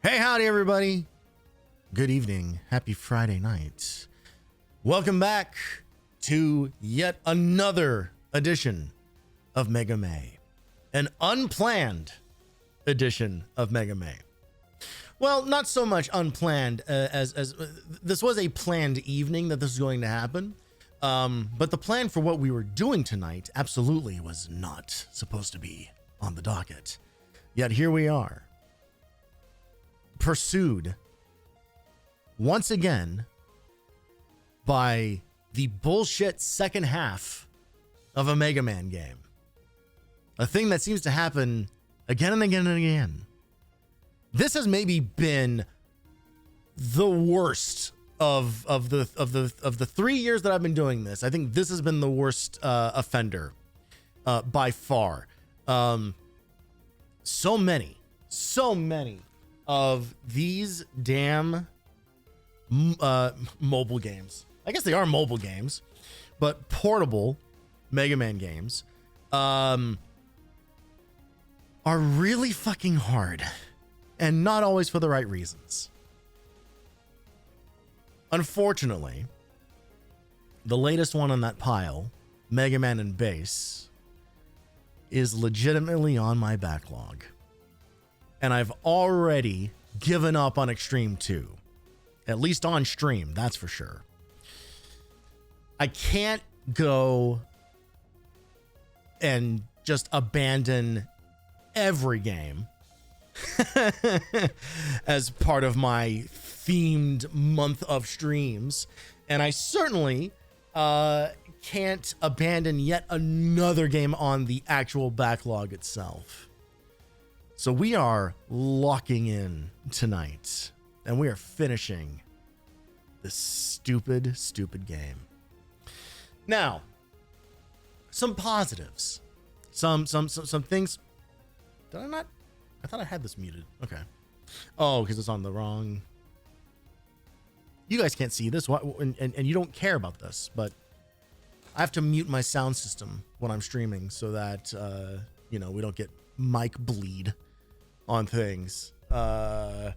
Hey, howdy, everybody. Good evening. Happy Friday night. Welcome back to yet another edition of Mega May. An unplanned edition of Mega May. Well, not so much unplanned as this was a planned evening that this was going to happen. But the plan for what we were doing tonight absolutely was not supposed to be on the docket. Yet here we are. Pursued once again by the bullshit second half of a Mega Man game. A thing that seems to happen again and again and again. This has maybe been the worst of the 3 years that I've been doing this. I think this has been the worst offender by far. So many of these damn mobile games. I guess they are mobile games, but portable Mega Man games are really fucking hard and not always for the right reasons. Unfortunately, the latest one on that pile, Mega Man and Bass, is legitimately on my backlog. And I've already given up on Extreme 2. At least on stream, that's for sure. I can't go and just abandon every game as part of my themed month of streams. And I certainly can't abandon yet another game on the actual backlog itself. So we are locking in tonight, and we are finishing this stupid game. Now, some positives, some things. Did I not? I thought I had this muted. Okay. Oh, because it's on the wrong. You guys can't see this, and you don't care about this, but I have to mute my sound system when I'm streaming so that we don't get mic bleed on things. I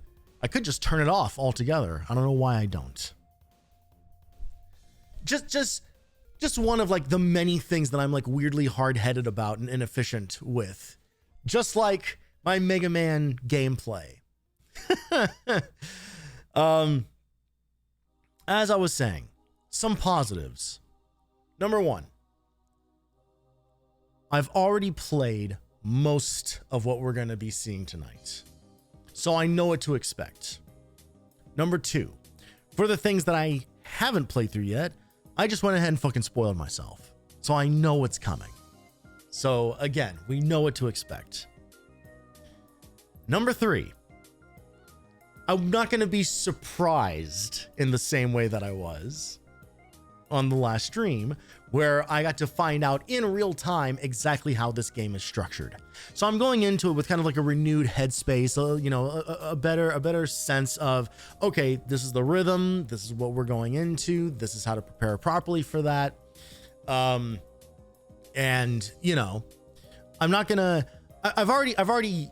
could just turn it off altogether. I don't know why I don't. Just one of like the many things that I'm like weirdly hard-headed about and inefficient with. Just like my Mega Man gameplay. As I was saying, some positives. Number one, I've already played most of what we're going to be seeing tonight, so I know what to expect. Number two, for the things that I haven't played through yet, I just went ahead and fucking spoiled myself, so I know what's coming. So again, we know what to expect. Number three, I'm not going to be surprised in the same way that I was on the last stream, where I got to find out in real time exactly how this game is structured. So I'm going into it with kind of like a renewed headspace, a better sense of, okay, this is the rhythm, this is what we're going into, this is how to prepare properly for that. I'm not gonna. I've already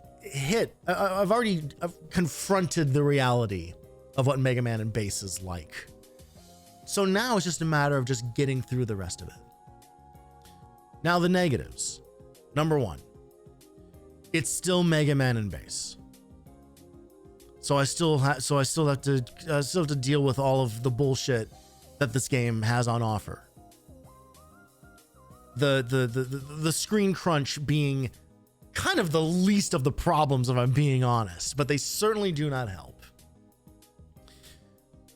confronted the reality of what Mega Man and Bass is like. So now it's just a matter of just getting through the rest of it. Now the negatives. Number one, it's still Mega Man and Bass. So I still have to deal with all of the bullshit that this game has on offer. The screen crunch being kind of the least of the problems, if I'm being honest, but they certainly do not help.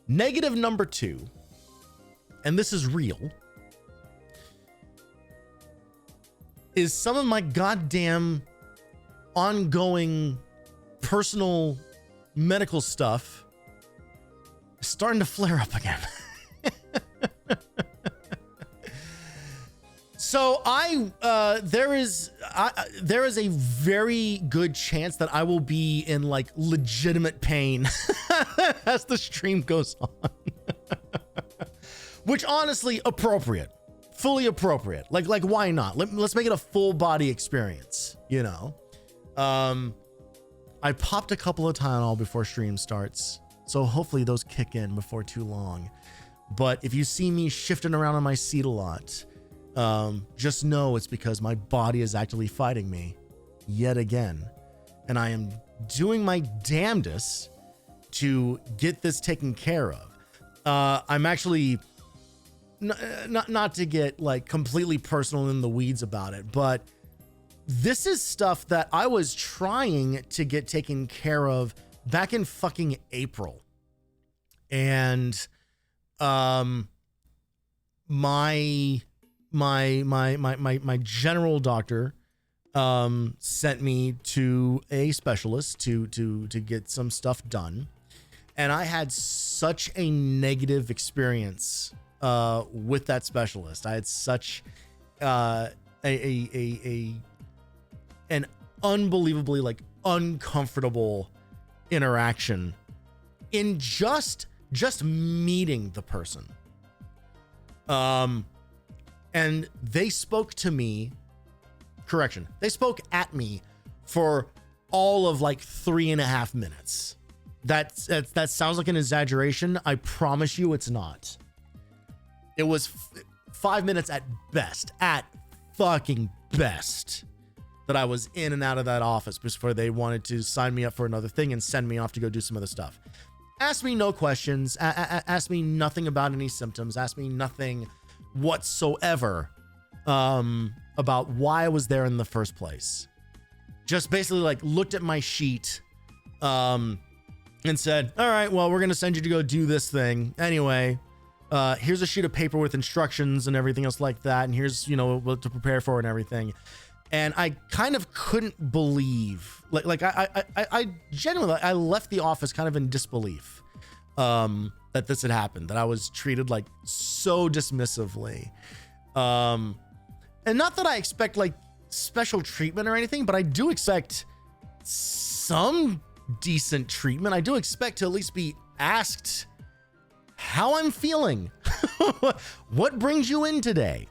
Negative number two, and this is real, is some of my goddamn ongoing personal medical stuff starting to flare up again. So there is a very good chance that I will be in like legitimate pain as the stream goes on. Which honestly, appropriate, fully appropriate. Like why not? Let's make it a full body experience, you know? I popped a couple of Tylenol before stream starts, so hopefully those kick in before too long. But if you see me shifting around on my seat a lot, just know it's because my body is actively fighting me yet again. And I am doing my damnedest to get this taken care of. I'm actually, not to get like completely personal in the weeds about it, but this is stuff that I was trying to get taken care of back in fucking April. And my general doctor sent me to a specialist to get some stuff done, and I had such a negative experience with that specialist. I had such an unbelievably like uncomfortable interaction in just meeting the person. And they spoke to me, they spoke at me for all of like 3.5 minutes. That sounds like an exaggeration. I promise you it's not. It was 5 minutes at best, at fucking best, that I was in and out of that office before they wanted to sign me up for another thing and send me off to go do some other stuff. Ask me no questions, ask me nothing about any symptoms, ask me nothing whatsoever about why I was there in the first place. Just basically like looked at my sheet and said, all right, well, we're gonna send you to go do this thing anyway. Here's a sheet of paper with instructions and everything else like that, and here's, you know, what to prepare for and everything. And I kind of couldn't believe, I genuinely, I left the office kind of in disbelief that this had happened, that I was treated like so dismissively. And not that I expect like special treatment or anything, but I do expect some decent treatment. I do expect to at least be asked how I'm feeling. What brings you in today?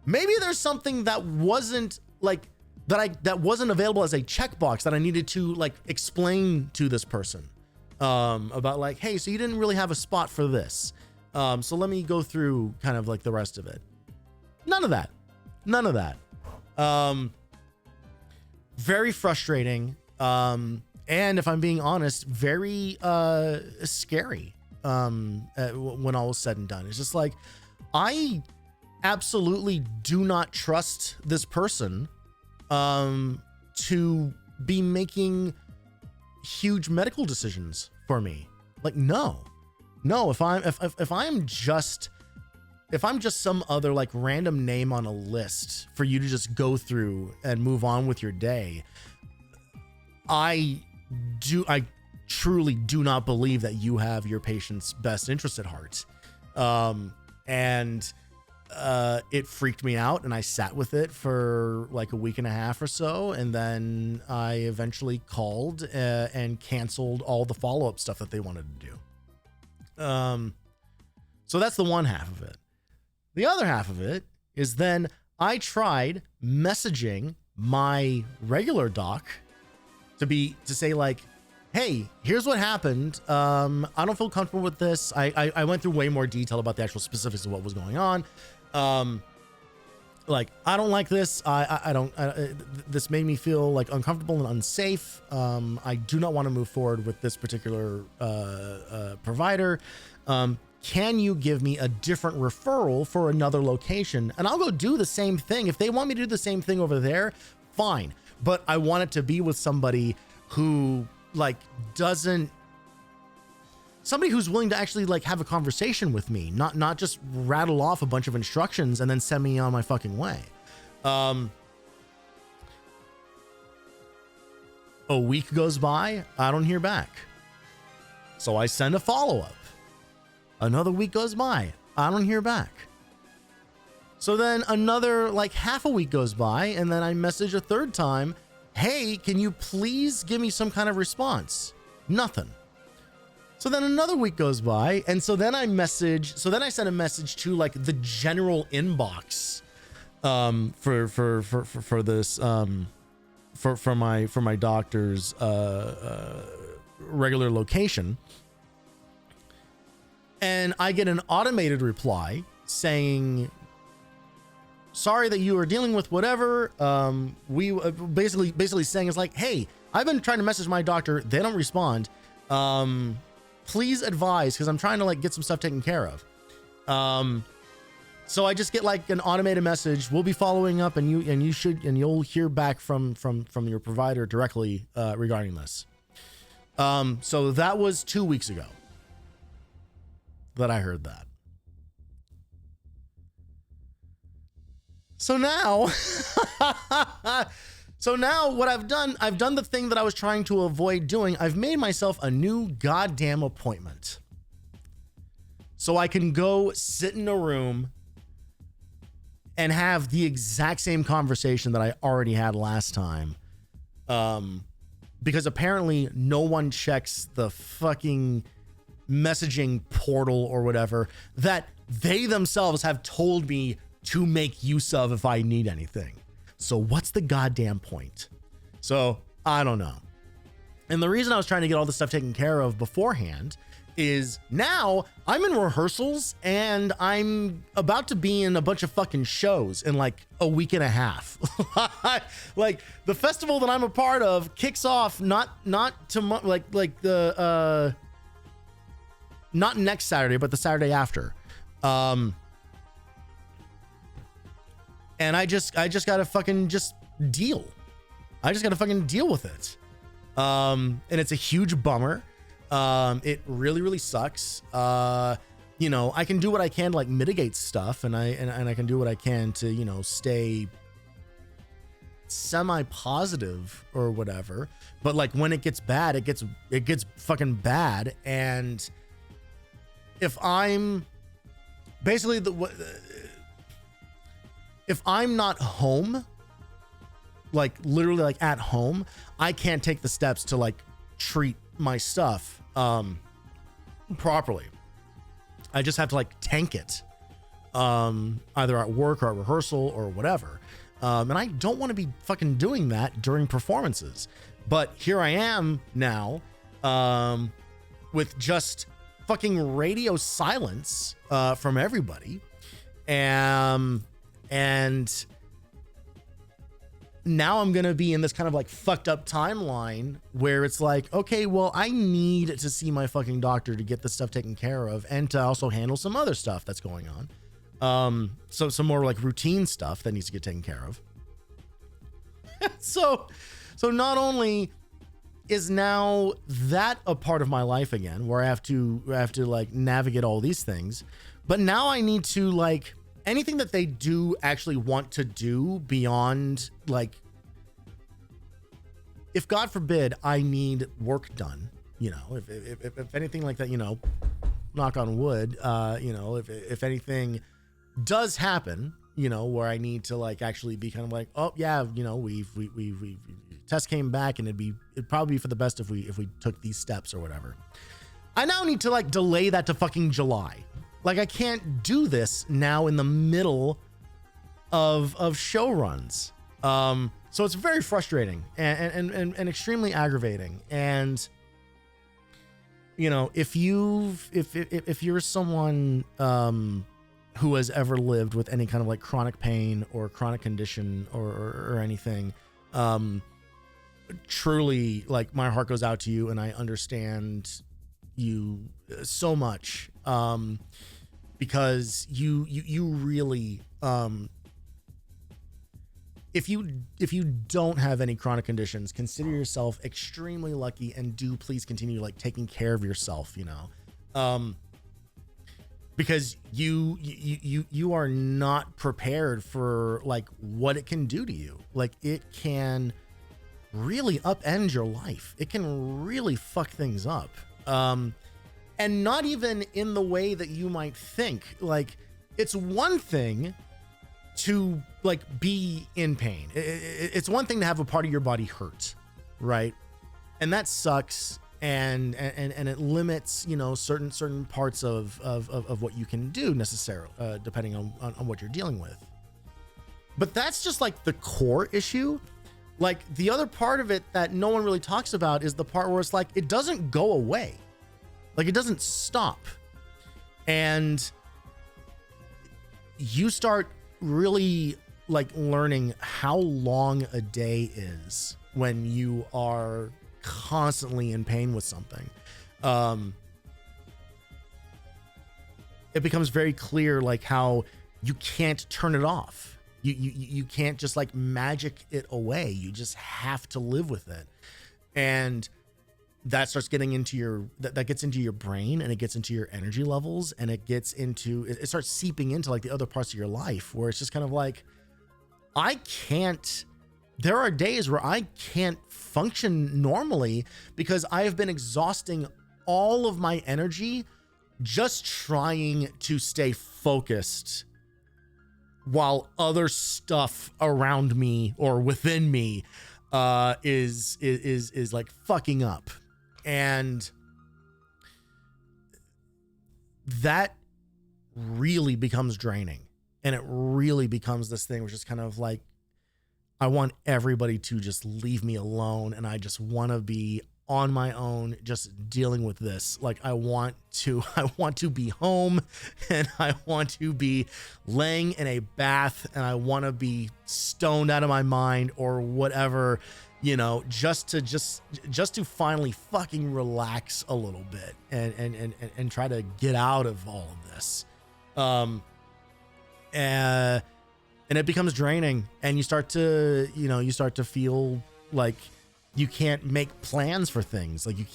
Maybe there's something that wasn't like that wasn't available as a checkbox that I needed to like explain to this person about like, hey, so you didn't really have a spot for this. So let me go through kind of like the rest of it. None of that. Very frustrating. And if I'm being honest, very scary when all was said and done. It's just like, I absolutely do not trust this person to be making huge medical decisions for me. Like, no, if I'm just some other like random name on a list for you to just go through and move on with your day, I truly do not believe that you have your patient's best interest at heart. And it freaked me out, and I sat with it for like a week and a half or so, and then I eventually called and canceled all the follow-up stuff that they wanted to do. So that's the one half of it. The other half of it is then I tried messaging my regular doc to say like, hey, here's what happened. I don't feel comfortable with this. I went through way more detail about the actual specifics of what was going on. Like, I don't like this. This made me feel like uncomfortable and unsafe. I do not want to move forward with this particular provider. Can you give me a different referral for another location? And I'll go do the same thing. If they want me to do the same thing over there, fine. But I want it to be with somebody who like somebody who's willing to actually like have a conversation with me, not just rattle off a bunch of instructions and then send me on my fucking way. A week goes by, I don't hear back. So I send a follow-up. Another week goes by, I don't hear back. So then another like half a week goes by, and then I message a third time, hey, can you please give me some kind of response? Nothing. So then another week goes by, and so then I sent a message to like the general inbox for this for my doctor's regular location, and I get an automated reply saying, sorry that you are dealing with whatever. We basically saying is like, hey, I've been trying to message my doctor, they don't respond. Please advise, because I'm trying to like get some stuff taken care of. So I just get like an automated message. We'll be following up, and you'll hear back from your provider directly regarding this. So that was 2 weeks ago that I heard that. So now, what I've done the thing that I was trying to avoid doing. I've made myself a new goddamn appointment, so I can go sit in a room and have the exact same conversation that I already had last time. Because apparently no one checks the fucking messaging portal or whatever that they themselves have told me to make use of if I need anything. So what's the goddamn point? So I don't know. And the reason I was trying to get all this stuff taken care of beforehand is now I'm in rehearsals and I'm about to be in a bunch of fucking shows in like a week and a half. Like the festival that I'm a part of kicks off not next Saturday, but the Saturday after. And I just gotta fucking just deal. I just gotta fucking deal with it. And it's a huge bummer. It really sucks. You know, I can do what I can to like mitigate stuff, and I can do what I can to, you know, stay semi-positive or whatever. But like when it gets bad, it gets fucking bad. And if I'm basically if I'm not home, like literally like at home, I can't take the steps to like treat my stuff properly. I just have to like tank it either at work or at rehearsal or whatever. And I don't want to be fucking doing that during performances. But here I am now with just fucking radio silence from everybody. And now I'm going to be in this kind of like fucked up timeline where it's like, okay, well, I need to see my fucking doctor to get this stuff taken care of and to also handle some other stuff that's going on. So some more like routine stuff that needs to get taken care of. So not only is now that a part of my life again, where I have to like navigate all these things, but now I need to like, anything that they do actually want to do beyond like, if God forbid I need work done, you know, if anything like that, you know, knock on wood, you know, if anything does happen, you know, where I need to like actually be kind of like, oh yeah, you know, we test came back and it'd probably be for the best if we took these steps or whatever. I now need to like delay that to fucking July. Like I can't do this now in the middle of show runs. So it's very frustrating and extremely aggravating. And you know, if you're someone who has ever lived with any kind of like chronic pain or chronic condition or anything, truly like my heart goes out to you, and I understand you so much. Because you really, if you don't have any chronic conditions, consider yourself extremely lucky, and do please continue like taking care of yourself, you know, because you are not prepared for like what it can do to you. Like it can really upend your life. It can really fuck things up. And not even in the way that you might think. Like, it's one thing to like be in pain. It's one thing to have a part of your body hurt, right? And that sucks. And it limits, you know, certain parts of what you can do necessarily, depending on what you're dealing with. But that's just like the core issue. Like, the other part of it that no one really talks about is the part where it's like, it doesn't go away. Like, it doesn't stop. And you start really like learning how long a day is when you are constantly in pain with something. It becomes very clear, like, how you can't turn it off. You can't just like magic it away. You just have to live with it. And that starts getting into your, that gets into your brain, and it gets into your energy levels, and it gets into, it starts seeping into like the other parts of your life, where it's just kind of like, there are days where I can't function normally because I have been exhausting all of my energy just trying to stay focused while other stuff around me or within me is like fucking up. And that really becomes draining, and it really becomes this thing which is kind of like, I want everybody to just leave me alone, and I just want to be on my own, just dealing with this. Like, I want to be home, and I want to be laying in a bath, and I want to be stoned out of my mind or whatever, you know, just to finally fucking relax a little bit and try to get out of all of this. And it becomes draining, and you start to feel like you can't make plans for things. Like, you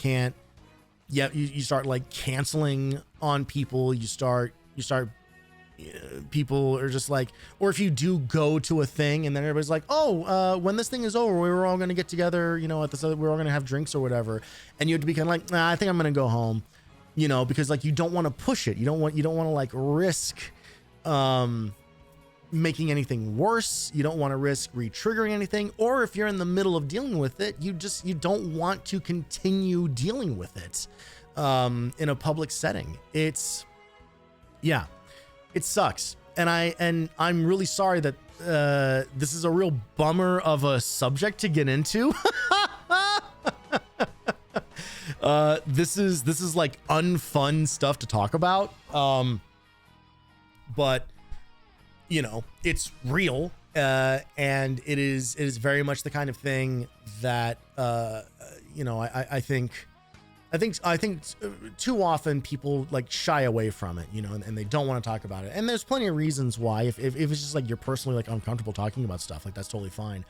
start like canceling on people. You start people are just like, or if you do go to a thing and then everybody's like, oh, when this thing is over, we were all going to get together, you know, at this other, we're all going to have drinks or whatever. And you have to be kind of like, nah, I think I'm going to go home, you know, because like, you don't want to push it. You don't want to like risk, making anything worse. You don't want to risk re-triggering anything, or if you're in the middle of dealing with it, you don't want to continue dealing with it in a public setting. It sucks. And I'm really sorry that this is a real bummer of a subject to get into. This is like unfun stuff to talk about. But you know, it's real, and it is very much the kind of thing that you know, I think too often people like shy away from it, you know, and they don't want to talk about it. And there's plenty of reasons why. If it's just like you're personally like uncomfortable talking about stuff, like that's totally fine.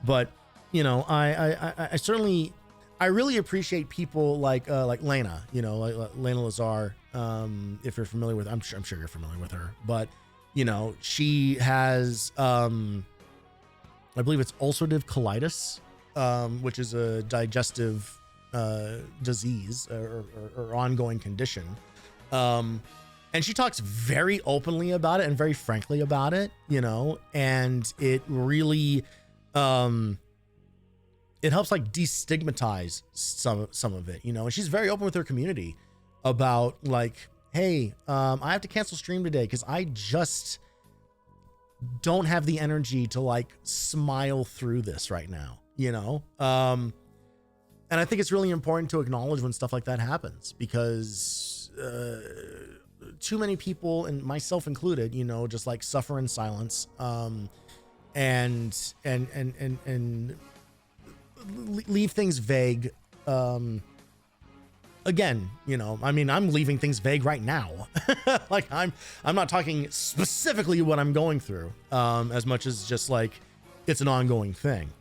But you know, I certainly, I really appreciate people like Lena, you know, like Lena Lazar. If you're familiar with, I'm sure you're familiar with her, but you know, she has, I believe it's ulcerative colitis, which is a digestive disease or ongoing condition. And she talks very openly about it and very frankly about it, you know, and it really, it helps like destigmatize some of it, you know, and she's very open with her community about like, hey, I have to cancel stream today because I just don't have the energy to like smile through this right now, you know? And I think it's really important to acknowledge when stuff like that happens, because too many people, and myself included, you know, just like suffer in silence, and leave things vague. Again, you know, I mean, I'm leaving things vague right now. Like I'm not talking specifically what I'm going through, as much as just like it's an ongoing thing.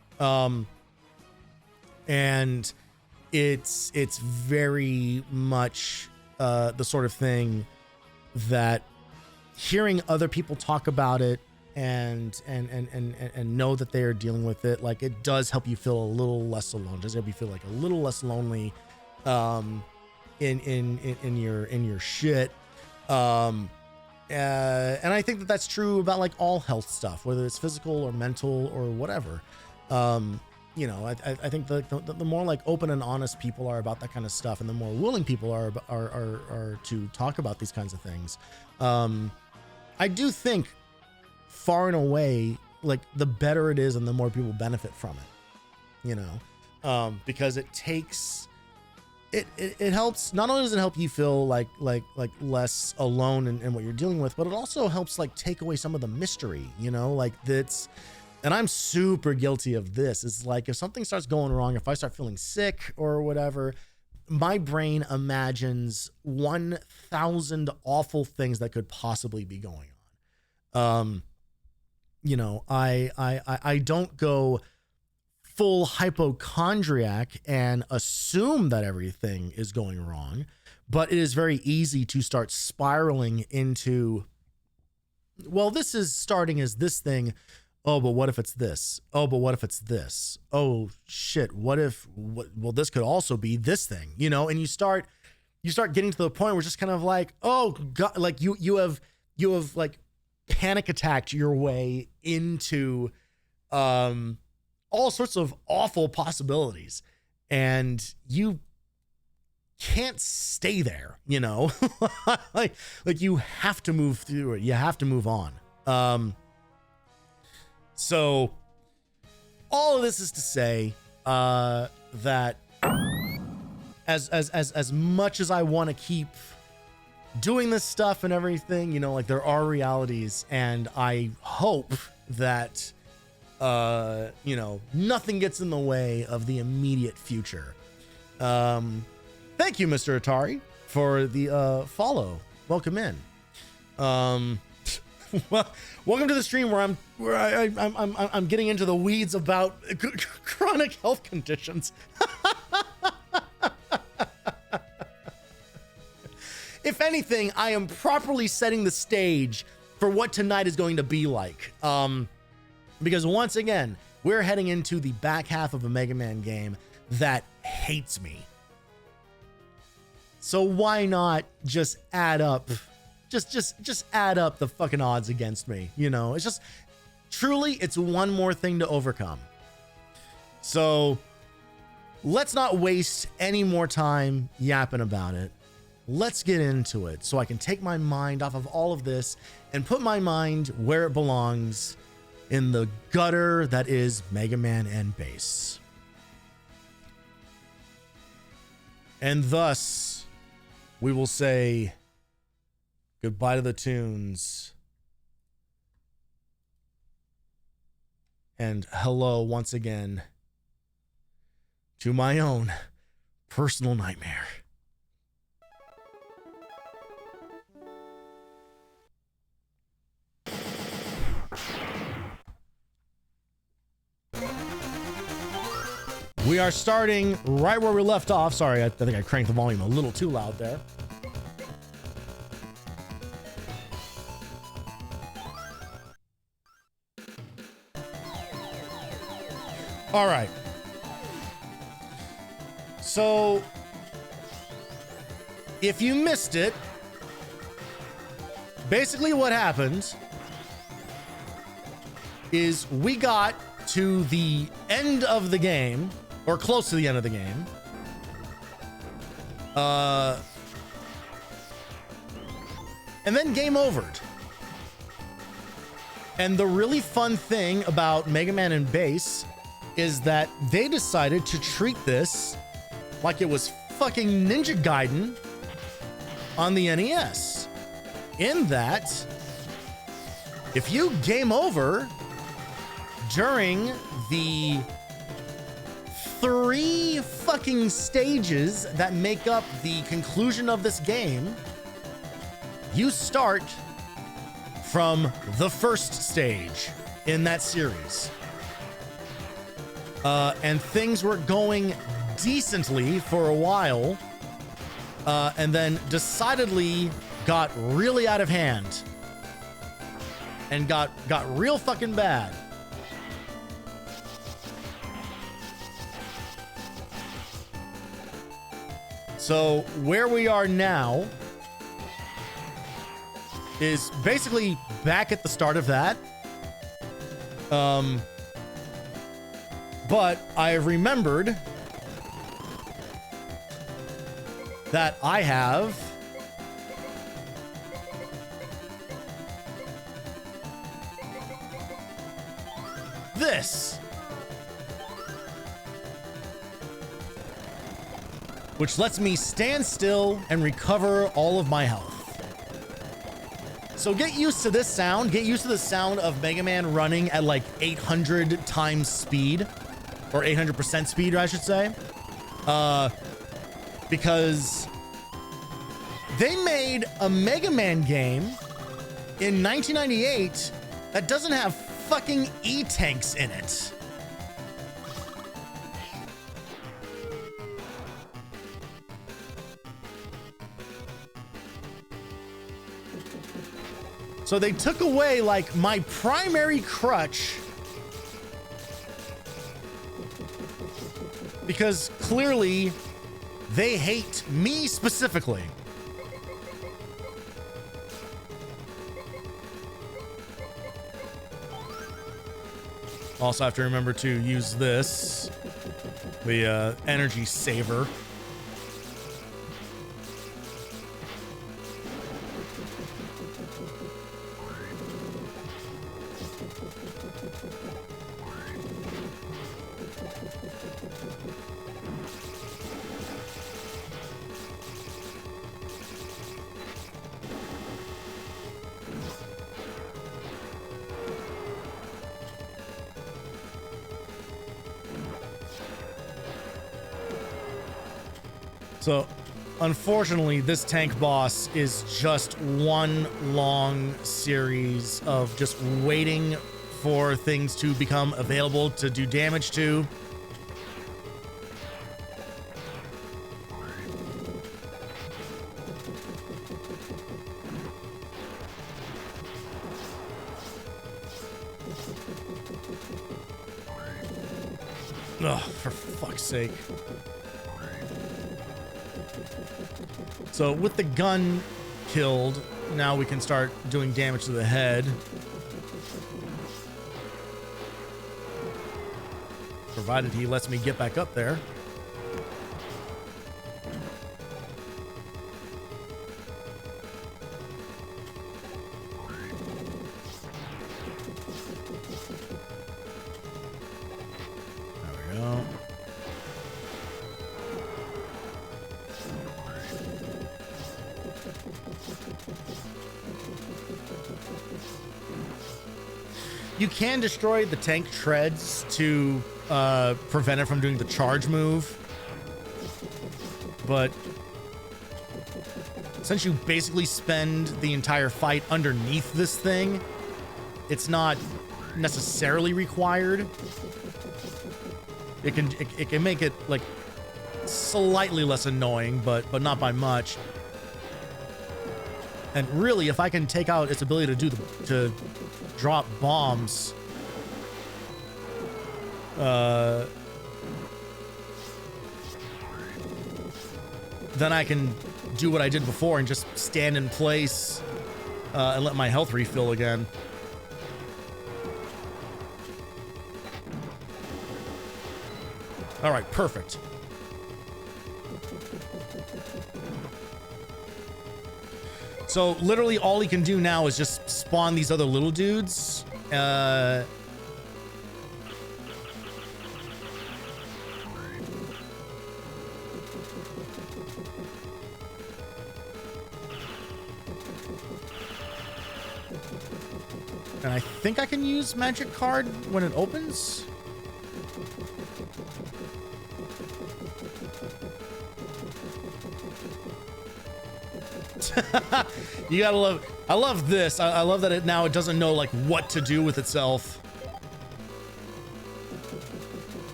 And it's very much the sort of thing that hearing other people talk about it and know that they are dealing with it, like it does help you feel a little less alone. It does help you feel like a little less lonely in your shit. And I think that that's true about like all health stuff, whether it's physical or mental or whatever. You know, I think the more like open and honest people are about that kind of stuff, and the more willing people are to talk about these kinds of things, I do think far and away, like the better it is and the more people benefit from it. you know, because it takes it helps. Not only does it help you feel like less alone in what you're dealing with, but it also helps like take away some of the mystery, you know, like that's. And I'm super guilty of this. It's like if something starts going wrong, if I start feeling sick or whatever, my brain imagines 1,000 awful things that could possibly be going on. You know, I don't go full hypochondriac and assume that everything is going wrong, but it is very easy to start spiraling into, well, this is starting as this thing. Oh, but what if it's this? Oh, but what if it's this? Oh shit. What if, well, this could also be this thing, you know? And you start getting to the point where it's just kind of like, oh God, like you have like panic attacked your way into, all sorts of awful possibilities, and you can't stay there, you know. like you have to move through it. You have to move on. So all of this is to say that as much as I want to keep doing this stuff and everything, you know, like there are realities, and I hope that you know, nothing gets in the way of the immediate future. Thank you, Mr. Atari, for the follow. Welcome in. Well, welcome to the stream where I'm getting into the weeds about chronic health conditions. If anything, I am properly setting the stage for what tonight is going to be like. Because once again, we're heading into the back half of a Mega Man game that hates me. So why not just add up, just add up the fucking odds against me, you know? It's just, truly, it's one more thing to overcome. So let's not waste any more time yapping about it. Let's get into it so I can take my mind off of all of this and put my mind where it belongs, in the gutter that is Mega Man and Bass. And thus, we will say goodbye to the tunes. And hello once again to my own personal nightmare. We are starting right where we left off. Sorry, I think I cranked the volume a little too loud there. All right. So, if you missed it, basically what happened is we got to the end of the game, or close to the end of the game. And then game overed. And the really fun thing about Mega Man and Bass is that they decided to treat this like it was fucking Ninja Gaiden on the NES. In that, if you game over during the 3 fucking stages that make up the conclusion of this game, you start from the first stage in that series. And things were going decently for a while, and then decidedly got really out of hand and got real fucking bad. So where we are now is basically back at the start of that. But I remembered that I have this. which lets me stand still and recover all of my health. So get used to this sound. Get used to the sound of Mega Man running at like 800 times speed, or 800% speed, I should say. Because they made a Mega Man game in 1998 that doesn't have fucking E-tanks in it. So they took away like my primary crutch, because clearly they hate me specifically. Also have to remember to use this, the energy saver. So, unfortunately, this tank boss is just one long series of just waiting for things to become available to do damage to. Ugh, for fuck's sake. So with the gun killed, now we can start doing damage to the head. Provided he lets me get back up there. There we go. You can destroy the tank treads to prevent it from doing the charge move, but since you basically spend the entire fight underneath this thing, it's not necessarily required. It can make it like slightly less annoying, but not by much. And really, if I can take out its ability to drop bombs, then I can do what I did before and just stand in place and let my health refill again. All right, perfect. So literally all he can do now is just spawn these other little dudes. And I think I can use magic card when it opens. You gotta love, I love this. I love that it doesn't know like what to do with itself.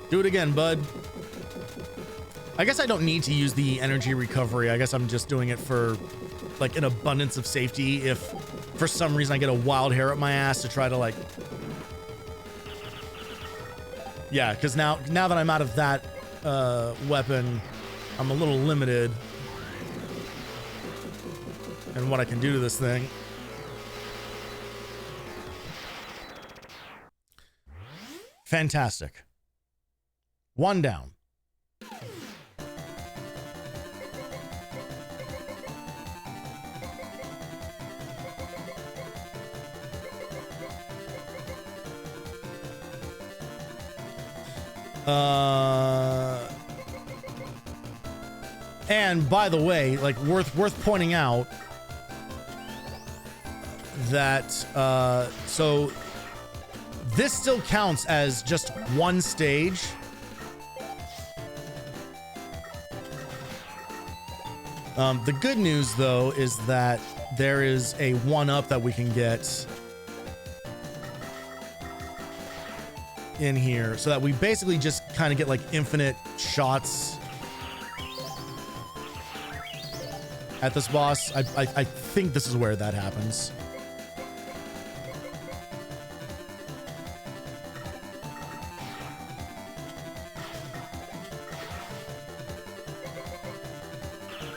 Do it again, bud. I guess I don't need to use the energy recovery. I guess I'm just doing it for like an abundance of safety. If for some reason I get a wild hair up my ass to try to like, yeah, because now that I'm out of that weapon, I'm a little limited in what I can do to this thing. Fantastic. One down. And by the way, like worth pointing out that so this still counts as just one stage. The good news though is that there is a 1-up that we can get in here, so that we basically just kind of get like infinite shots at this boss. I think this is where that happens.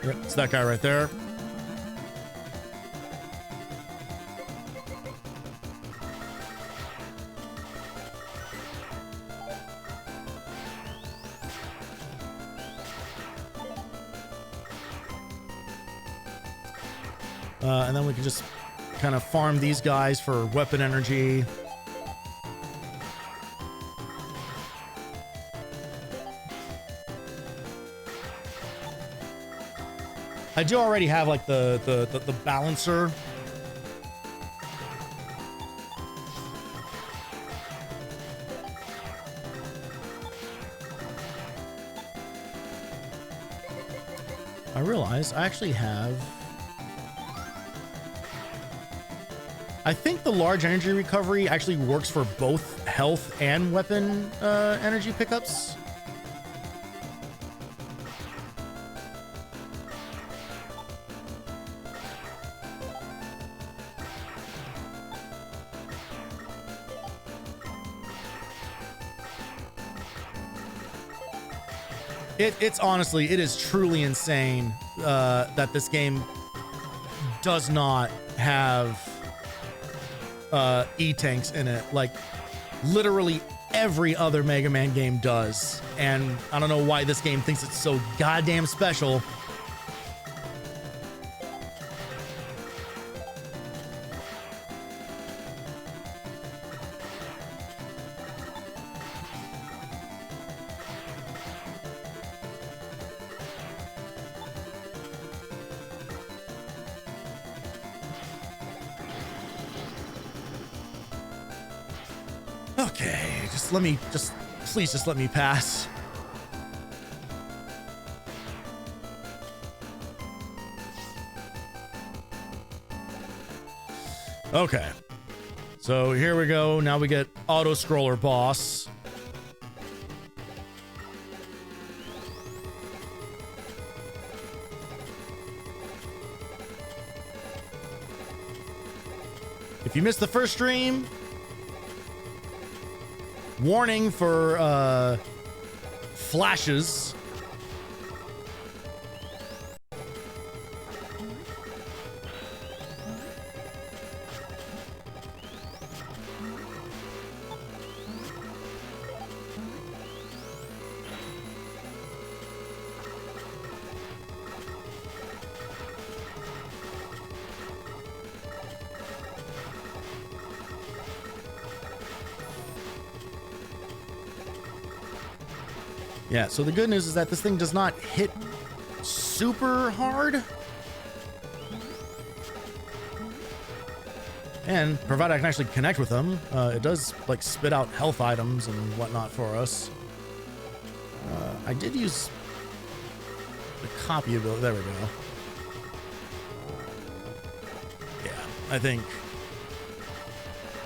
Yep, it's that guy right there. And then we can just kind of farm these guys for weapon energy. I do already have like the balancer. I realize I actually have. I think the large energy recovery actually works for both health and weapon energy pickups. It's honestly, it is truly insane that this game does not have E-tanks in it. Like, literally every other Mega Man game does. And I don't know why this game thinks it's so goddamn special. Okay, please just let me pass. Okay, so here we go. Now we get auto scroller boss. If you missed the first stream, warning for flashes. Yeah, so the good news is that this thing does not hit super hard. And provided I can actually connect with them, it does like spit out health items and whatnot for us. I did use the copy ability. There we go. Yeah, I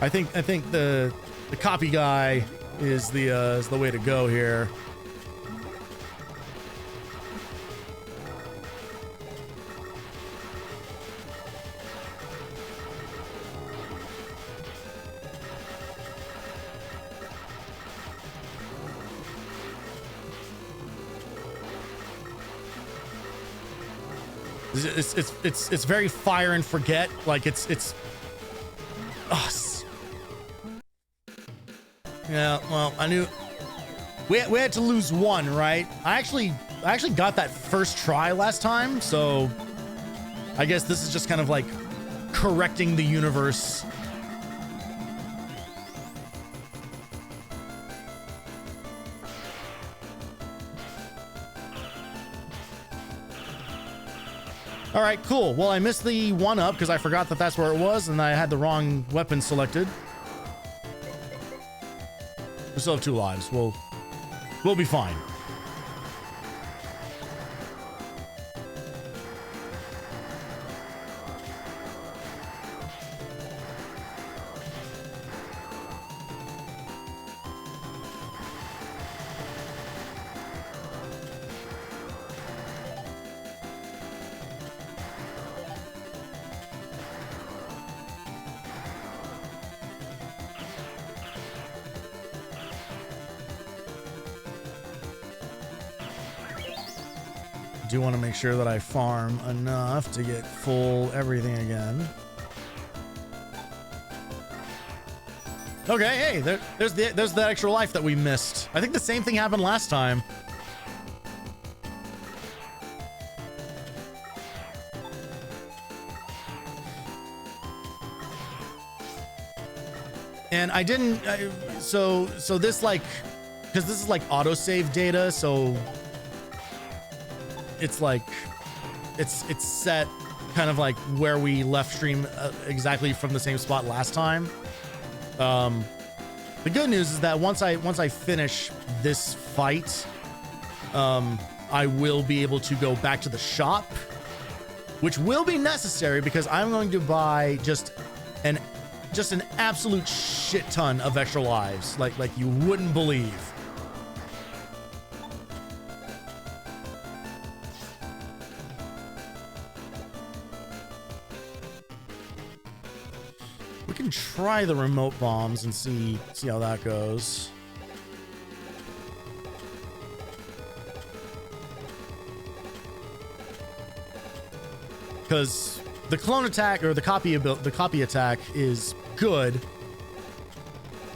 think the copy guy is the way to go here. It's very fire and forget. Like it's yeah, well, I knew we had to lose one, right? I actually got that first try last time, so I guess this is just kind of like correcting the universe. All right, cool. Well, I missed the 1-up because I forgot that that's where it was, and I had the wrong weapon selected. We still have 2 lives. We'll be fine. Do want to make sure that I farm enough to get full everything again. Okay, hey, there's the extra life that we missed. I think the same thing happened last time. And I didn't, so this like, because this is like autosave data, so it's like, it's set kind of like where we left stream exactly from the same spot last time. The good news is that once I finish this fight, I will be able to go back to the shop, which will be necessary because I'm going to buy just an absolute shit ton of extra lives, like you wouldn't believe. We can try the remote bombs and see how that goes. Because the clone attack or the copy attack is good,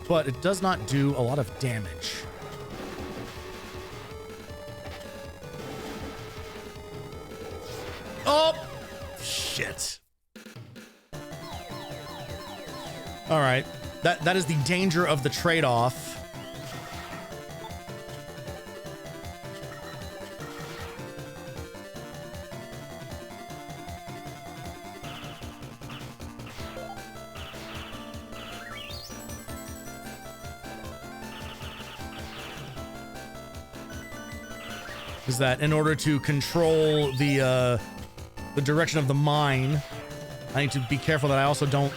but it does not do a lot of damage. Oh, shit. All right, that is the danger of the trade-off. Is that in order to control the direction of the mine, I need to be careful that I also don't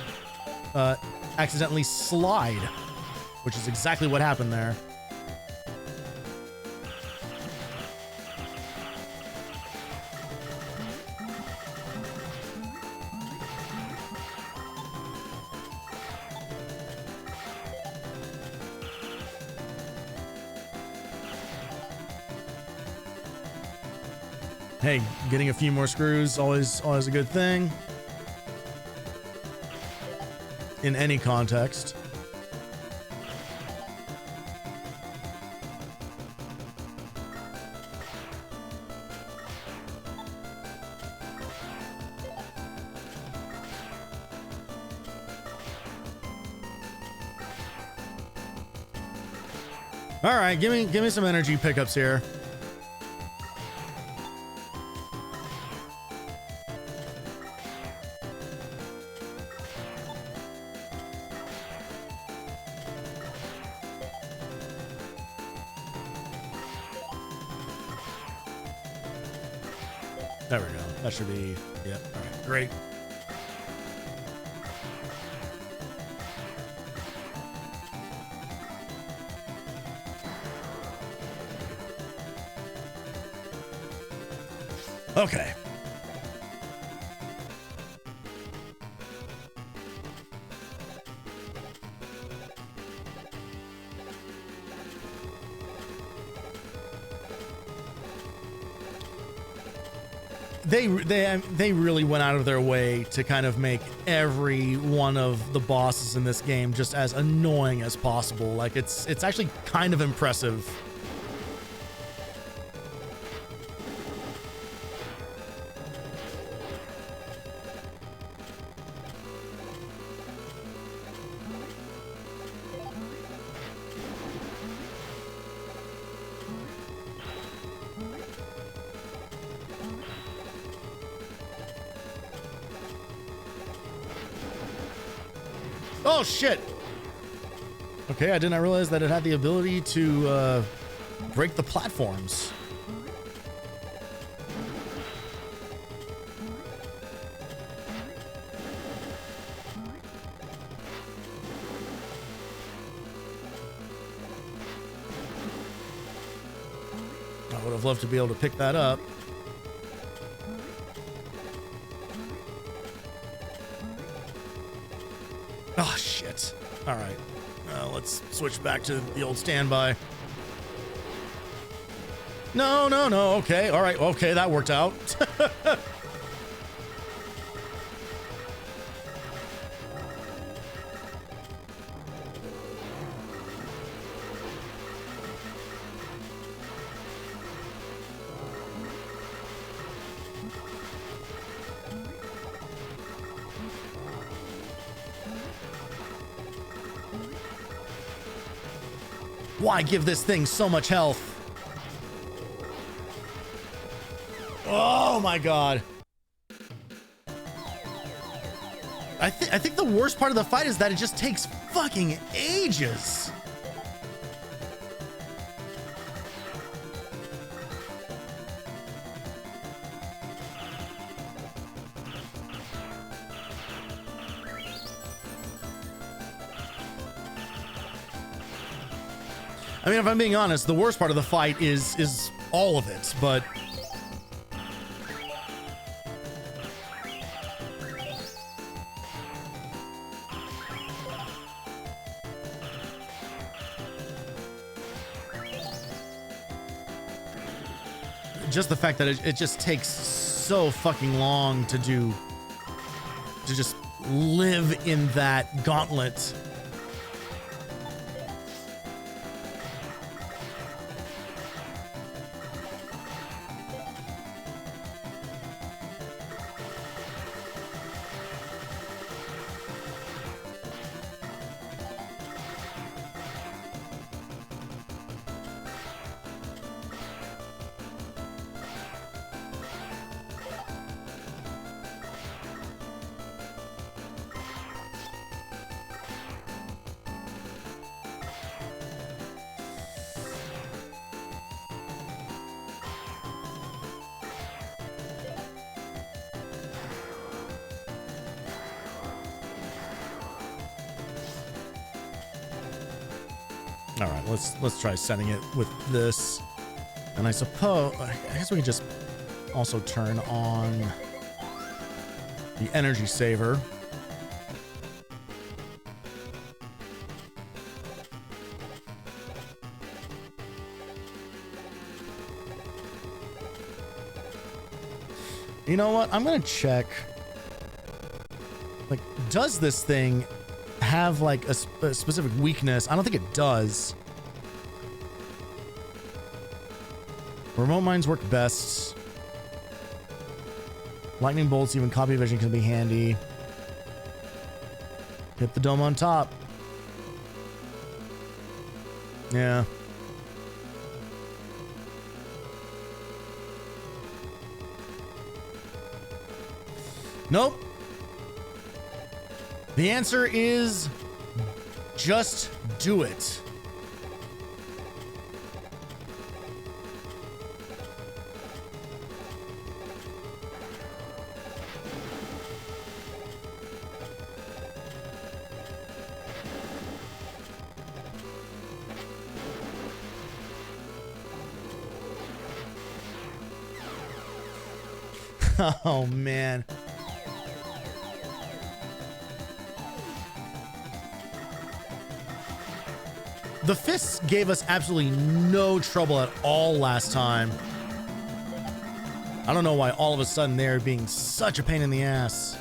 accidentally slide, which is exactly what happened there. Hey, getting a few more screws, always a good thing. In any context. All right, give me some energy pickups here. There we go. That should be, yep. All right, great. Okay. They really went out of their way to kind of make every one of the bosses in this game just as annoying as possible. Like it's actually kind of impressive. Oh, shit. Okay, I did not realize that it had the ability to break the platforms. I would have loved to be able to pick that up. Oh, shit. All right. Let's switch back to the old standby. No. Okay. All right. Okay, that worked out. Why give this thing so much health? Oh my god. I think the worst part of the fight is that it just takes fucking ages. I mean, if I'm being honest, the worst part of the fight is all of it, but just the fact that it just takes so fucking long to just live in that gauntlet. All right, let's try setting it with this. And I guess we can just also turn on the energy saver. You know what? I'm gonna check. Like, does this thing have like a specific weakness? I don't think it does. Remote mines work best. Lightning bolts, even copy vision can be handy. Hit the dome on top. Yeah. Nope. The answer is just do it. Oh, man. The fists gave us absolutely no trouble at all last time. I don't know why all of a sudden they're being such a pain in the ass.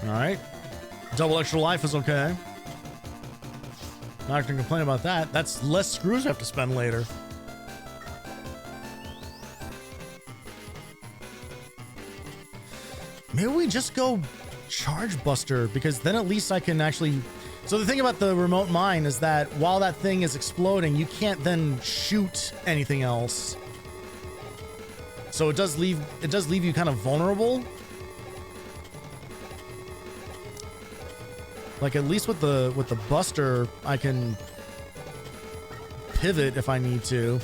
All right. Double extra life is okay. Not gonna complain about that. That's less screws I have to spend later. Maybe we just go Charge Buster, because then at least I can actually... So the thing about the remote mine is that while that thing is exploding, you can't then shoot anything else. So it does leave you kind of vulnerable. Like at least with the Buster, I can pivot if I need to.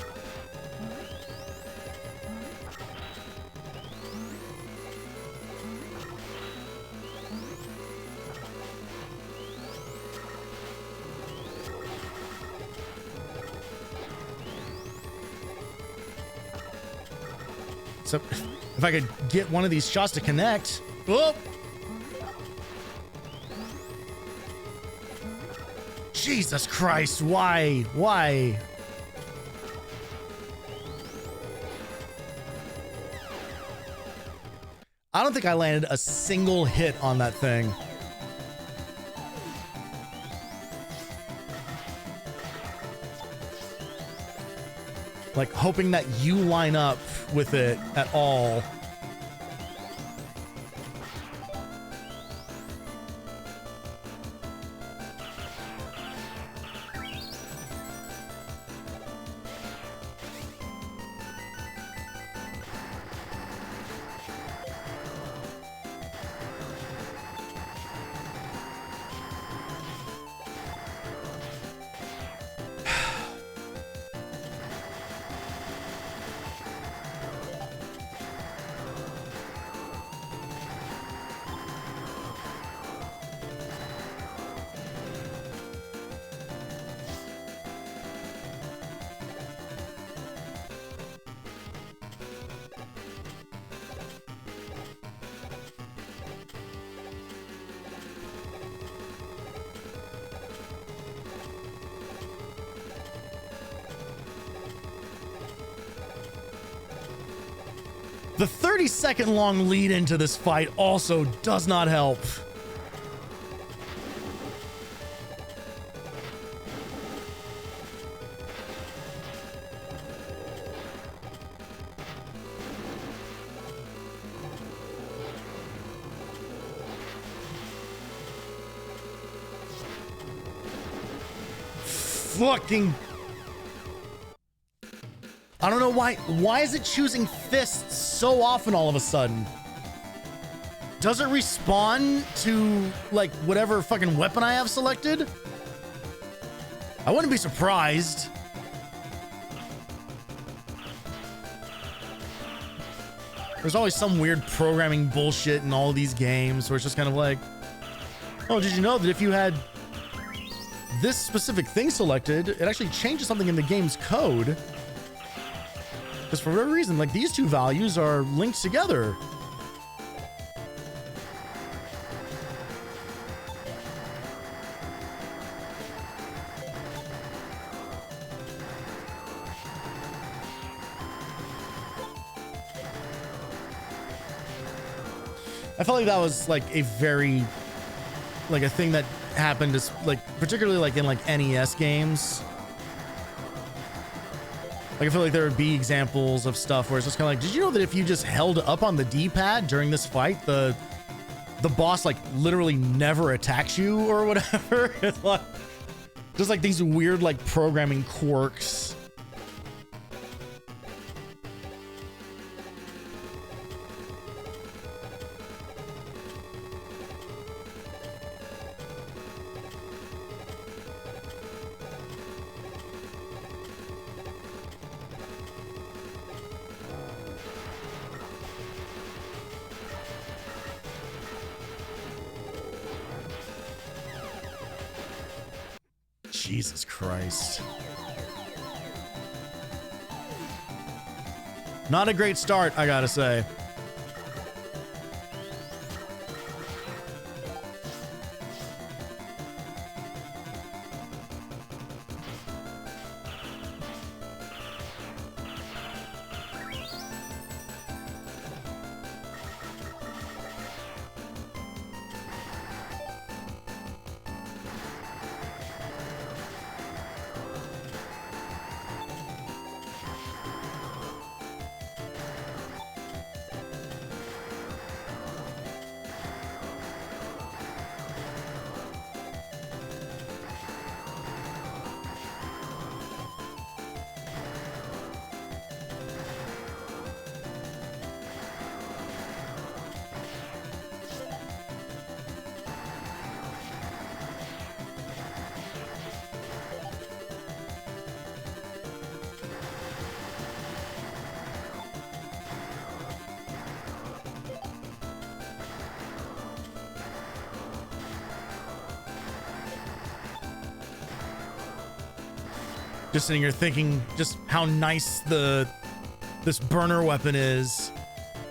So if I could get one of these shots to connect. Oh! Jesus Christ, why? Why? I don't think I landed a single hit on that thing. Like hoping that you line up with it at all. The 30-second long lead into this fight also does not help. Fucking... I don't know why. Why is it choosing fists so often all of a sudden? Does it respawn to, like, whatever fucking weapon I have selected? I wouldn't be surprised. There's always some weird programming bullshit in all of these games where it's just kind of like, oh, did you know that if you had this specific thing selected, it actually changes something in the game's code? Because for whatever reason, like, these two values are linked together. I felt like that was like a very, like a thing that happened is like, particularly like in like NES games. Like, I feel like there would be examples of stuff where it's just kind of like, did you know that if you just held up on the D-pad during this fight, the boss like literally never attacks you or whatever? It's like, just like these weird like programming quirks. Jesus Christ. Not a great start, I gotta say. Just sitting here thinking just how nice this burner weapon is,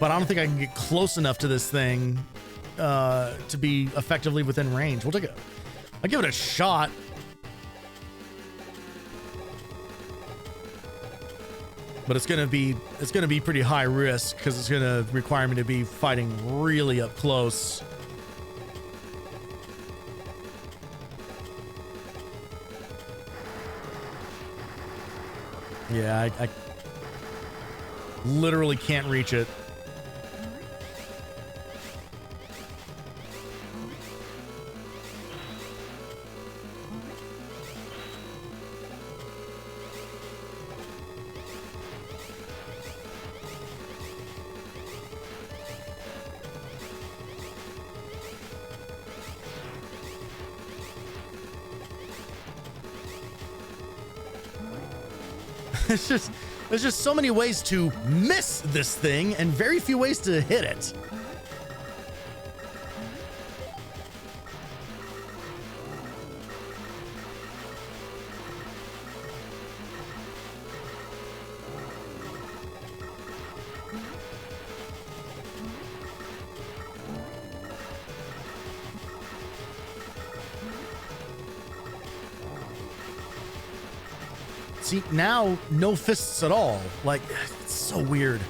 but I don't think I can get close enough to this thing to be effectively within range. I'll give it a shot. But it's gonna be pretty high risk because it's gonna require me to be fighting really up close. Yeah, I literally can't reach it. There's just so many ways to miss this thing and very few ways to hit it. See, now, no fists at all. Like, it's so weird.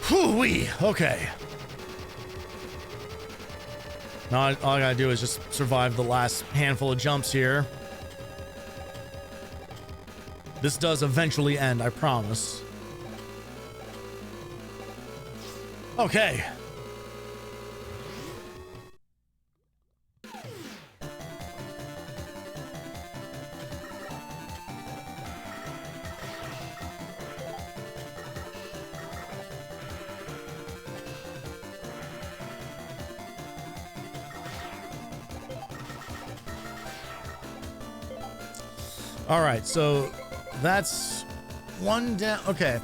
Whew-wee. Okay. Now all I gotta do is just survive the last handful of jumps here. This does eventually end, I promise. Okay. All right, so that's one down. Okay.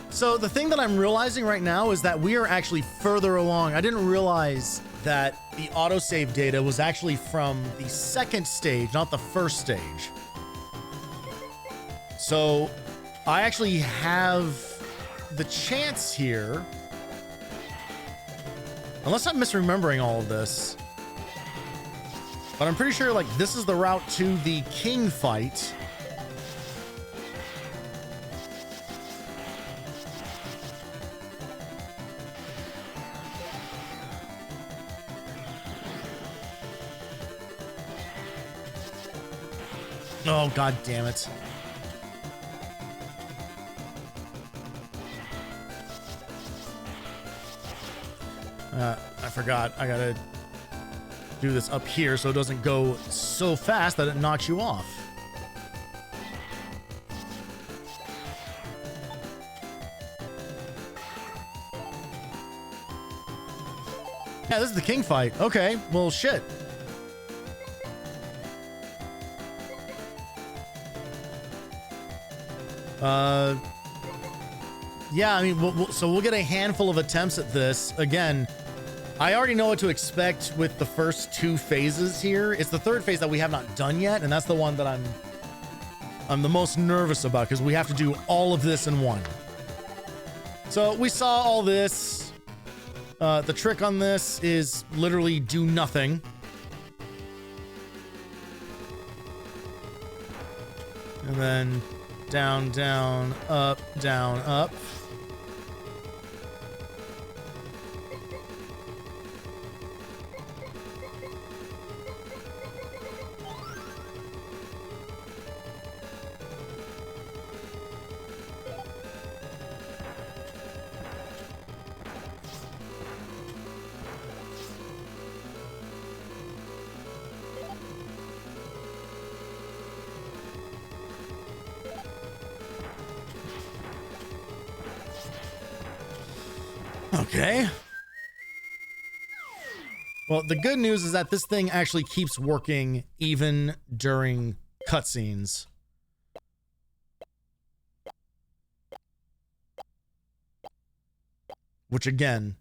So the thing that I'm realizing right now is that we are actually further along. I didn't realize that the autosave data was actually from the second stage, not the first stage. So I actually have the chance here, unless I'm misremembering all of this, but I'm pretty sure like this is the route to the king fight. Oh, god damn it. I forgot. I gotta do this up here so it doesn't go so fast that it knocks you off. Yeah, this is the king fight. Okay, well, shit. Yeah, I mean, we'll get a handful of attempts at this. Again, I already know what to expect with the first two phases here. It's the third phase that we have not done yet, and that's the one that I'm the most nervous about because we have to do all of this in one. So we saw all this. The trick on this is literally do nothing. And then down, down, up, down, up. Okay. Well, the good news is that this thing actually keeps working even during cutscenes. Which, again,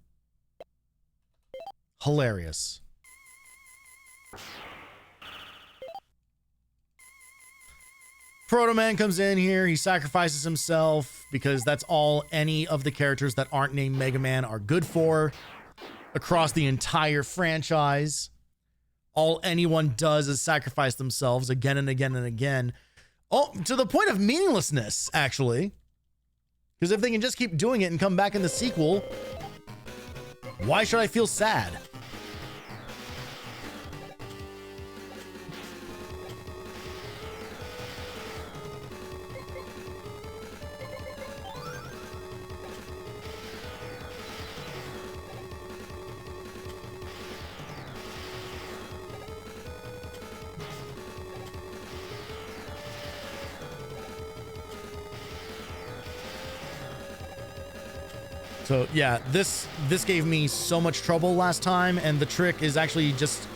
hilarious. Proto Man comes in here. He sacrifices himself because that's all any of the characters that aren't named Mega Man are good for across the entire franchise. All anyone does is sacrifice themselves again and again and again. Oh, to the point of meaninglessness, actually. Because if they can just keep doing it and come back in the sequel, why should I feel sad? So yeah, this gave me so much trouble last time, and the trick is actually just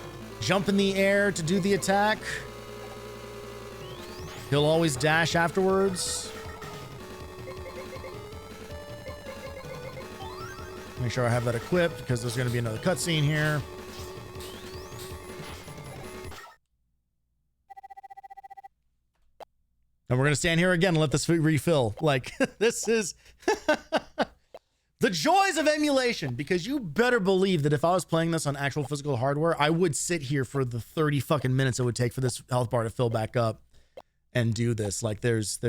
jump in the air to do the attack. He'll always dash afterwards. Make sure I have that equipped because there's going to be another cutscene here. And we're going to stand here again and let this refill. Like, this is... The joys of emulation, because you better believe that if I was playing this on actual physical hardware, I would sit here for the 30 fucking minutes it would take for this health bar to fill back up and do this. Like, there's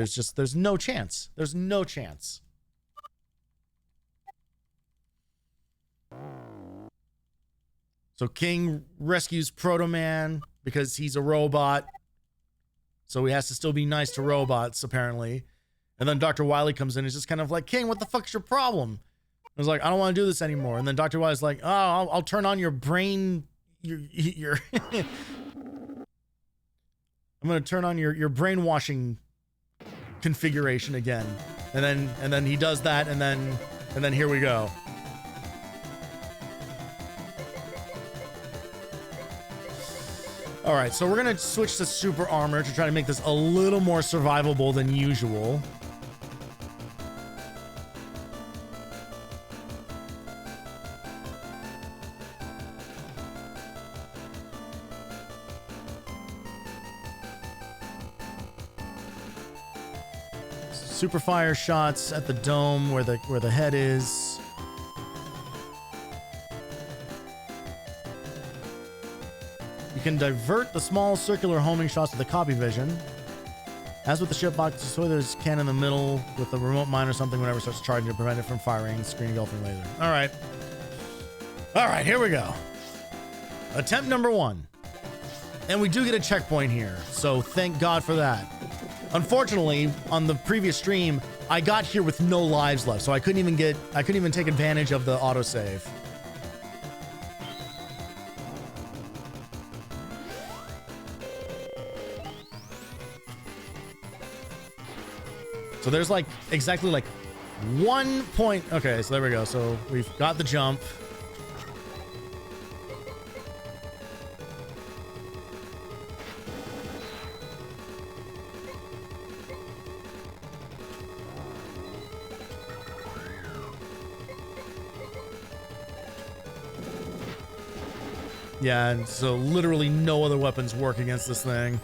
no chance. There's no chance. So King rescues Proto Man because he's a robot. So he has to still be nice to robots, apparently. And then Dr. Wily comes in and is just kind of like, King, what the fuck's your problem? I was like, I don't want to do this anymore. And then Dr. Wily's like, oh, I'll turn on your brain, your I'm going to turn on your brainwashing configuration again. And then he does that, and then here we go. All right, so we're going to switch to super armor to try to make this a little more survivable than usual. Super fire shots at the dome where the head is. You can divert the small circular homing shots with the copy vision. As with the ship box, so there's a can in the middle with a remote mine or something whenever it starts charging to prevent it from firing, screen engulfing laser. All right. All right, here we go. Attempt number 1. And we do get a checkpoint here, so thank God for that. Unfortunately, on the previous stream, I got here with no lives left, so I couldn't even take advantage of the autosave. So there's like exactly like 1 point. Okay, so there we go. So we've got the jump. Yeah, and so literally no other weapons work against this thing.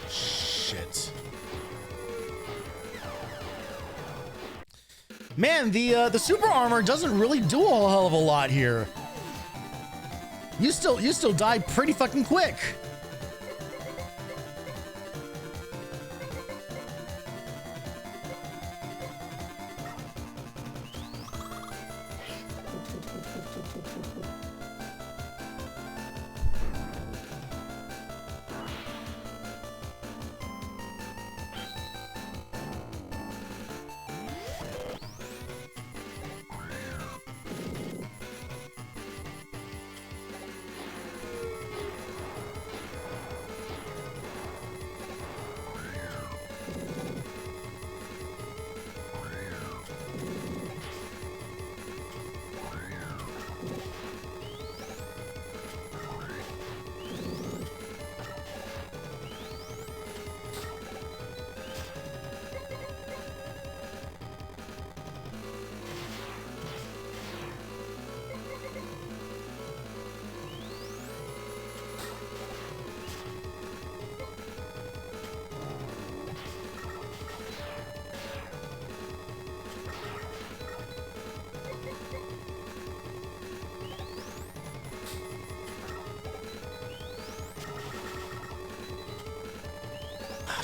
Shit. Man, the super armor doesn't really do a hell of a lot here. You still die pretty fucking quick.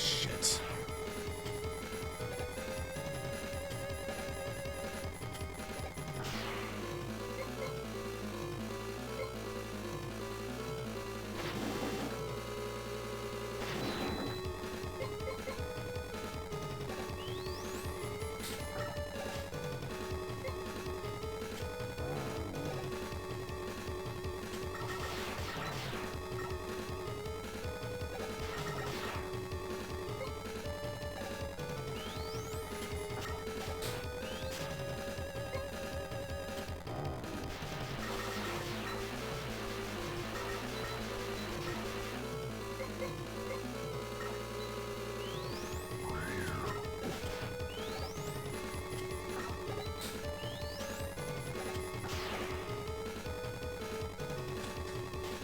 shit.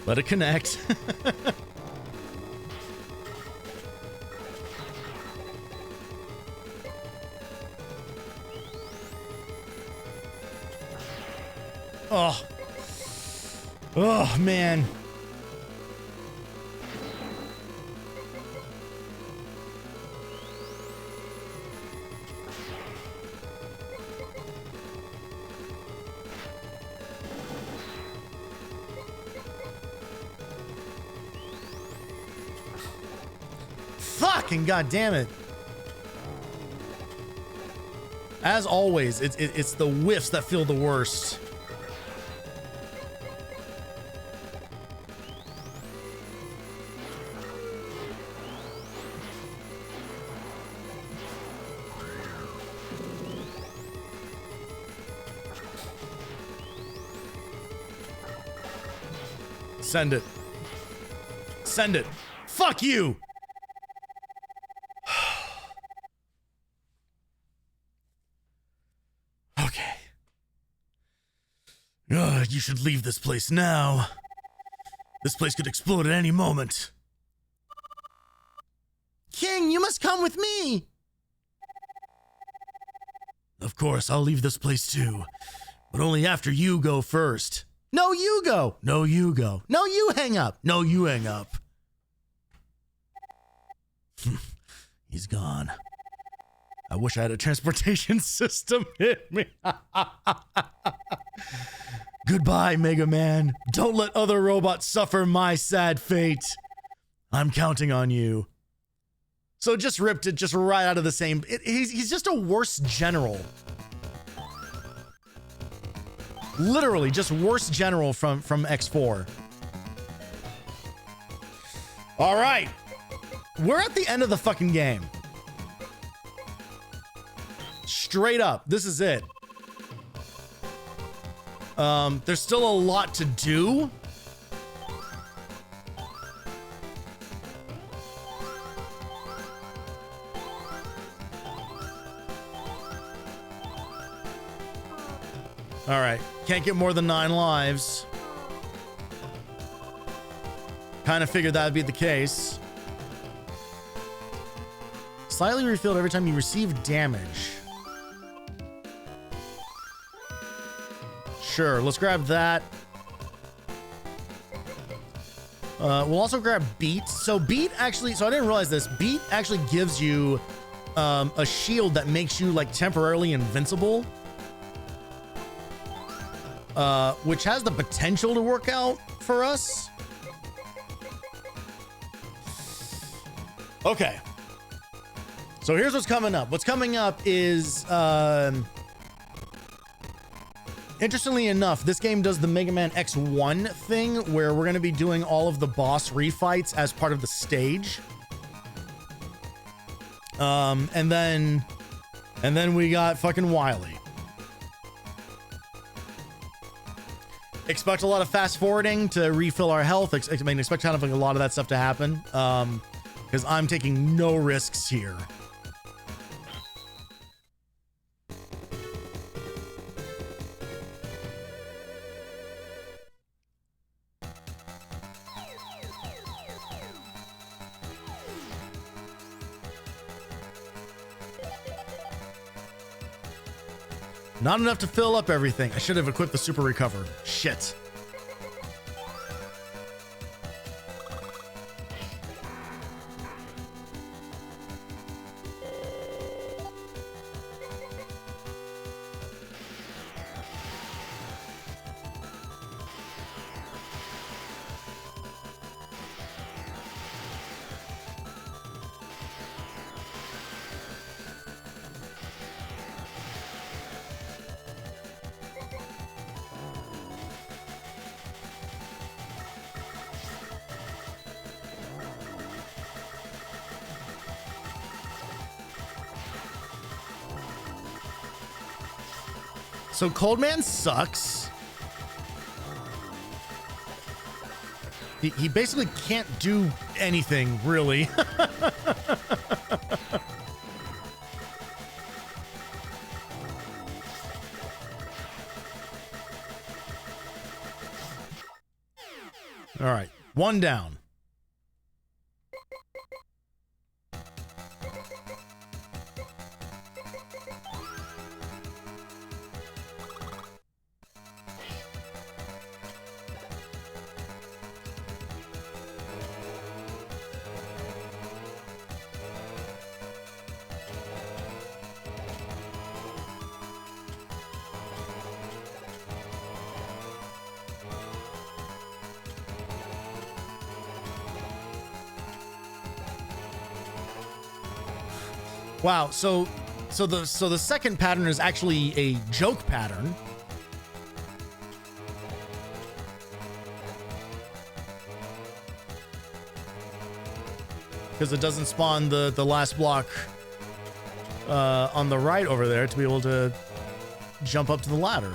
Let it connect. Oh. Oh, man. Fucking goddamn it. As always, it's the whiffs that feel the worst. Send it. Send it. Fuck you. Okay. You should leave this place now. This place could explode at any moment. King, you must come with me. Of course, I'll leave this place too. But only after you go first. No, you go. No, you go. No, you hang up. No, you hang up. He's gone. I wish I had a transportation system hit me. Goodbye, Mega Man. Don't let other robots suffer my sad fate. I'm counting on you. So just ripped it just right out of the same. He's just a worse general. Literally, just worse general from X4. All right. We're at the end of the fucking game. Straight up. This is it. There's still a lot to do. All right. Can't get more than 9 lives. Kind of figured that would be the case. Slightly refilled every time you receive damage. Sure, let's grab that. We'll also grab Beat. So Beat actually, so I didn't realize this. Beat actually gives you a shield that makes you like temporarily invincible. Which has the potential to work out for us. Okay. So here's what's coming up. What's coming up is, interestingly enough, this game does the Mega Man X1 thing where we're going to be doing all of the boss refights as part of the stage. And then we got fucking Wily. Expect a lot of fast forwarding to refill our health. I mean, expect kind of like a lot of that stuff to happen. Because I'm taking no risks here. Not enough to fill up everything. I should have equipped the super recover. Shit. So Cold Man sucks. He basically can't do anything, really. All right, one down. Wow, so the second pattern is actually a joke pattern. Because it doesn't spawn the last block on the right over there to be able to jump up to the ladder.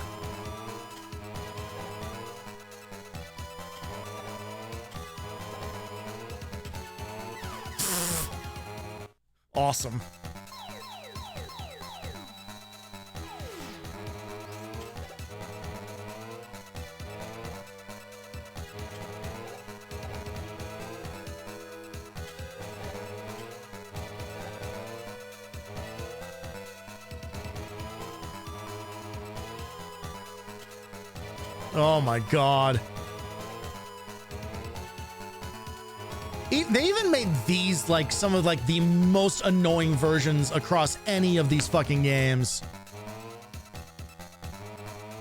Awesome. Oh my god. They even made these like some of like the most annoying versions across any of these fucking games.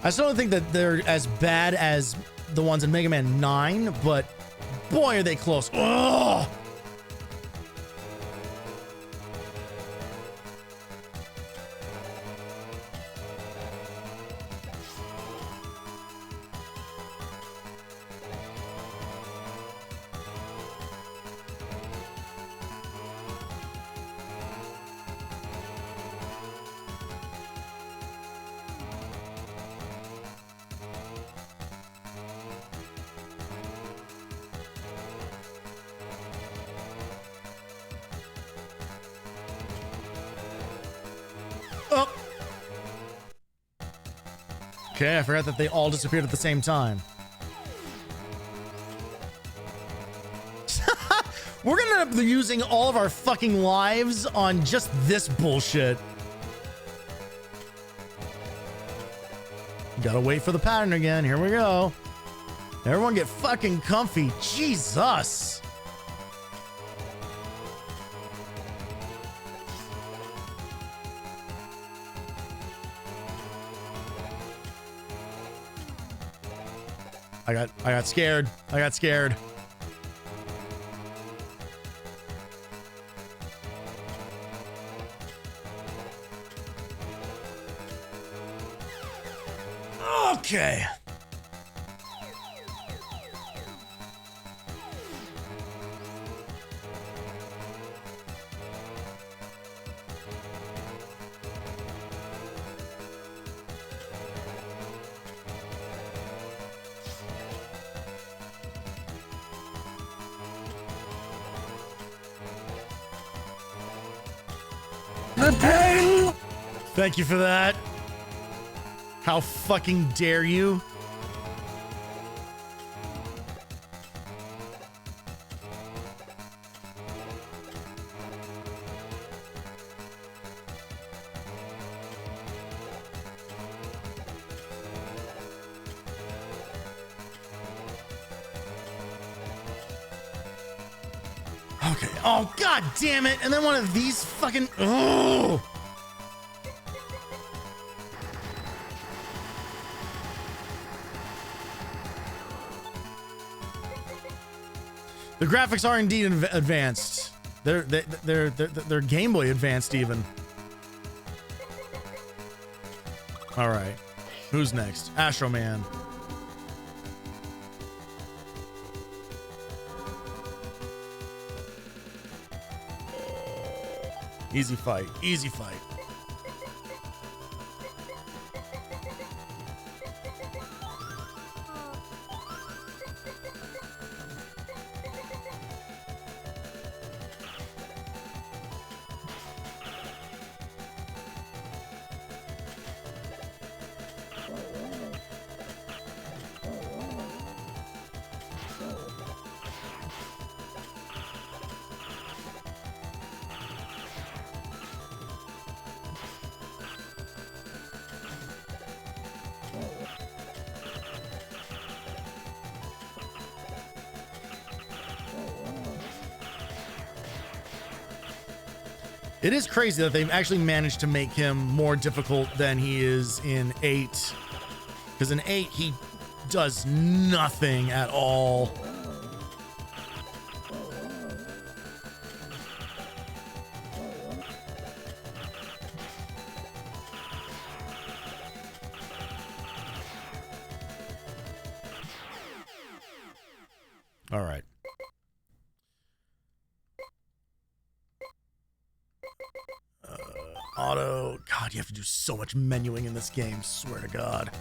I still don't think that they're as bad as the ones in Mega Man 9, but boy are they close. Ugh! Oh. Okay, I forgot that they all disappeared at the same time. We're gonna end up using all of our fucking lives on just this bullshit. Gotta wait for the pattern again. Here we go. Everyone get fucking comfy. Jesus. I got scared. I got scared. Okay. The pain! Thank you for that. How fucking dare you? Okay. Oh, god damn it. And then one of these fucking... Oh! The graphics are indeed advanced. They're Game Boy advanced even. All right. Who's next? Astro Man. Easy fight. Easy fight. It is crazy that they've actually managed to make him more difficult than he is in 8. Because in 8, he does nothing at all. All right. Auto. God, you have to do so much menuing in this game. Swear to God.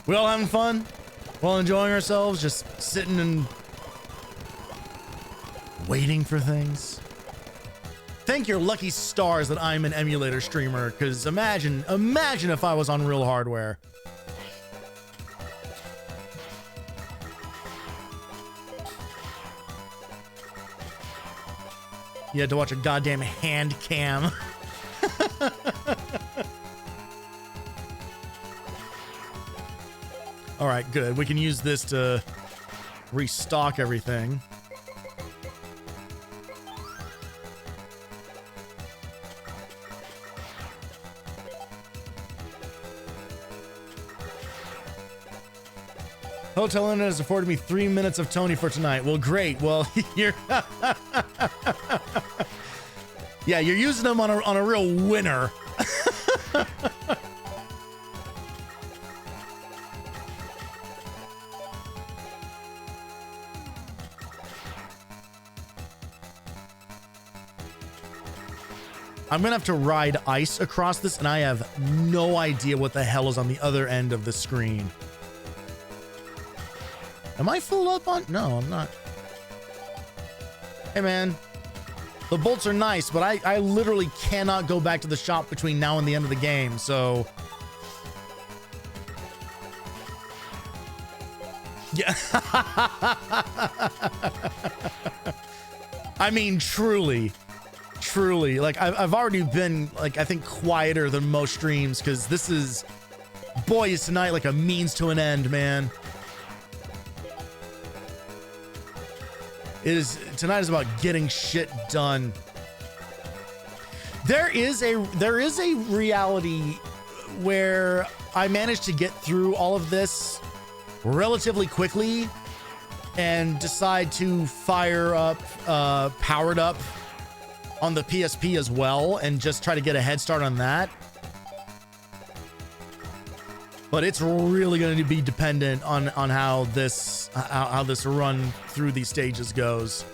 We all having fun? We all enjoying ourselves? Just sitting and waiting for things? Thank your lucky stars that I'm an emulator streamer, because imagine if I was on real hardware. You had to watch a goddamn hand cam. All right, good. We can use this to restock everything. Hotel Inn has afforded me 3 minutes of Tony for tonight. Well, great. Well, you're yeah, you're using them on a real winner. I'm gonna have to ride ice across this, and I have no idea what the hell is on the other end of the screen. Am I filled up on? No, I'm not. Hey, man. The bolts are nice, but I literally cannot go back to the shop between now and the end of the game, so... Yeah. I mean, truly. Truly. Like, I've already been, like, I think quieter than most streams, because this is... Boy, is tonight like a means to an end, man. Tonight is about getting shit done. There is a reality where I managed to get through all of this relatively quickly and decide to fire up Powered Up on the PSP as well and just try to get a head start on that. But it's really going to be dependent on how this run through these stages goes.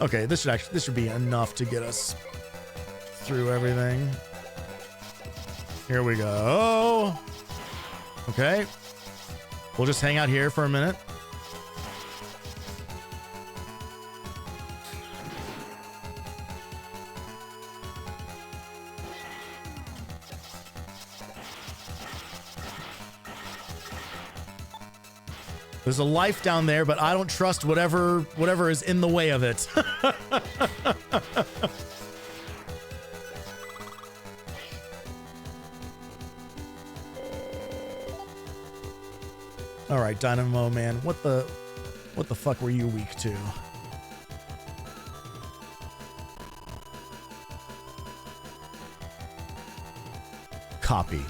Okay, this should be enough to get us through everything. Here we go. Okay. We'll just hang out here for a minute. There's a life down there, but I don't trust whatever is in the way of it. All right, Dynamo Man, what the fuck were you weak to? Copy.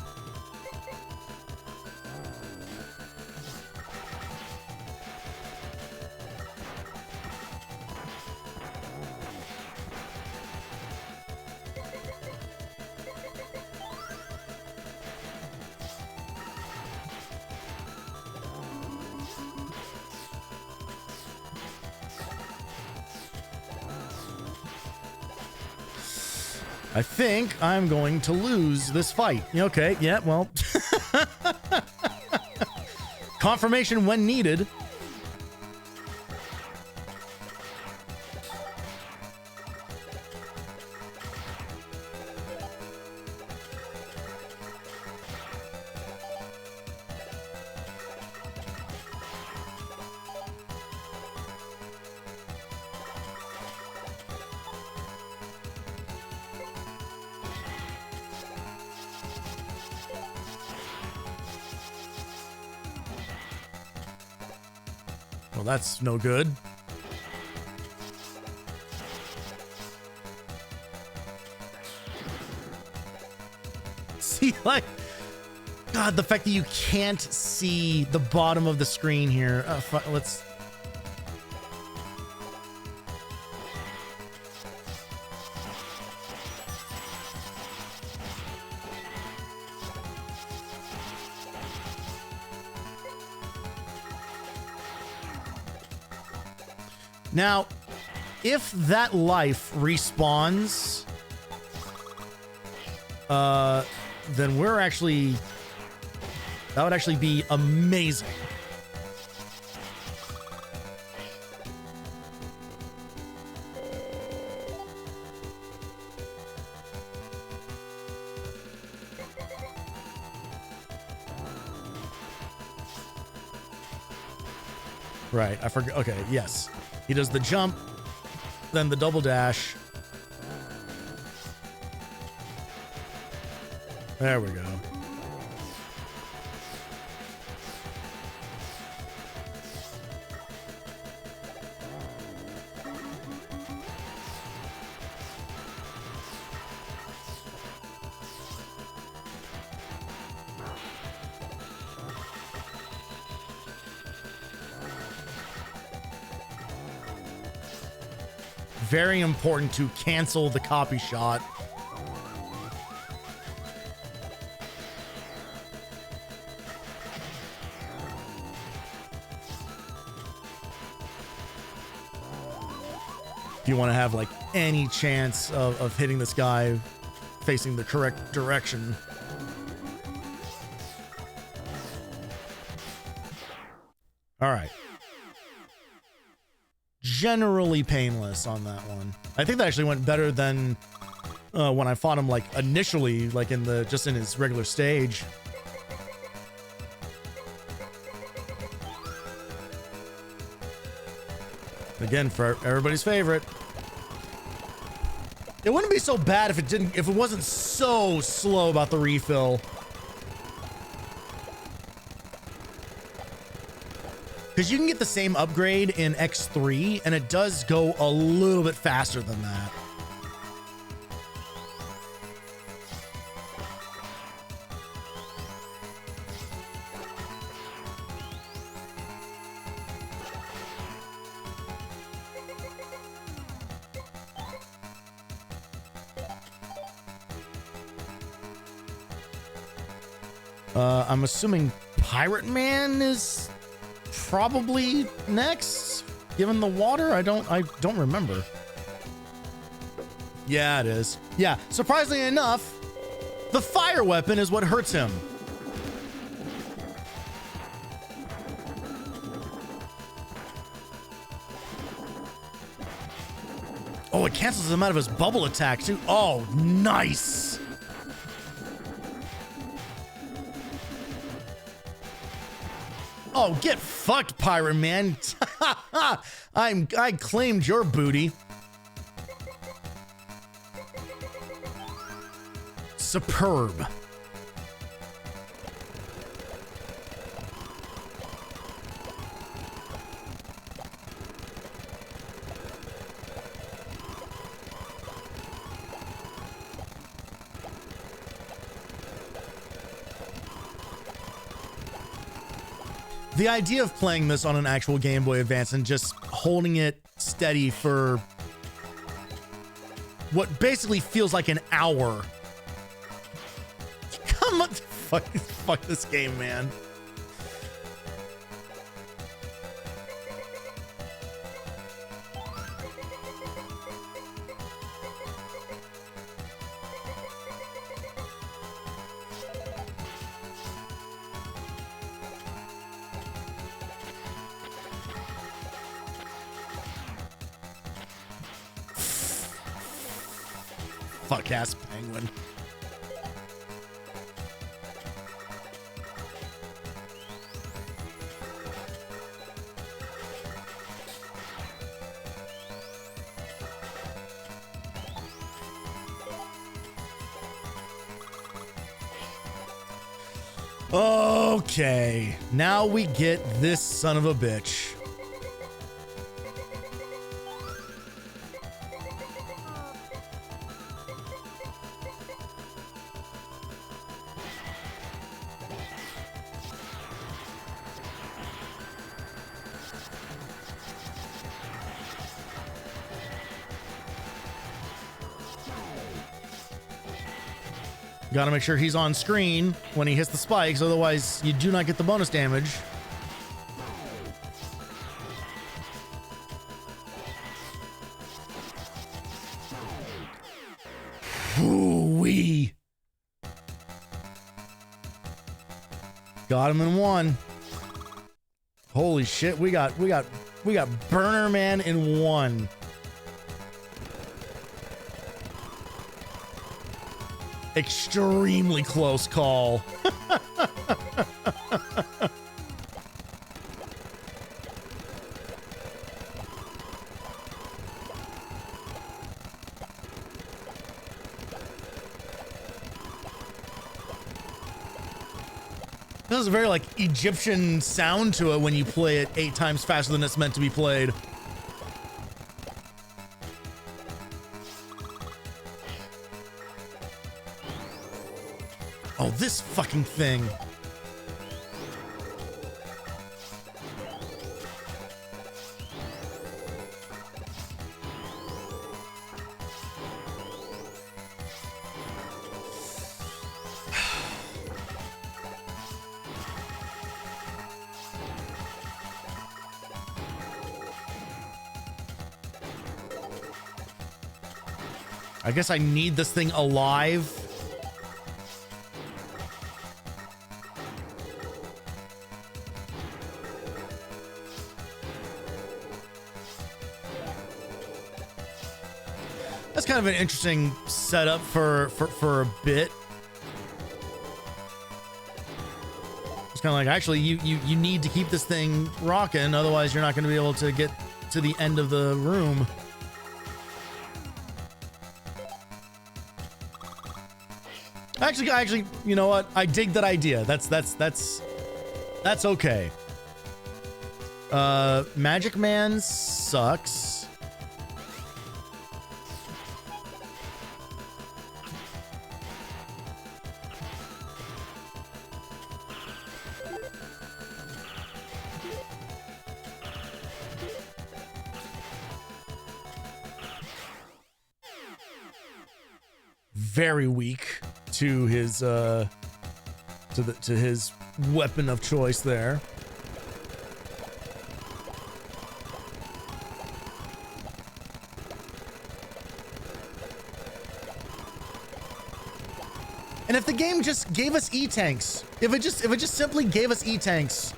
I think I'm going to lose this fight. Okay, yeah, well. Confirmation when needed. Well, that's no good. See, like, God, the fact that you can't see the bottom of the screen here. Let's. Now, if that life respawns, then we're actually, that would actually be amazing. Right, I forgot. Okay, yes. He does the jump, then the double dash. There we go. Very important to cancel the copy shot. If you want to have like any chance of hitting this guy facing the correct direction. All right. Generally painless on that one. I think that actually went better than when I fought him like initially, like in the just in his regular stage. Again, for everybody's favorite. It wouldn't be so bad if it wasn't so slow about the refill. Because you can get the same upgrade in X3, and it does go a little bit faster than that. I'm assuming Pirate Man is probably next, given the water. I don't remember. Yeah, it is. Yeah, surprisingly enough, the fire weapon is what hurts him. Oh, it cancels him out of his bubble attack too. Oh, nice. Oh, get fucked, Pirate Man. I claimed your booty. Superb. The idea of playing this on an actual Game Boy Advance and just holding it steady for what basically feels like an hour. Come on, fuck this game, man. Fuck-ass penguin. Okay, now we get this son of a bitch. Gotta make sure he's on screen when he hits the spikes, otherwise you do not get the bonus damage. Ooh-wee. Got him in one. Holy shit, we got Burner Man in one. Extremely close call. There's a very like Egyptian sound to it when you play it 8 times faster than it's meant to be played. Oh, this fucking thing. I guess I need this thing alive. That's kind of an interesting setup for a bit. It's kind of like, actually, you need to keep this thing rocking, otherwise you're not going to be able to get to the end of the room. Actually, you know what? I dig that idea. That's okay. Magic Man sucks. Very weak to his to his weapon of choice there. And if the game just gave us E-tanks, if it just simply gave us E-tanks,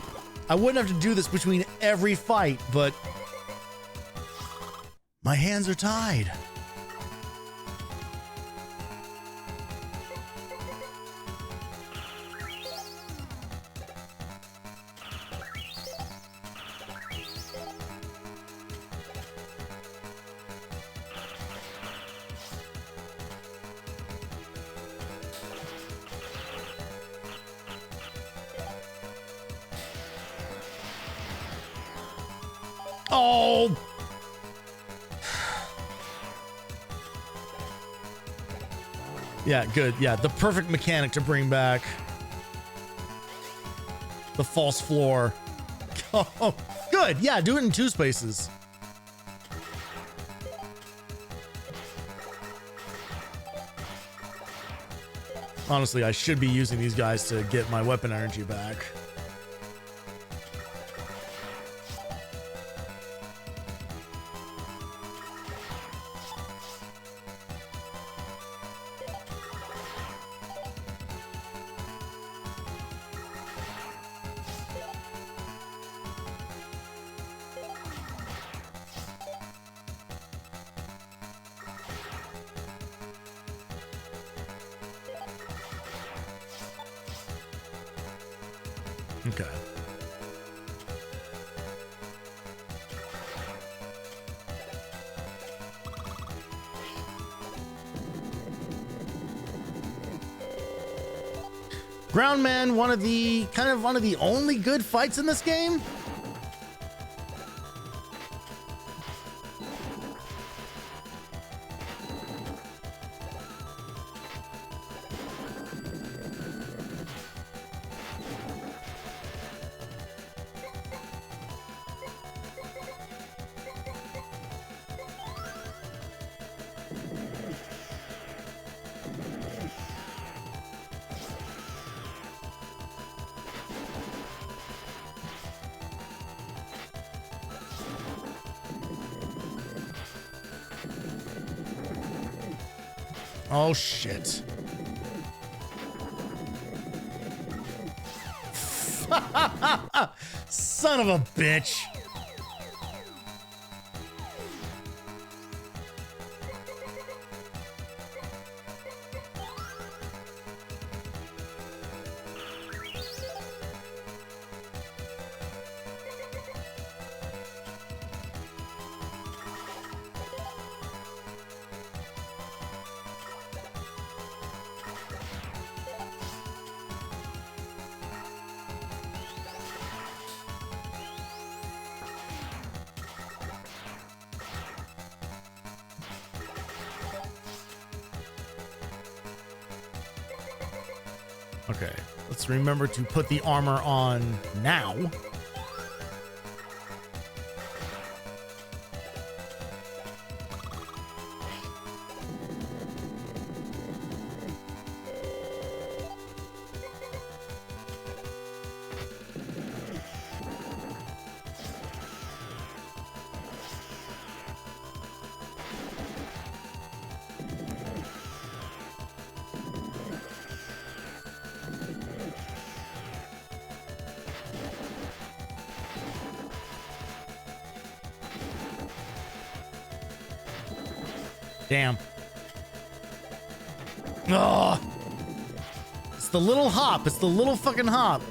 I wouldn't have to do this between every fight, but my hands are tied. Oh! Yeah, good. Yeah, the perfect mechanic to bring back the false floor. Oh, good. Yeah, do it in 2 spaces. Honestly, I should be using these guys to get my weapon energy back. Okay. Ground Man, one of the only good fights in this game. Oh, shit. Son of a bitch. Okay, let's remember to put the armor on now. Damn. Ugh. It's the little hop. It's the little fucking hop.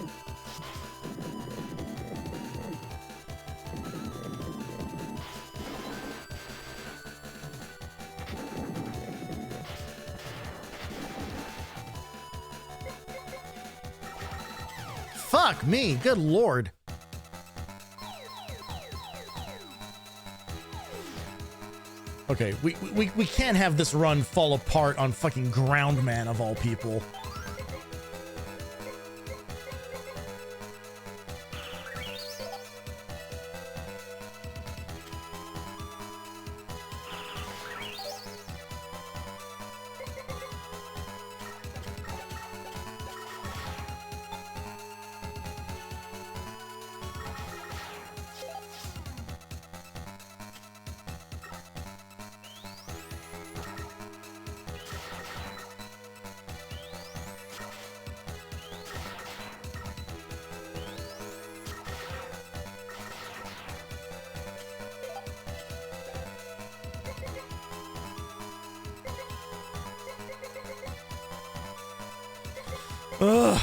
Fuck me. Good lord. Okay, we can't have this run fall apart on fucking Groundman of all people. Ugh.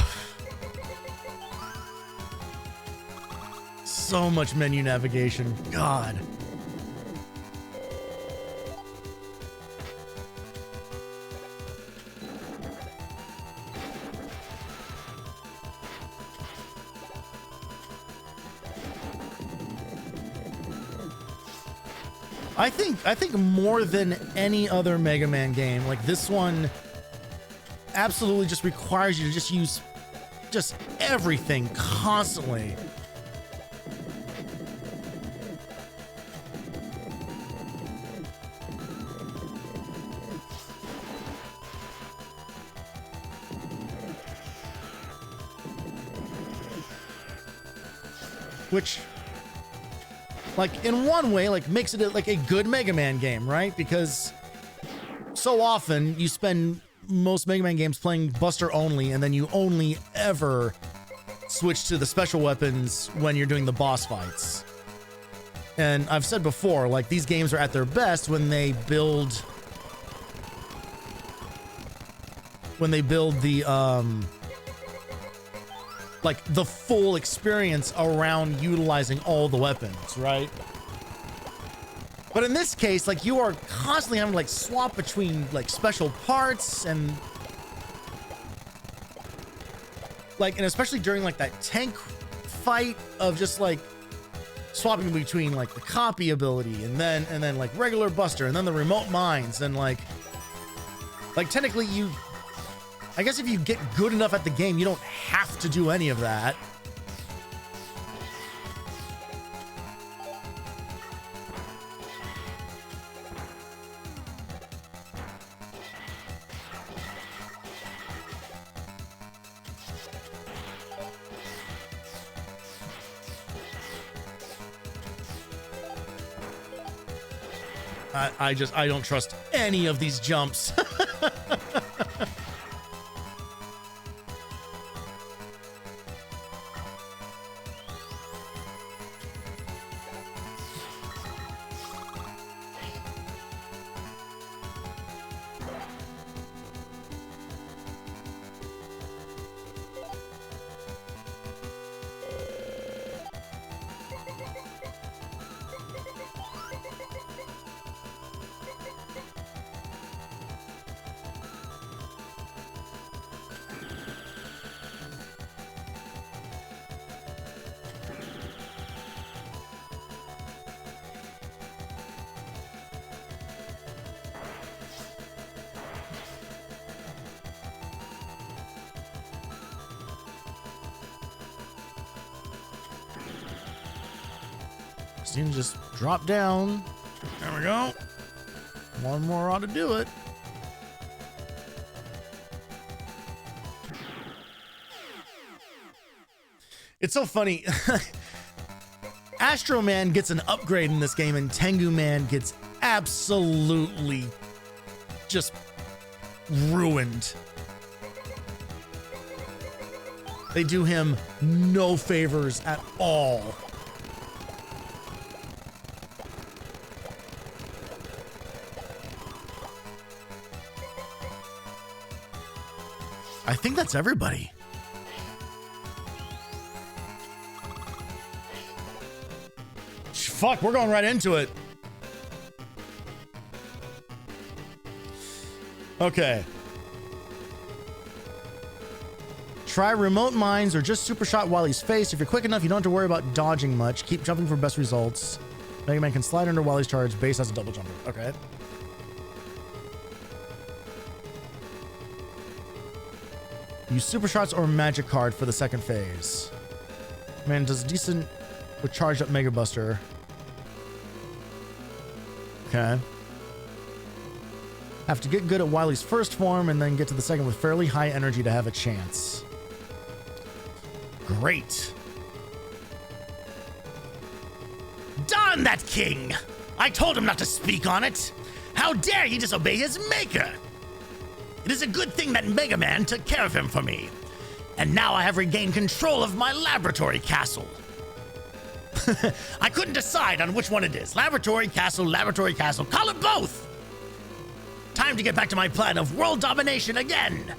So much menu navigation. God. I think more than any other Mega Man game, like this one absolutely just requires you to just use just everything constantly. Which, like, in one way, like, makes it like a good Mega Man game, right? Because so often you spend most Mega Man games playing Buster only, and then you only ever switch to the special weapons when you're doing the boss fights. And I've said before, like, these games are at their best when they build the like the full experience around utilizing all the weapons, right? But in this case, like, you are constantly having to like swap between like special parts and like, and especially during like that tank fight of just like swapping between like the copy ability and then like regular Buster and then the remote mines and like technically you, I guess if you get good enough at the game, you don't have to do any of that. I don't trust any of these jumps. Just need to just drop down. There we go. One more ought to do it. It's so funny. Astro Man gets an upgrade in this game, and Tengu Man gets absolutely just ruined. They do him no favors at all. I think that's everybody. Fuck, we're going right into it. Okay. Try remote mines or just super shot Wily's face. If you're quick enough, you don't have to worry about dodging much. Keep jumping for best results. Mega Man can slide under Wily's charge. Base has a double jumper. Okay. Use super shots or magic card for the second phase. Man does decent with charged up Mega Buster. Okay. Have to get good at Wily's first form and then get to the second with fairly high energy to have a chance. Great. Darn that king! I told him not to speak on it. How dare he disobey his maker? It is a good thing that Mega Man took care of him for me. And now I have regained control of my laboratory castle. I couldn't decide on which one it is. Laboratory castle, call it both. Time to get back to my plan of world domination again.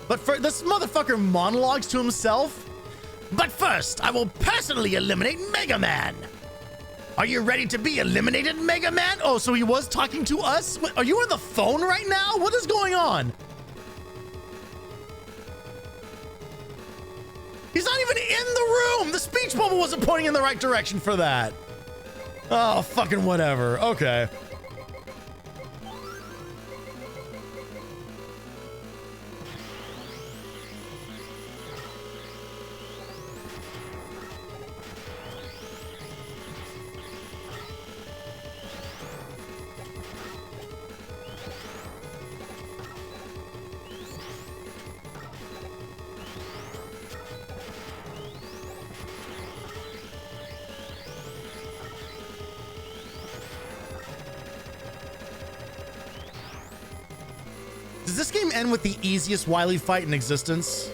But for this motherfucker monologues to himself. But first, I will personally eliminate Mega Man. Are you ready to be eliminated, Mega Man? Oh, so he was talking to us? Are you on the phone right now? What is going on? He's not even in the room. The speech bubble wasn't pointing in the right direction for that. Oh, fucking whatever. Okay. Does this game end with the easiest Wily fight in existence?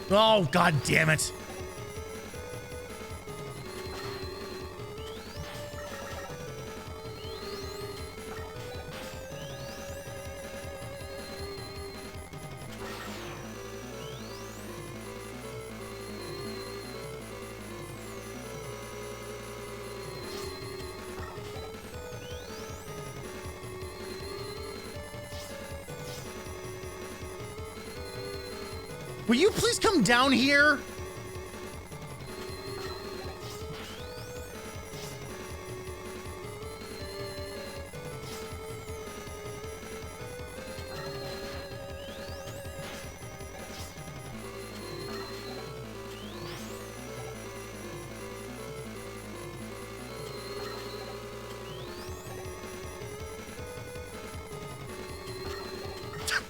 Oh, god damn it. Will you please come down here?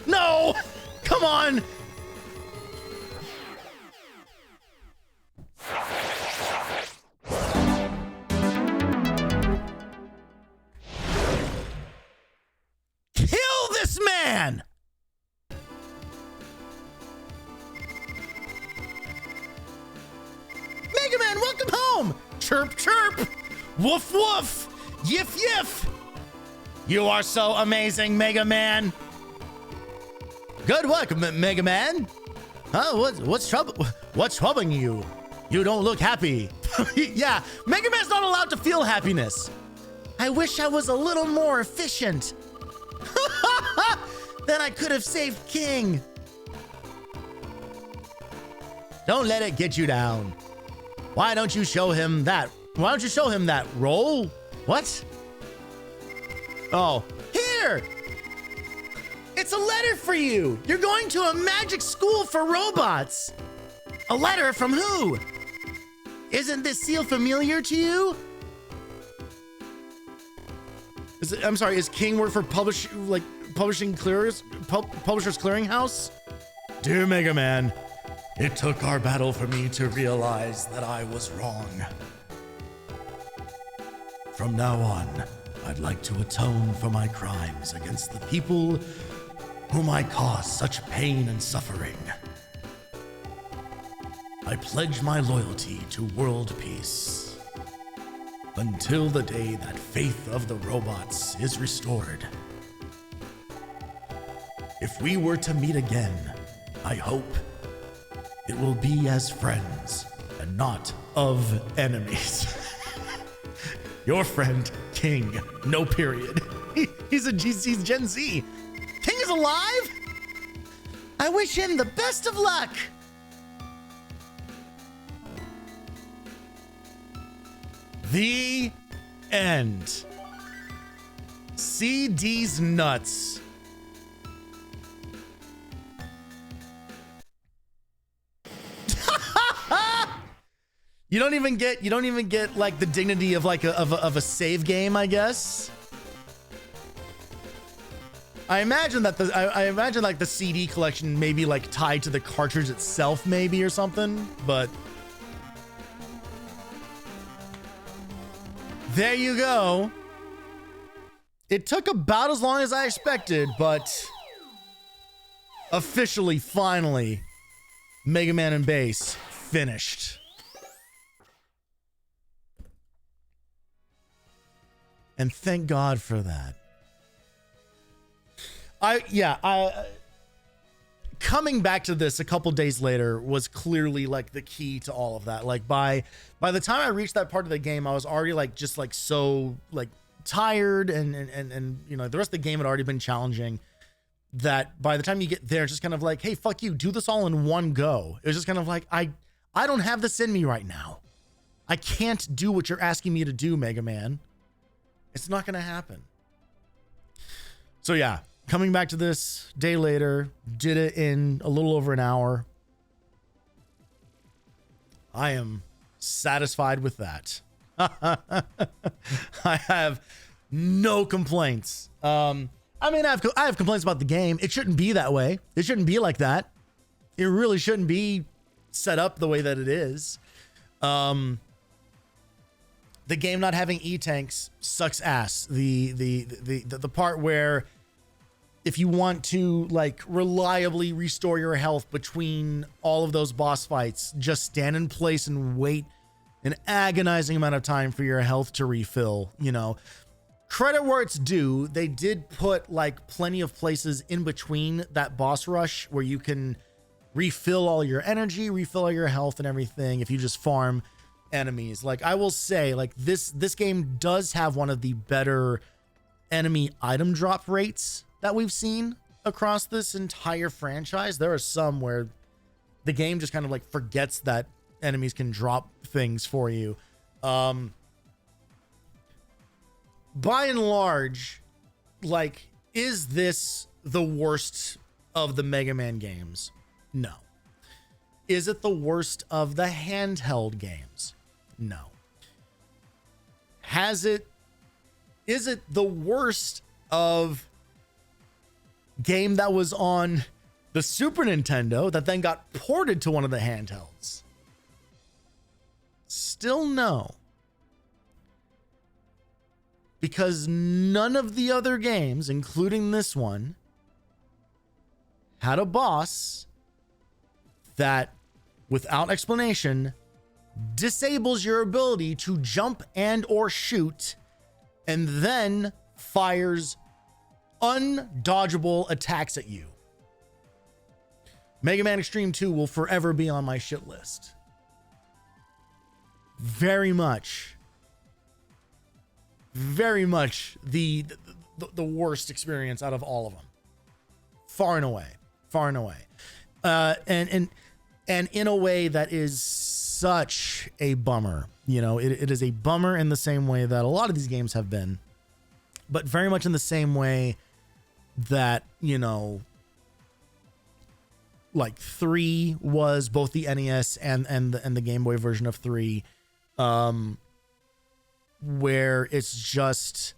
No! Come on! Man! Mega Man, welcome home! Chirp, chirp! Woof, woof! Yiff, yiff! You are so amazing, Mega Man! Good work, Mega Man! Huh? What's troubling you? You don't look happy. Yeah, Mega Man's not allowed to feel happiness. I wish I was a little more efficient. Then I could have saved King. Don't let it get you down. Why don't you show him that Why don't you show him that? Roll? What? Oh, here! It's a letter for you! You're going to a magic school for robots! A letter from who? Isn't this seal familiar to you? I'm sorry, is King work for Publishers Clearinghouse? Dear Mega Man, it took our battle for me to realize that I was wrong. From now on, I'd like to atone for my crimes against the people whom I caused such pain and suffering. I pledge my loyalty to world peace until the day that faith of the robots is restored. If we were to meet again, I hope it will be as friends and not of enemies. Your friend, King. No period. He's Gen Z. King is alive? I wish him the best of luck. The end. CD's nuts. You don't even get like the dignity of like a save game, I guess. I imagine that I imagine like the CD collection may be like tied to the cartridge itself, maybe, or something, but there you go. It took about as long as I expected, but officially, finally, Mega Man and Bass finished. And thank God for that. Coming back to this a couple days later was clearly like the key to all of that. Like by the time I reached that part of the game, I was already like just like so like tired and you know, the rest of the game had already been challenging, that by the time you get there, it's just kind of like, hey, fuck you, do this all in one go. It was just kind of like, I don't have this in me right now. I can't do what you're asking me to do, Mega Man. It's not gonna happen. So yeah, coming back to this day later, did it in a little over an hour. I am satisfied with that. I have no complaints. I mean, I have complaints about the game. It shouldn't be that way. It shouldn't be like that. It really shouldn't be set up the way that it is. The game not having E-tanks sucks ass. The part where if you want to like reliably restore your health between all of those boss fights, just stand in place and wait an agonizing amount of time for your health to refill, you know. Credit where it's due, they did put like plenty of places in between that boss rush where you can refill all your energy, refill all your health and everything if you just farm enemies. Like I will say, like this game does have one of the better enemy item drop rates that we've seen across this entire franchise. There are some where the game just kind of like forgets that enemies can drop things for you. By and large, like, is this the worst of the Mega Man games? No. Is it the worst of the handheld games? No. Is it the worst of game that was on the Super Nintendo that then got ported to one of the handhelds? Still no. Because none of the other games, including this one, had a boss that, without explanation, disables your ability to jump and or shoot, and then fires undodgeable attacks at you. Mega Man Extreme 2 will forever be on my shit list. Very much the worst experience out of all of them. Far and away. And in a way that is such a bummer. You know, it is a bummer in the same way that a lot of these games have been, but very much in the same way that, you know, like 3 was both the NES and the Game Boy version of 3, where it's just,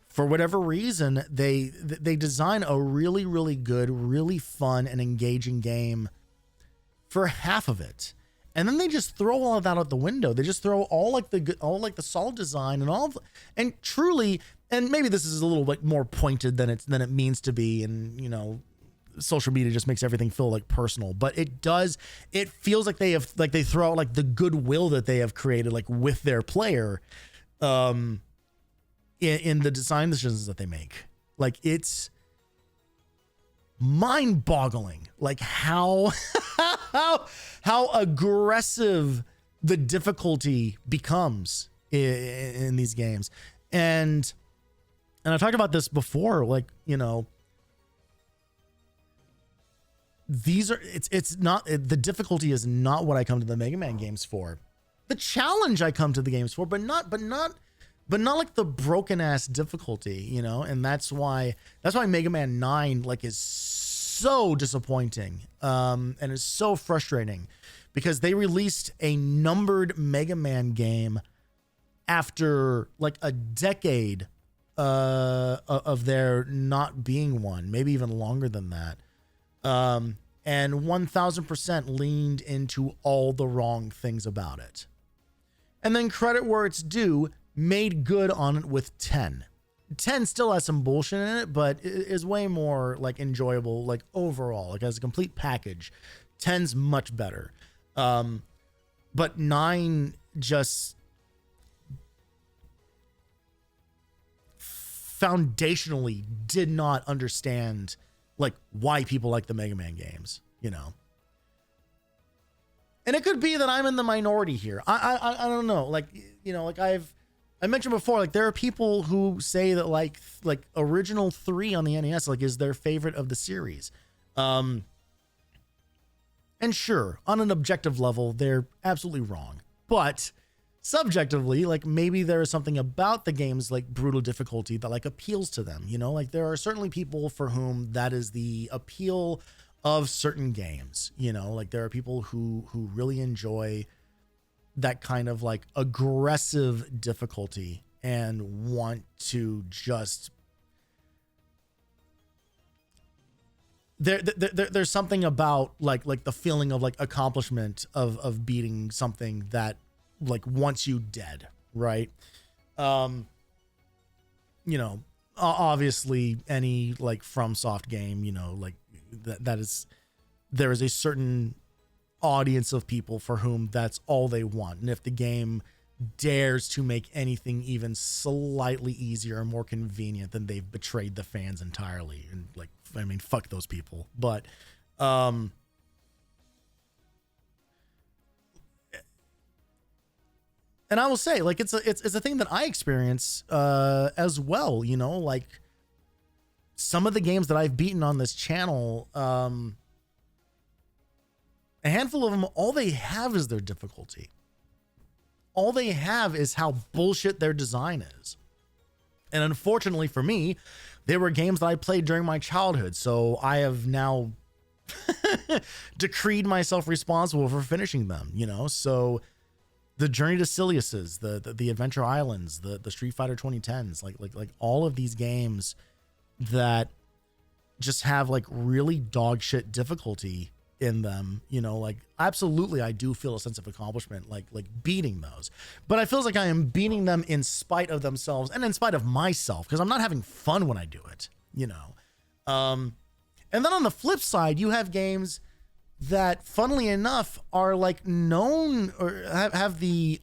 for whatever reason, they design a really, really good, really fun and engaging game for half of it. And then they just throw all of that out the window. They just throw all the solid design and and truly, and maybe this is a little bit more pointed than it means to be. And, you know, social media just makes everything feel like personal, but it feels like they throw out like the goodwill that they have created, like with their player, in the design decisions that they make. Like, it's mind-boggling, like how aggressive the difficulty becomes in these games. And I talked about this before, like, you know, it's not, the difficulty is not what I come to the Mega Man games for. The challenge I come to the games for, but not like the broken ass difficulty, you know? And that's why Mega Man 9 like is so disappointing, and is so frustrating, because they released a numbered Mega Man game after like a decade of there not being one, maybe even longer than that. And 1000% leaned into all the wrong things about it. And then, credit where it's due, made good on it with 10. 10 still has some bullshit in it, but it is way more like enjoyable, like overall, like as a complete package. 10's much better. But 9 just foundationally did not understand like why people like the Mega Man games, you know? And it could be that I'm in the minority here. I don't know. Like, you know, like I mentioned before, like there are people who say that like original 3 on the NES, like is their favorite of the series. And sure, on an objective level, they're absolutely wrong. But subjectively, like maybe there is something about the game's like brutal difficulty that like appeals to them, you know? Like there are certainly people for whom that is the appeal of certain games, you know? Like there are people who really enjoy that kind of like aggressive difficulty and want to just there's something about like the feeling of like accomplishment of beating something that like wants you dead, right? You know, obviously any like FromSoft game, you know, like there is a certain audience of people for whom that's all they want. And if the game dares to make anything even slightly easier or more convenient, then they've betrayed the fans entirely. And like, I mean, fuck those people. But and I will say, like, it's a thing that I experience as well, you know, like some of the games that I've beaten on this channel, a handful of them, all they have is their difficulty. All they have is how bullshit their design is. And unfortunately for me, they were games that I played during my childhood. So I have now decreed myself responsible for finishing them, you know? So the Journey to Silius's, the Adventure Islands, the Street Fighter 2010s, like all of these games that just have like really dog shit difficulty in them, you know, like absolutely I do feel a sense of accomplishment like beating those, but I feels like I am beating them in spite of themselves and in spite of myself, because I'm not having fun when I do it, you know. And then on the flip side, you have games that funnily enough are like known or have the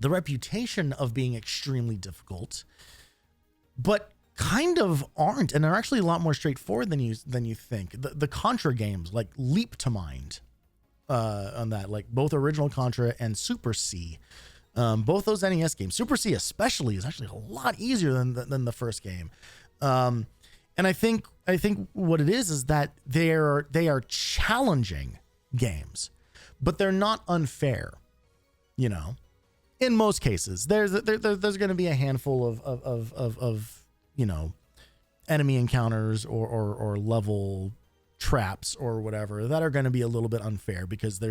reputation of being extremely difficult, but kind of aren't, and they're actually a lot more straightforward than you think. The Contra games like leap to mind on that, like both original Contra and Super C, both those NES games. Super C especially is actually a lot easier than the first game, and I think what it is that they are challenging games, but they're not unfair, you know. In most cases, there's going to be a handful of you know, enemy encounters or level traps or whatever that are going to be a little bit unfair because they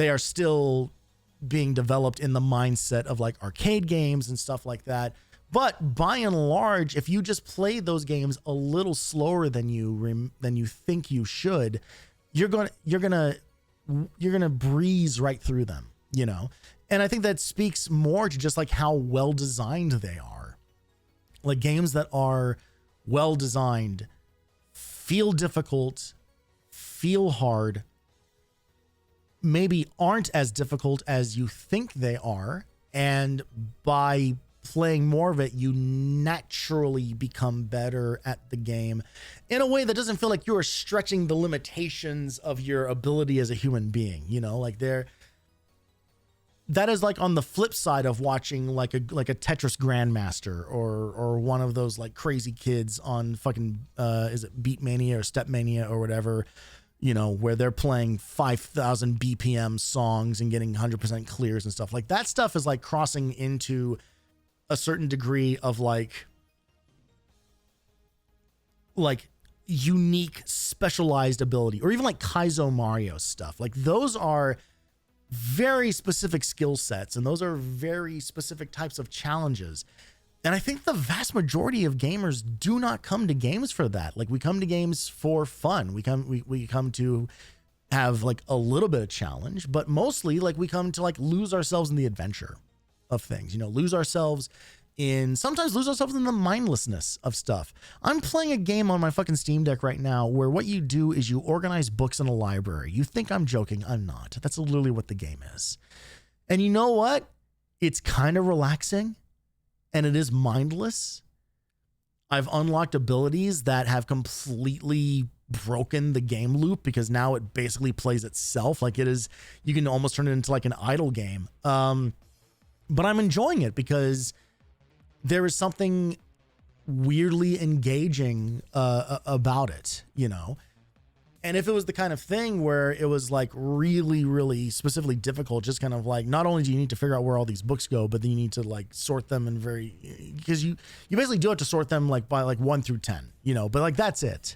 are still being developed in the mindset of like arcade games and stuff like that. But by and large, if you just play those games a little slower than you think you should, you're gonna breeze right through them, you know. And I think that speaks more to just like how well designed they are. Like games that are well designed feel difficult, feel hard, maybe aren't as difficult as you think they are, and by playing more of it, you naturally become better at the game in a way that doesn't feel like you are stretching the limitations of your ability as a human being, you know, like that is like on the flip side of watching like a Tetris Grandmaster or one of those like crazy kids on fucking is it Beat Mania or Step Mania or whatever, you know, where they're playing 5,000 BPM songs and getting 100% clears and stuff. Like that stuff is like crossing into a certain degree of like unique specialized ability, or even like Kaizo Mario stuff. Like those are very specific skill sets, and those are very specific types of challenges. And I think the vast majority of gamers do not come to games for that. Like we come to games for fun. We come to have like a little bit of challenge, but mostly like we come to like lose ourselves in the adventure of things, you know, sometimes lose ourselves in the mindlessness of stuff. I'm playing a game on my fucking Steam Deck right now where what you do is you organize books in a library. You think I'm joking. I'm not. That's literally what the game is. And you know what? It's kind of relaxing and it is mindless. I've unlocked abilities that have completely broken the game loop because now it basically plays itself. Like it is, you can almost turn it into like an idle game. But I'm enjoying it because there is something weirdly engaging about it, you know? And if it was the kind of thing where it was like really, really specifically difficult, just kind of like, not only do you need to figure out where all these books go, but then you need to like sort them because you basically do have to sort them like by like 1 through 10, you know, but like, that's it.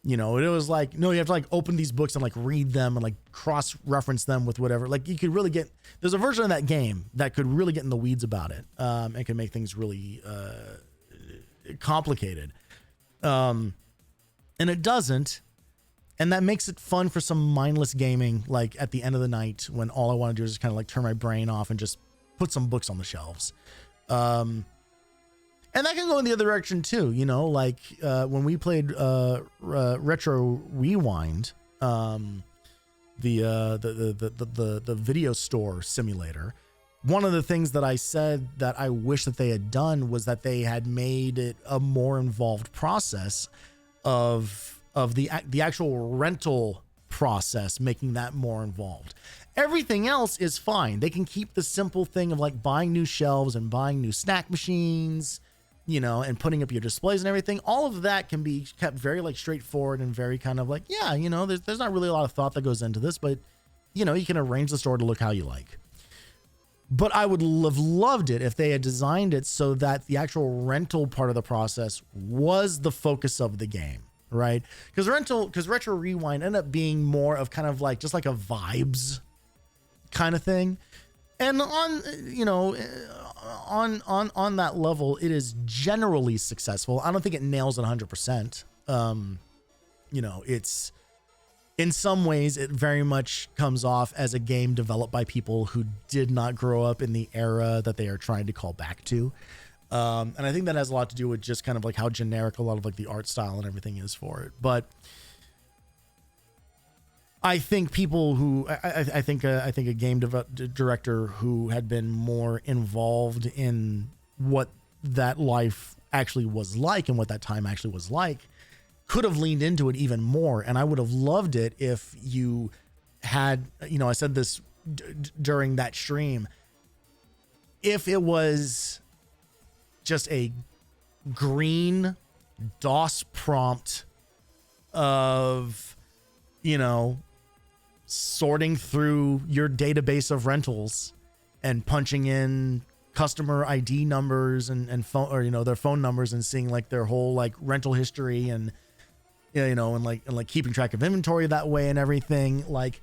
You know, it was like, no, you have to like open these books and like read them and like cross-reference them with whatever. Like you could really there's a version of that game that could really get in the weeds about it and can make things really complicated. And it doesn't. And that makes it fun for some mindless gaming, like at the end of the night when all I want to do is just kind of like turn my brain off and just put some books on the shelves. And that can go in the other direction too, you know, like when we played Retro Rewind, the video store simulator. One of the things that I said that I wish that they had done was that they had made it a more involved process of the actual rental process, making that more involved. Everything else is fine. They can keep the simple thing of like buying new shelves and buying new snack machines, you know, and putting up your displays and everything. All of that can be kept very like straightforward and very kind of like, yeah, you know, there's not really a lot of thought that goes into this, but you know, you can arrange the store to look how you like. But I would have loved it if they had designed it so that the actual rental part of the process was the focus of the game, right? Because Retro Rewind ended up being more of kind of like just like a vibes kind of thing. And on, you know, on that level, it is generally successful. I don't think it nails it 100%. You know, it's in some ways it very much comes off as a game developed by people who did not grow up in the era that they are trying to call back to. And I think that has a lot to do with just kind of like how generic a lot of like the art style and everything is for it. But I think people who I think a game director who had been more involved in what that life actually was like and what that time actually was like could have leaned into it even more. And I would have loved it if you had, you know, I said this during that stream, if it was just a green DOS prompt of, you know, sorting through your database of rentals and punching in customer ID numbers and phone, or, you know, their phone numbers, and seeing like their whole like rental history, and, you know, and like keeping track of inventory that way and everything. Like,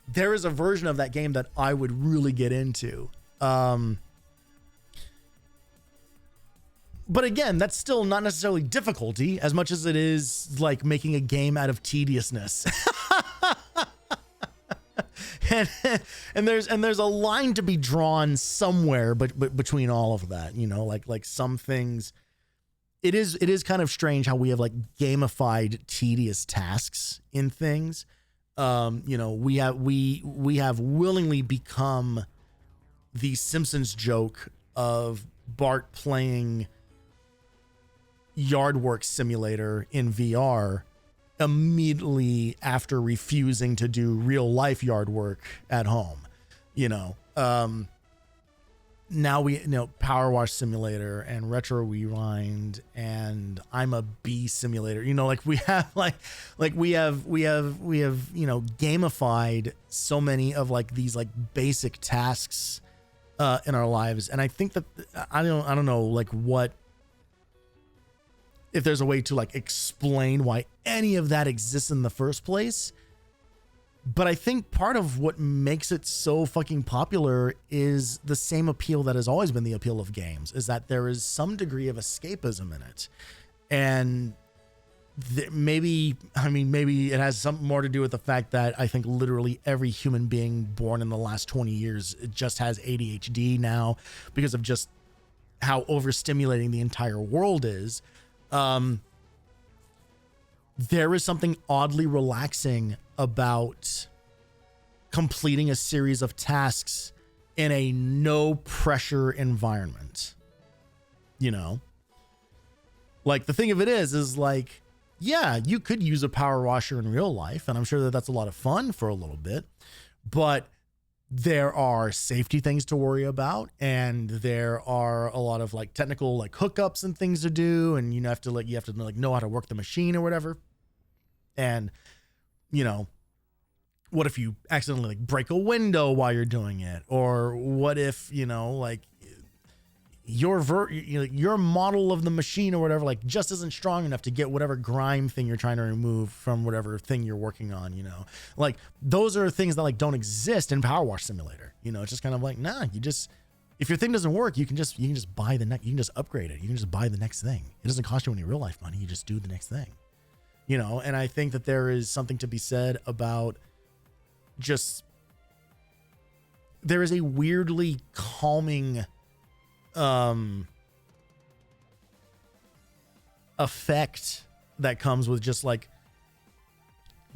there is a version of that game that I would really get into. But again, that's still not necessarily difficulty as much as it is like making a game out of tediousness. and there's a line to be drawn somewhere, but between all of that, you know, like some things, it is kind of strange how we have like gamified tedious tasks in things. You know, we have willingly become the Simpsons joke of Bart playing yard work simulator in VR immediately after refusing to do real life yard work at home. You know, now we, you know, Power Wash Simulator and Retro Rewind and I'm a Bee Simulator, you know, like we have we have, you know, gamified so many of like these like basic tasks in our lives. And I think that I don't know like what, if there's a way to like explain why any of that exists in the first place. But I think part of what makes it so fucking popular is the same appeal that has always been the appeal of games, is that there is some degree of escapism in it. And maybe it has something more to do with the fact that I think literally every human being born in the last 20 years just has ADHD now because of just how overstimulating the entire world is. There is something oddly relaxing about completing a series of tasks in a no pressure environment. You know, like the thing of it is like, yeah, you could use a power washer in real life, and I'm sure that that's a lot of fun for a little bit, but there are safety things to worry about, and there are a lot of like technical like hookups and things to do, and you have to know how to work the machine or whatever. And, you know, what if you accidentally like break a window while you're doing it? Or what if, you know, like your model of the machine or whatever like just isn't strong enough to get whatever grime thing you're trying to remove from whatever thing you're working on, you know? Like those are things that like don't exist in Power Wash Simulator. You know, it's just kind of like, nah, if your thing doesn't work, you can just buy you can just upgrade it. You can just buy the next thing. It doesn't cost you any real life money. You just do the next thing. You know, and I think that there is something to be said about just, there is a weirdly calming effect that comes with just like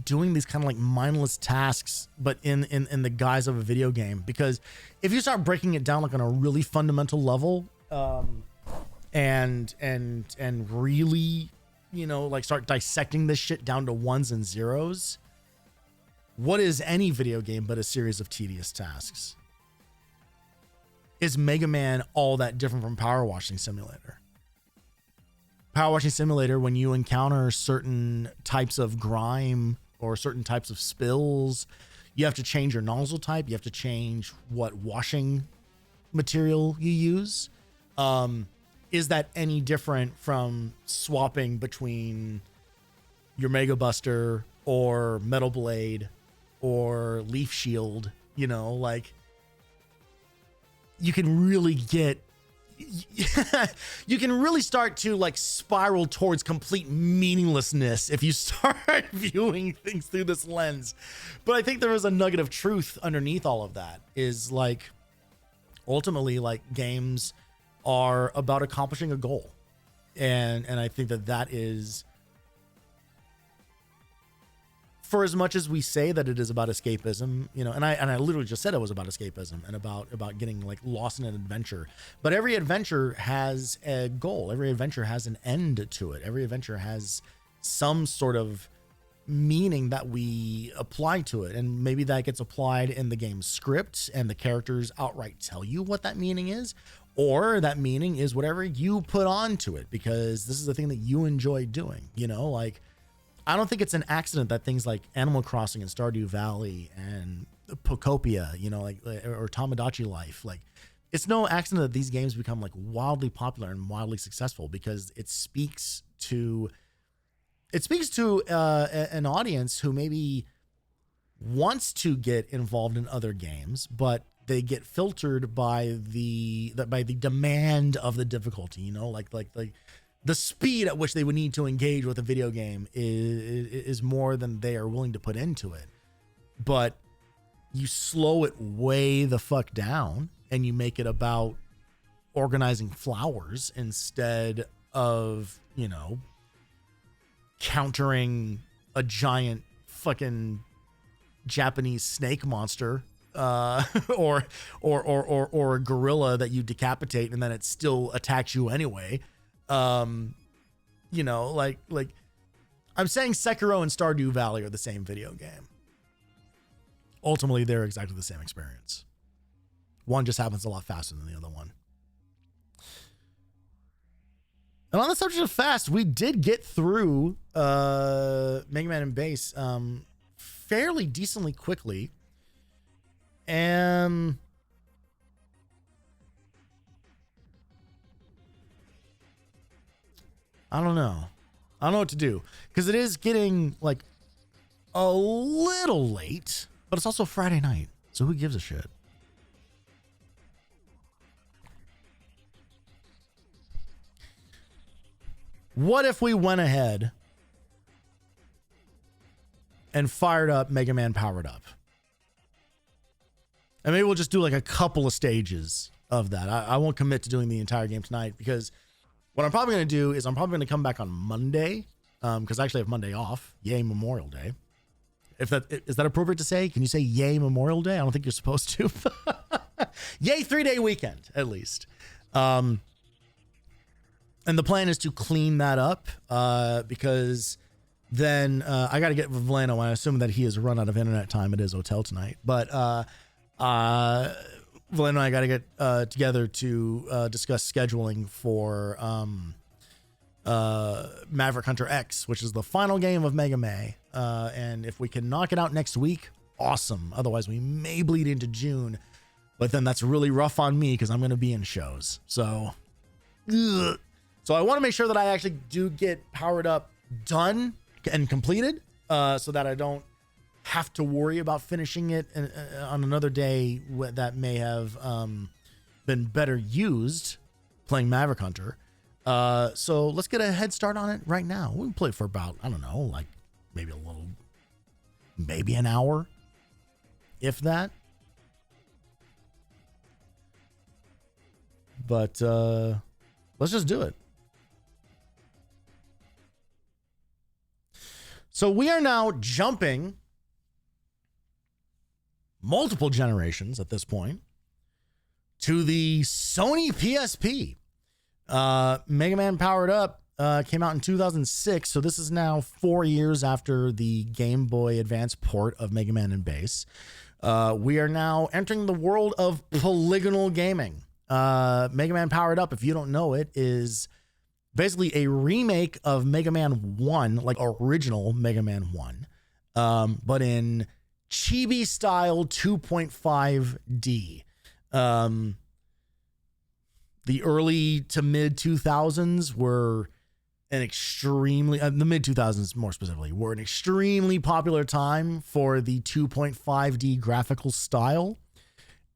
doing these kind of like mindless tasks, but in the guise of a video game. Because if you start breaking it down like on a really fundamental level, and really, you know, like start dissecting this shit down to ones and zeros, what is any video game but a series of tedious tasks? Is Mega Man all that different from Power Washing Simulator? Power Washing Simulator, when you encounter certain types of grime or certain types of spills, you have to change your nozzle type. You have to change what washing material you use. Is that any different from swapping between your Mega Buster or Metal Blade or Leaf Shield? You know, like you can really start to like spiral towards complete meaninglessness if you start viewing things through this lens. But I think there is a nugget of truth underneath all of that, is like ultimately like games are about accomplishing a goal. And I think that is, for as much as we say that it is about escapism, you know, and I literally just said it was about escapism and about getting like lost in an adventure. But every adventure has a goal. Every adventure has an end to it. Every adventure has some sort of meaning that we apply to it. And maybe that gets applied in the game's script and the characters outright tell you what that meaning is, or that meaning is whatever you put onto it because this is the thing that you enjoy doing, you know, like I don't think it's an accident that things like Animal Crossing and Stardew Valley and Pokopia, you know, like, or Tamagotchi Life, like, it's no accident that these games become like wildly popular and wildly successful, because it speaks to an audience who maybe wants to get involved in other games, but they get filtered by the demand of the difficulty, you know, like the speed at which they would need to engage with a video game is more than they are willing to put into it. But you slow it way the fuck down and you make it about organizing flowers instead of, you know, countering a giant fucking Japanese snake monster, or a gorilla that you decapitate and then it still attacks you anyway. You know, like I'm saying Sekiro and Stardew Valley are the same video game. Ultimately, they're exactly the same experience. One just happens a lot faster than the other one. And on the subject of fast, we did get through Mega Man and Bass fairly decently quickly. And I don't know. I don't know what to do, because it is getting like a little late, but it's also Friday night, so who gives a shit? What if we went ahead and fired up Mega Man Powered Up? And maybe we'll just do like a couple of stages of that. I won't commit to doing the entire game tonight, because what I'm probably going to do is I'm probably going to come back on Monday, because I actually have Monday off. Yay, Memorial Day. Is that appropriate to say? Can you say yay, Memorial Day? I don't think you're supposed to. Yay, 3-day weekend, at least. And the plan is to clean that up, because then I got to get with Valeno. I assume that he has run out of internet time at his hotel tonight. But Valeno and I got to get together to discuss scheduling for Maverick Hunter X, which is the final game of Mega Man. And if we can knock it out next week, awesome. Otherwise, we may bleed into June. But then that's really rough on me, because I'm going to be in shows. So, ugh. So I want to make sure that I actually do get Powered Up done and completed, so that I don't have to worry about finishing it on another day that may have been better used playing Maverick Hunter. So let's get a head start on it right now. We can play for about, I don't know, like maybe an hour, if that. But let's just do it. So we are now jumping multiple generations at this point to the Sony PSP. Mega Man Powered Up came out in 2006, so this is now 4 years after the Game Boy Advance port of Mega Man and Bass. We are now entering the world of polygonal gaming. Mega Man Powered Up, if you don't know it, is basically a remake of Mega Man 1, like original Mega Man 1, but in chibi style 2.5D. The early to mid 2000s were an extremely, the mid 2000s more specifically, were an extremely popular time for the 2.5D graphical style.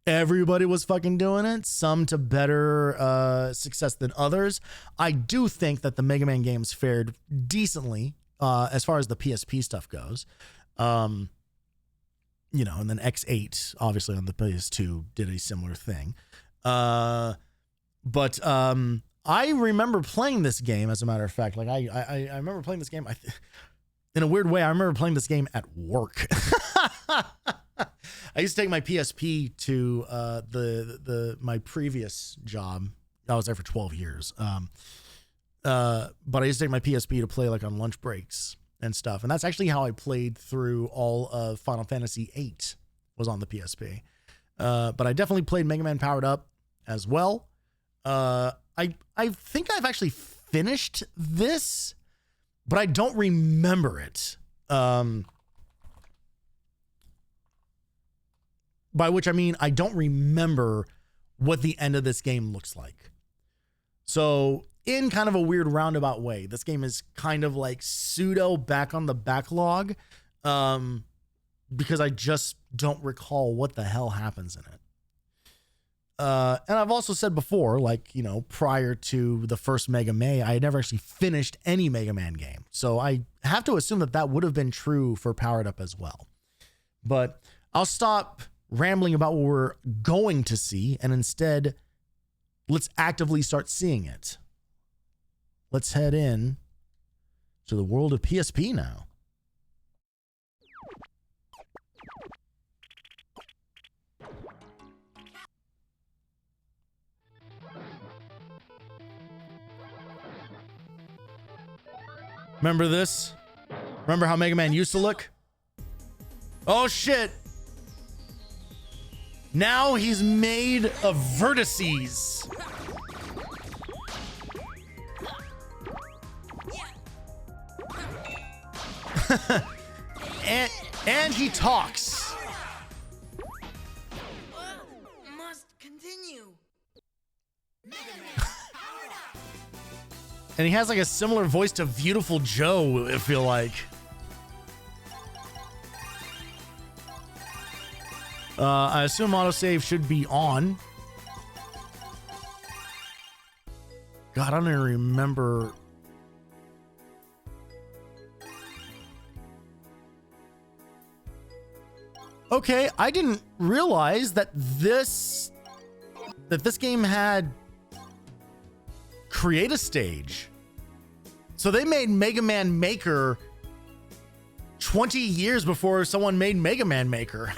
Everybody was fucking doing it, some to better success than others. I do think that the Mega Man games fared decently as far as the PSP stuff goes. You know, and then X8, obviously on the PS2, did a similar thing. But I remember playing this game, as a matter of fact. Like, I remember playing this game, in a weird way, I remember playing this game at work. I used to take my PSP to my previous job. I was there for 12 years. But I used to take my PSP to play like on lunch breaks and stuff. And that's actually how I played through all of Final Fantasy VIII, was on the PSP. But I definitely played Mega Man Powered Up as well. I think I've actually finished this but I don't remember it. By which I mean, I don't remember what the end of this game looks like. So in kind of a weird roundabout way, this game is kind of like pseudo back on the backlog, because I just don't recall what the hell happens in it. And I've also said before, like, you know, prior to the first Mega Man, I had never actually finished any Mega Man game. So I have to assume that that would have been true for Powered Up as well. But I'll stop rambling about what we're going to see, and instead, let's actively start seeing it. Let's head in to the world of PSP now. Remember this? Remember how Mega Man used to look? Oh shit! Now he's made of vertices. and he talks. Must continue. And he has like a similar voice to Beautiful Joe, I feel like. I assume autosave should be on. God, I don't even remember. Okay, I didn't realize that this game had create a stage. So they made Mega Man Maker 20 years before someone made Mega Man Maker.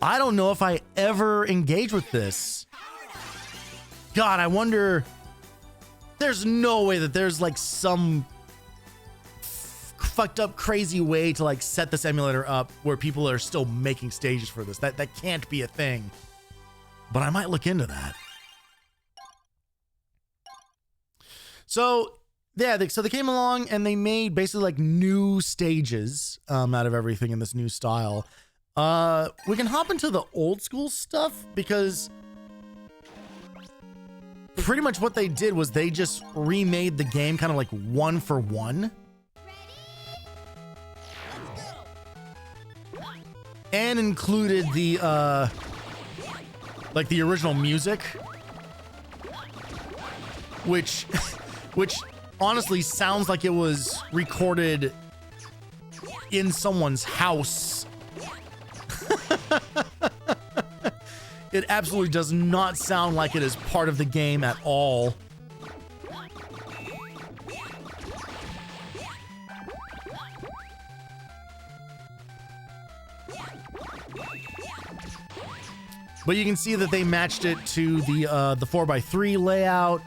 I don't know if I ever engaged with this. God, I wonder. There's no way that there's like some fucked up crazy way to like set this emulator up where people are still making stages for this. That can't be a thing. But I might look into that. So yeah, so they came along and they made basically like new stages out of everything in this new style. We can hop into the old school stuff because pretty much what they did was they just remade the game kind of like one for one. And included the like the original music, which honestly sounds like it was recorded in someone's house. It absolutely does not sound like it is part of the game at all. But you can see that they matched it to the 4x3 layout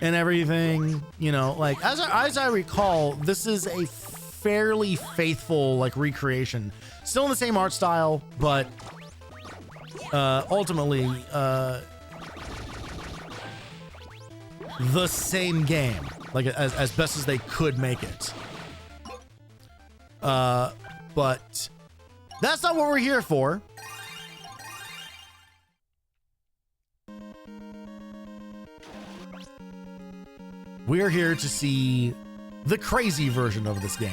and everything, you know, like as I recall, this is a fairly faithful like recreation, still in the same art style, but ultimately the same game, like as best as they could make it. But that's not what we're here for. We're here to see the crazy version of this game.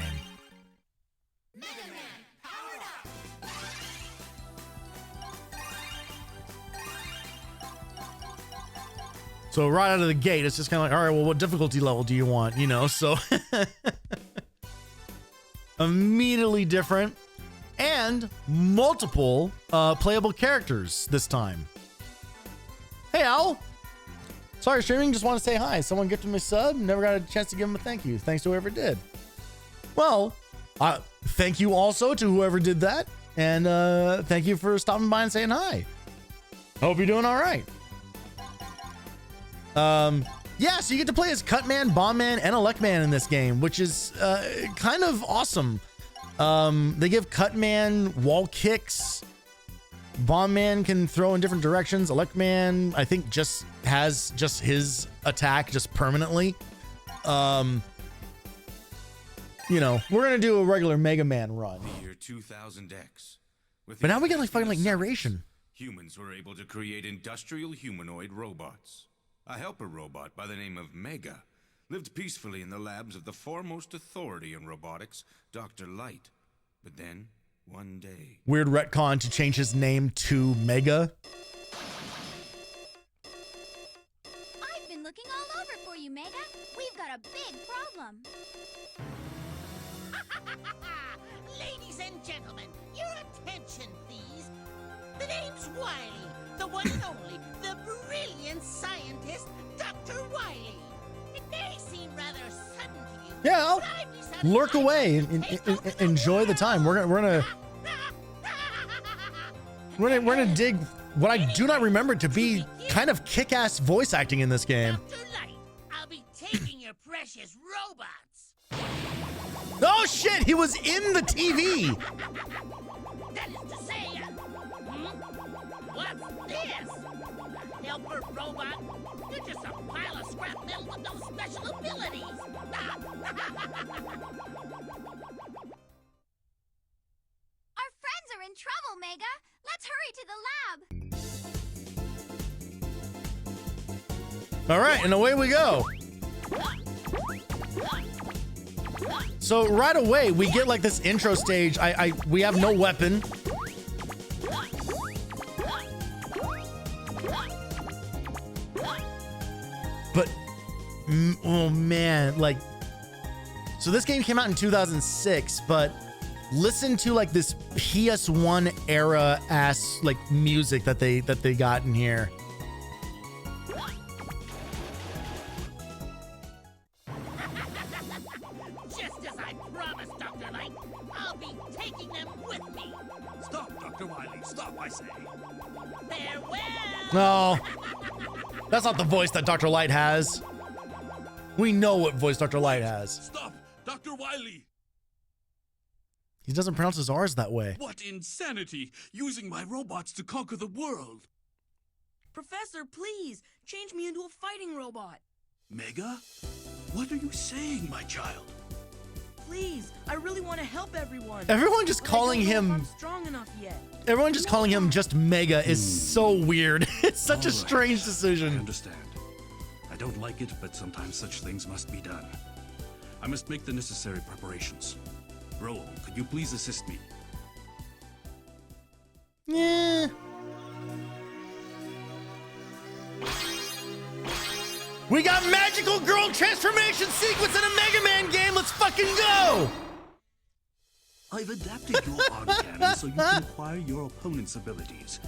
So right out of the gate, it's just kind of like, all right, well, what difficulty level do you want? You know, so immediately different and multiple playable characters this time. Hey, Al. Sorry, streaming. Just want to say hi. Someone gifted me a sub. Never got a chance to give him a thank you. Thanks to whoever did. Well, thank you also to whoever did that. And thank you for stopping by and saying hi. Hope you're doing all right. Yeah, so you get to play as Cutman, Bombman, and Electman in this game, which is kind of awesome. They give Cutman wall kicks, Bomb Man can throw in different directions. Elect Man, I think, just has just his attack just permanently. You know, we're gonna do a regular Mega Man run. The year 2000X. But now we get like fucking like narration. Humans were able to create industrial humanoid robots. A helper robot by the name of Mega lived peacefully in the labs of the foremost authority in robotics, Dr. Light. But then, one day... Weird retcon to change his name to Mega. I've been looking all over for you, Mega. We've got a big problem. Ladies and gentlemen, your attention, please. The name's Wily, the one and only, the brilliant scientist, Dr. Wily. It may seem rather sudden to you. Yeah, I'll but I've decided lurk I'm away going and to take over the enjoy the time. We're gonna dig what I do not remember to be kind of kick-ass voice acting in this game. Dr. Light, I'll be taking your precious robots. Oh shit, he was in the TV. That is to say, what's this? Helper robot? You're just a pile of scrap metal with no special abilities. Our friends are in trouble, Mega. Let's hurry to the lab. All right, and away we go. So right away we get like this intro stage. We have no weapon. But oh man, like, so this game came out in 2006, but listen to like this PS1 era ass like music that they got in here. Just as I promised, Dr. Light, I'll be taking them with me. Stop, Dr. Wily. Stop, I say. Farewell. No, that's not the voice that Dr. Light has. We know what voice Dr. Light has. Stop, Dr. Wily. He doesn't pronounce his R's that way. What insanity! Using my robots to conquer the world. Professor, please, change me into a fighting robot. Mega? What are you saying, my child? Please, I really want to help everyone. Everyone just But I calling don't know if him, I'm strong enough yet. everyone just calling him just Mega is so weird. It's such a All right. strange I decision. understand. I don't like it, but sometimes such things must be done. I must make the necessary preparations. Roll, could you please assist me? Yeah. We got magical girl transformation sequence in a Mega Man game. Let's fucking go. I've adapted your arm cannon so you can acquire your opponent's abilities.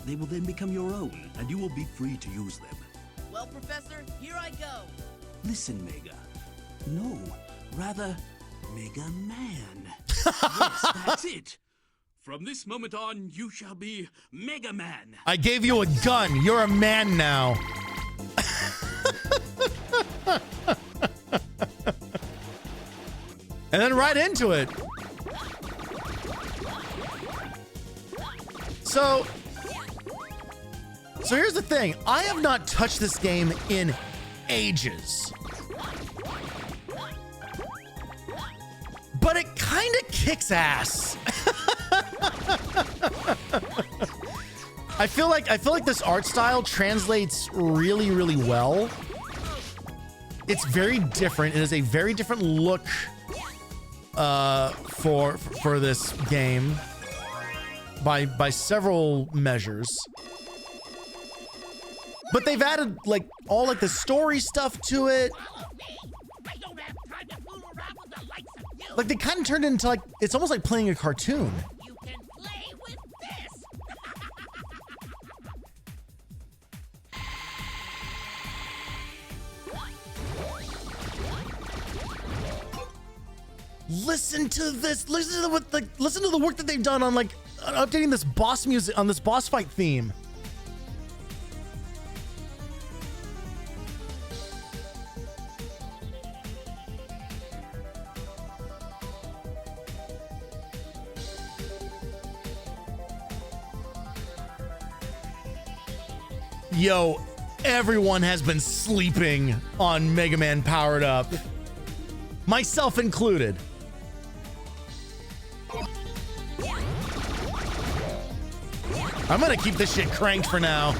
They will then become your own, and you will be free to use them. Well, Professor, here I go. Listen, Mega. No, rather, Mega Man. Yes, that's it. From this moment on, you shall be Mega Man. I gave you a gun. You're a man now. And then right into it. So here's the thing. I have not touched this game in ages. But it kind of kicks ass. I feel like this art style translates really, really well. It's very different. It is a very different look for this game by several measures. But they've added like all like the story stuff to it. Follow me. I don't have time to fool around with the likes of you. Like they kind of turned it into like it's almost like playing a cartoon. You can play with this. Listen to this. Listen to the work that they've done on like updating this boss music on this boss fight theme. Yo, everyone has been sleeping on Mega Man Powered Up, myself included. I'm gonna keep this shit cranked for now.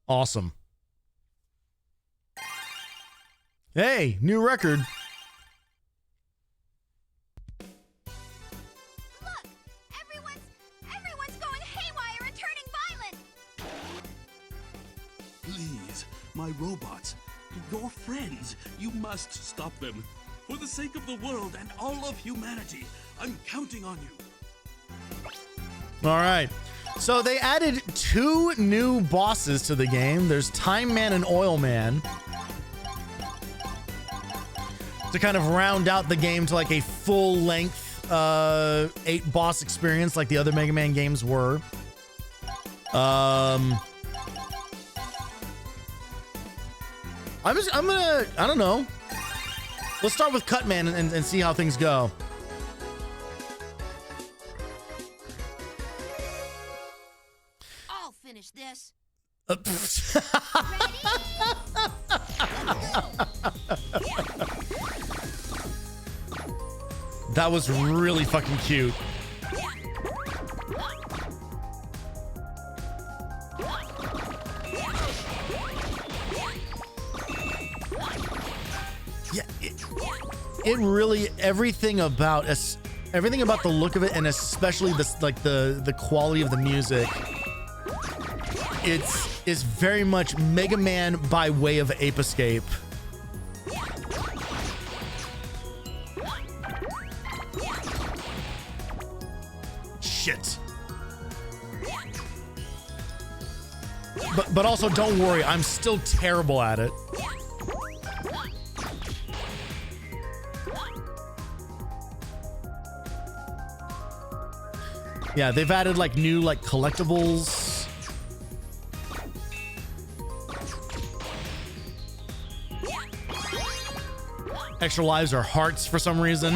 Awesome. Hey, new record. Look! Everyone's going haywire and turning violent! Please, my robots, your friends, you must stop them. For the sake of the world and all of humanity, I'm counting on you. All right. So they added 2 new bosses to the game. There's Time Man and Oil Man, to kind of round out the game to like a full-length 8-boss experience like the other Mega Man games were. I don't know. Let's start with Cutman and see how things go. I'll finish this. That was really fucking cute. Yeah, it really, everything about the look of it, and especially this, like the quality of the music, it's very much Mega Man by way of Ape Escape. Shit. But also don't worry, I'm still terrible at it. Yeah, they've added like new like collectibles. Extra lives are hearts for some reason.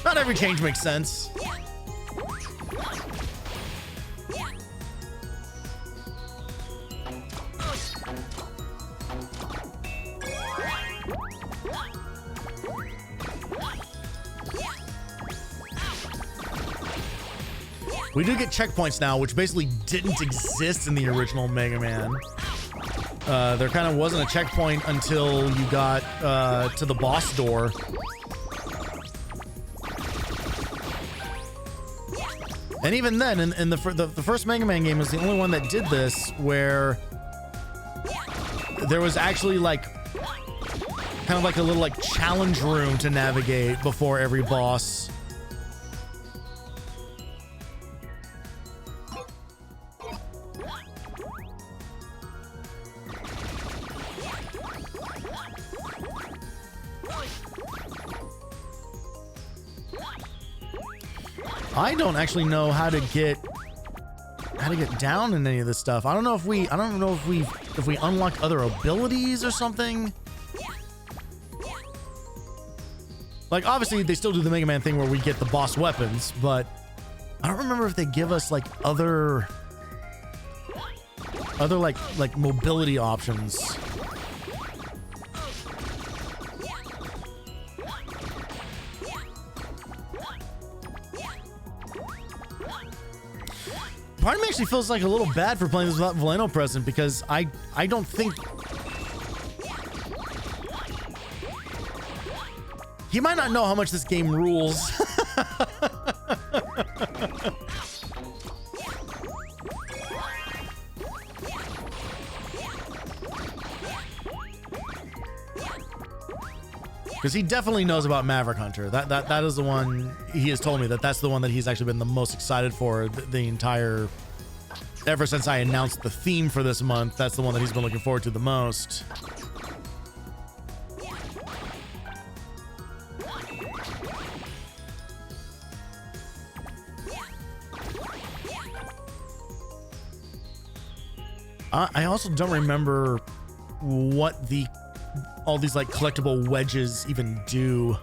Not every change makes sense. We do get checkpoints now, which basically didn't exist in the original Mega Man. There kind of wasn't a checkpoint until you got to the boss door. And even then, in the first Mega Man game was the only one that did this, where there was actually like kind of like a little like challenge room to navigate before every boss. I don't actually know how to get down in any of this stuff. I don't know if we unlock other abilities or something. Like obviously they still do the Mega Man thing where we get the boss weapons, but I don't remember if they give us like other like mobility options. Part of me actually feels like a little bad for playing this without Valeno present, because I don't think he might not know how much this game rules. Because he definitely knows about Maverick Hunter. That is the one he has told me that's the one that he's actually been the most excited for the entire ever since I announced the theme for this month, that's the one that he's been looking forward to the most. I also don't remember what all these like collectible wedges even do.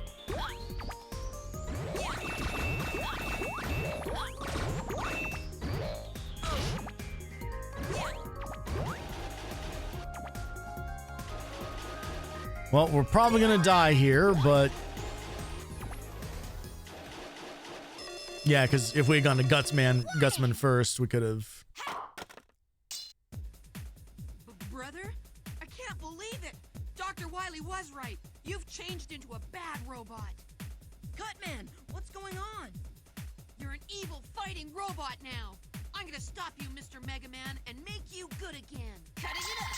Well, we're probably gonna die here, but yeah, because if we had gone to Gutsman first, we could have. Brother? I can't believe it! Dr. Wily was right. You've changed into a bad robot. Cutman, what's going on? You're an evil fighting robot now. I'm gonna stop you, Mr. Mega Man, and make you good again. Cutting it up.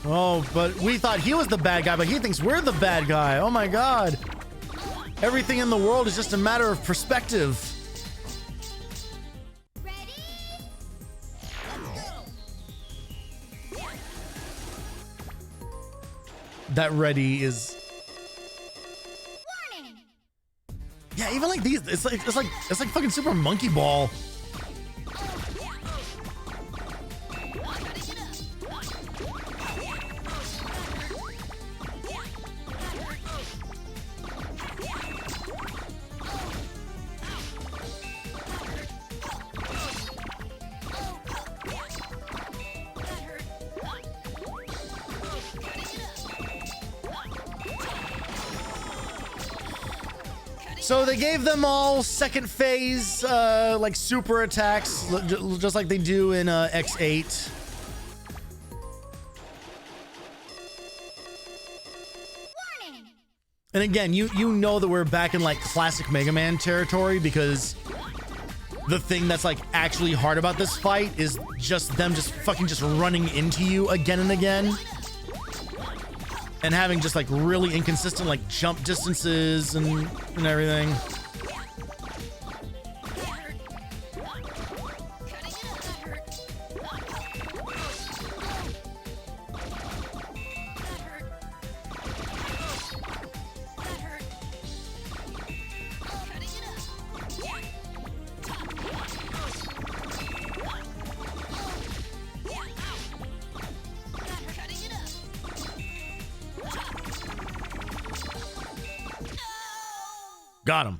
Oh, but we thought he was the bad guy, but he thinks we're the bad guy. Oh my God. Everything in the world is just a matter of perspective. Ready? That ready is. Warning! Yeah, even like these, it's like fucking Super Monkey Ball. So they gave them all second phase, like super attacks, just like they do in X8. Warning! And again, you know that we're back in like classic Mega Man territory, because the thing that's like actually hard about this fight is just them just running into you again and again. And having just like really inconsistent like jump distances and everything. Got him.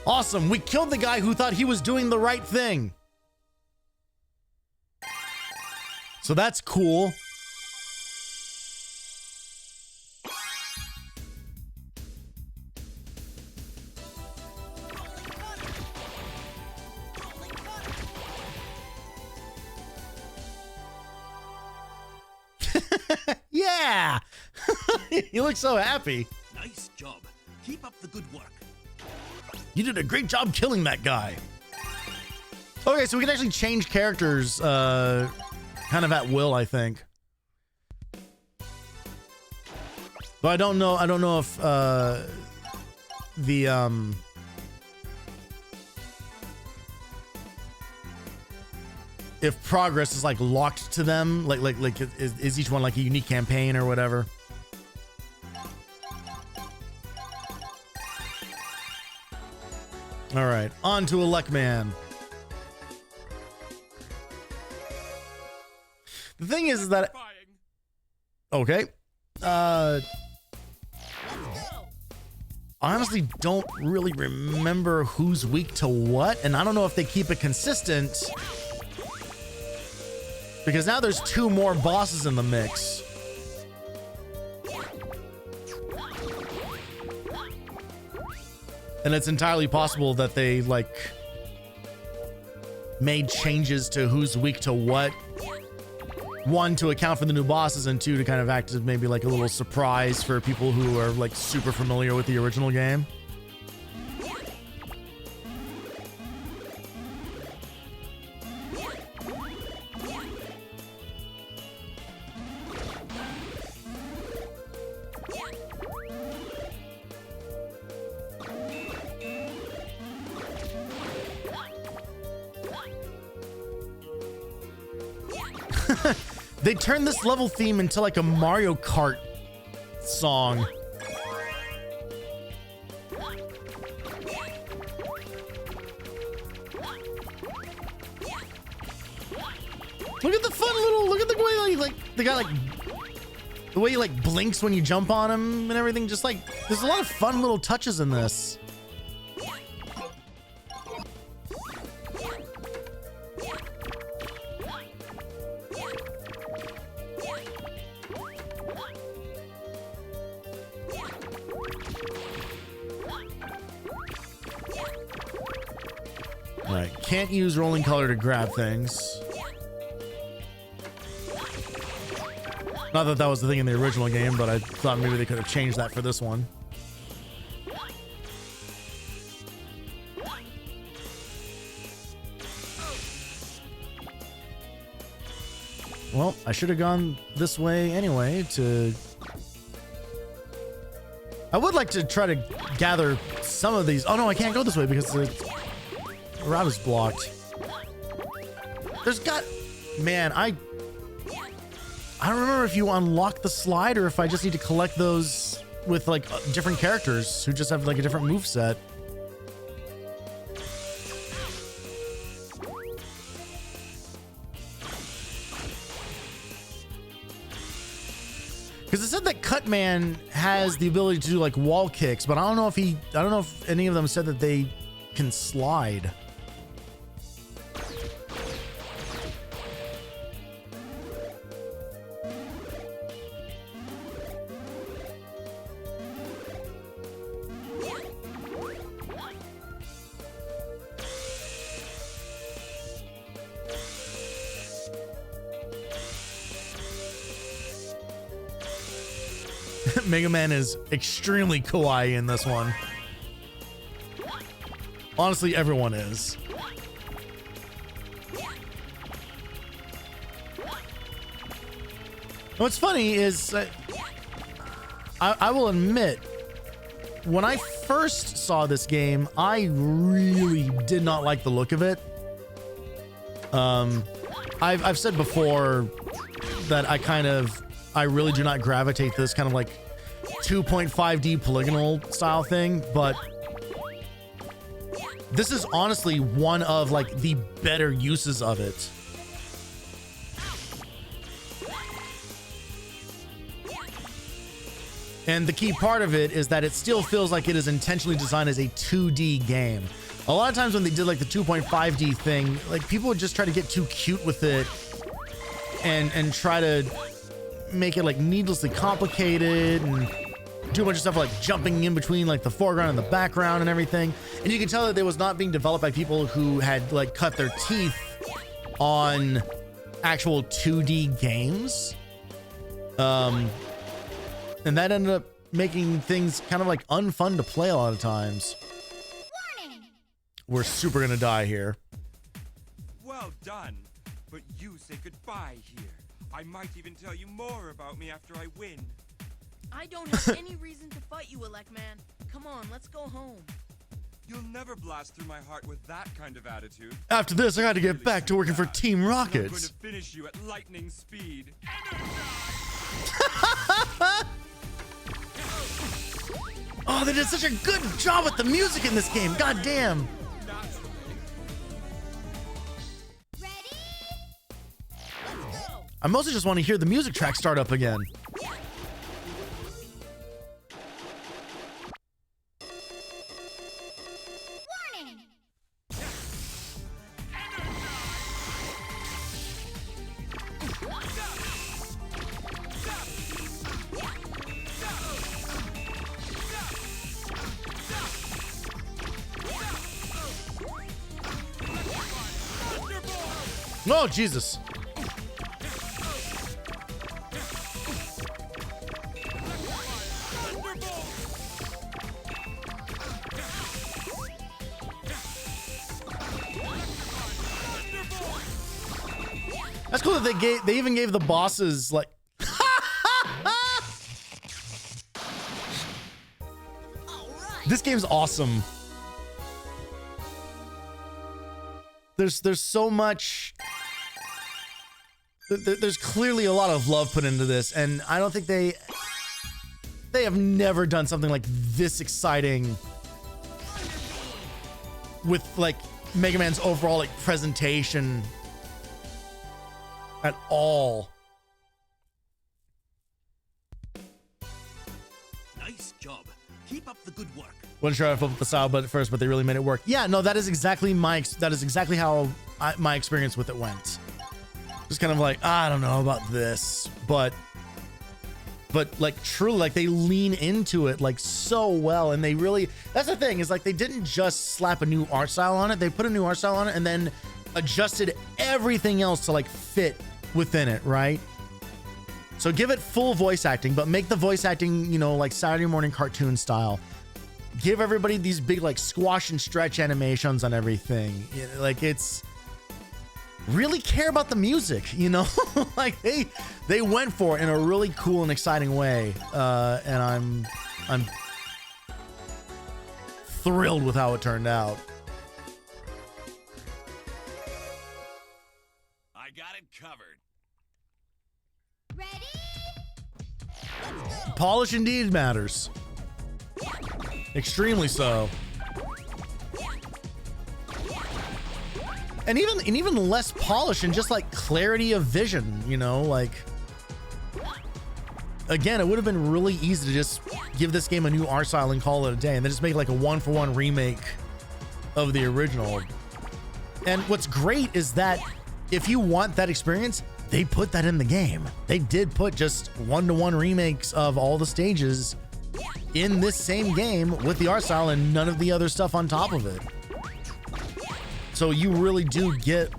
Awesome. We killed the guy who thought he was doing the right thing. So that's cool. Yeah. You look so happy. Nice job. Keep up the good work. You did a great job killing that guy. Okay, so we can actually change characters kind of at will, I think. But I don't know if if progress is like locked to them, like is each one like a unique campaign or whatever. All right, on to Elecman. The thing is that okay, I honestly don't really remember who's weak to what, and I don't know if they keep it consistent. Because now there's 2 more bosses in the mix. And it's entirely possible that they, like, made changes to who's weak to what. 1, to account for the new bosses, and 2, to kind of act as maybe like a little surprise for people who are, like, super familiar with the original game. They turned this level theme into like a Mario Kart song. Look at the fun little, look at the way like they got like the way he like blinks when you jump on him and everything. Just like there's a lot of fun little touches in this. All right, can't use rolling color to grab things. Not that that was the thing in the original game, but I thought maybe they could have changed that for this one. Well, I should have gone this way anyway to... I would like to try to gather some of these. Oh no, I can't go this way because the route is blocked. There's got... Man, I don't remember if you unlock the slide or if I just need to collect those with like different characters who just have like a different moveset. Because it said that Cutman has the ability to do like wall kicks, but I don't know if any of them said that they can slide. Mega Man is extremely kawaii in this one. Honestly, everyone is. What's funny is I will admit, when I first saw this game, I really did not like the look of it. I've said before that I really do not gravitate to this kind of like 2.5D polygonal style thing, but this is honestly one of like the better uses of it. And the key part of it is that it still feels like it is intentionally designed as a 2D game. A lot of times when they did like the 2.5D thing, like people would just try to get too cute with it and try to make it like needlessly complicated and do a bunch of stuff like jumping in between like the foreground and the background and everything. And you can tell that it was not being developed by people who had like cut their teeth on actual 2D games. And that ended up making things kind of like unfun to play a lot of times. Warning! We're super gonna die here. Well done, but you say goodbye here. I might even tell you more about me after I win. I don't have any reason to fight you, Elec Man. Come on, let's go home. You'll never blast through my heart with that kind of attitude. After this, I got to get back to working for Team I'm going Rockets. to finish you at lightning speed. Oh, they did such a good job with the music in this game. God damn. Ready? Let's go! I mostly just want to hear the music track start up again. Warning! Oh, Jesus. That's cool that they even gave the bosses like This game's awesome. There's so much there's clearly a lot of love put into this, and I don't think they have never done something like this exciting with like Mega Man's overall like presentation at all. Nice job. Keep up the good work. Wasn't sure I flipped the style button at first, but they really made it work. Yeah, no, that is exactly how my experience with it went. Just kind of like, I don't know about this, but like truly, like they lean into it like so well, and they really, that's the thing, is like they didn't just slap a new art style on it. They put a new art style on it and then adjusted everything else to like fit within it, right? So give it full voice acting, but make the voice acting, you know, like Saturday morning cartoon style. Give everybody these big like squash and stretch animations on everything. Like it's really care about the music, you know? Like they went for it in a really cool and exciting way. And I'm thrilled with how it turned out. I got it covered. Ready? Polish indeed matters. Extremely so. And even less polish and just like clarity of vision, you know, like again, it would have been really easy to just give this game a new art style and call it a day, and then just make like a 1-for-1 remake of the original. And what's great is that if you want that experience, they put that in the game. They did put just 1-to-1 remakes of all the stages in this same game with the art style and none of the other stuff on top of it. So you really do get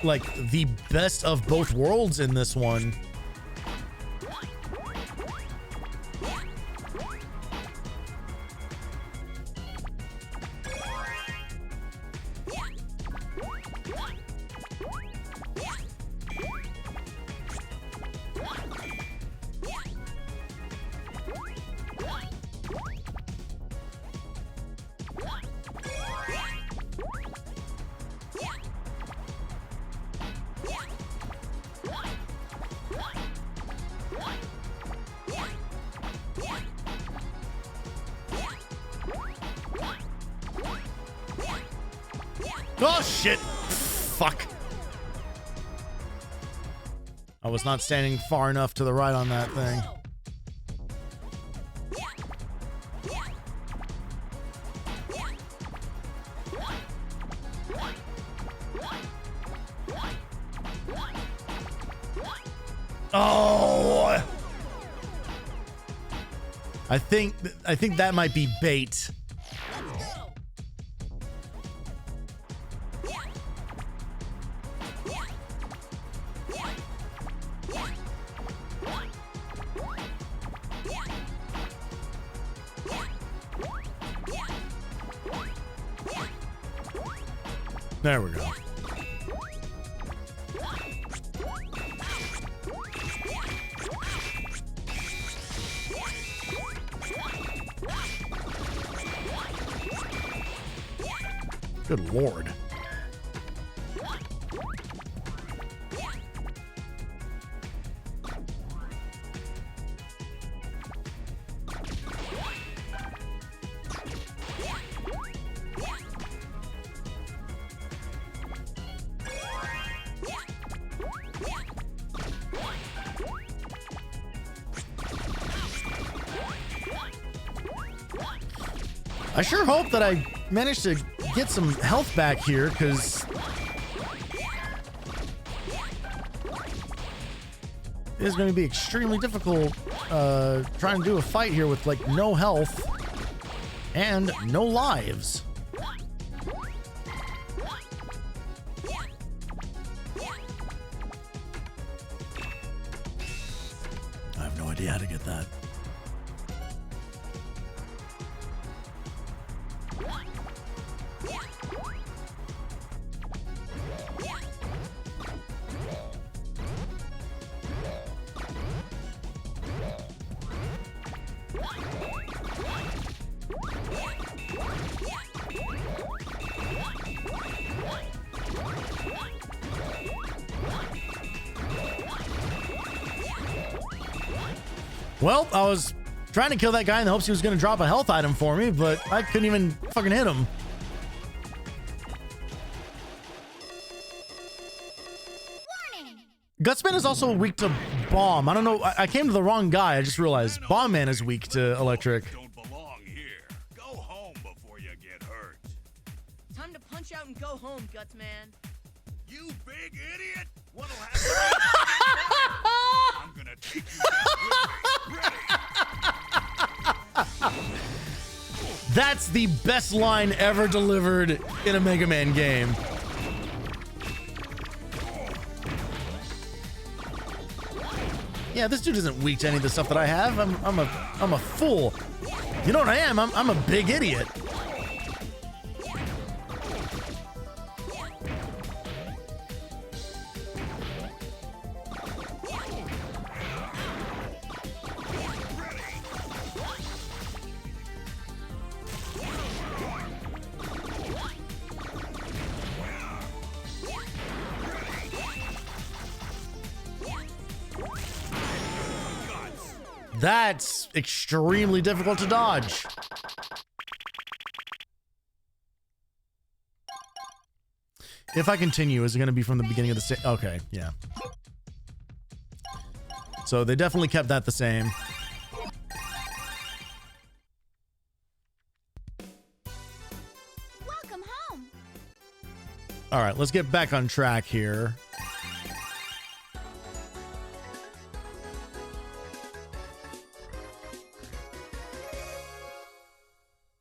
like the best of both worlds in this one. Oh shit! Fuck. I was not standing far enough to the right on that thing. Oh! I think that might be bait. There we go. Good Lord. I sure hope that I managed to get some health back here, because it is going to be extremely difficult trying to do a fight here with like no health and no lives. I have no idea how to get that. Well, I was trying to kill that guy in the hopes he was going to drop a health item for me, but I couldn't even fucking hit him. Warning! Gutsman is also weak to bomb. I don't know. I came to the wrong guy. I just realized Bomb Man is weak to electric. Don't belong here. Go home before you get hurt. Time to punch out and go home, Guts Man. You big idiot! What'll happen? I'm gonna take you down with me. Ready? That's the best line ever delivered in a Mega Man game. Yeah, this dude isn't weak to any of the stuff that I have. I'm a fool. You know what I am? I'm a big idiot. That's extremely difficult to dodge. If I continue, is it going to be from the beginning of the same? Okay, yeah. So they definitely kept that the same. Welcome home! All right, let's get back on track here.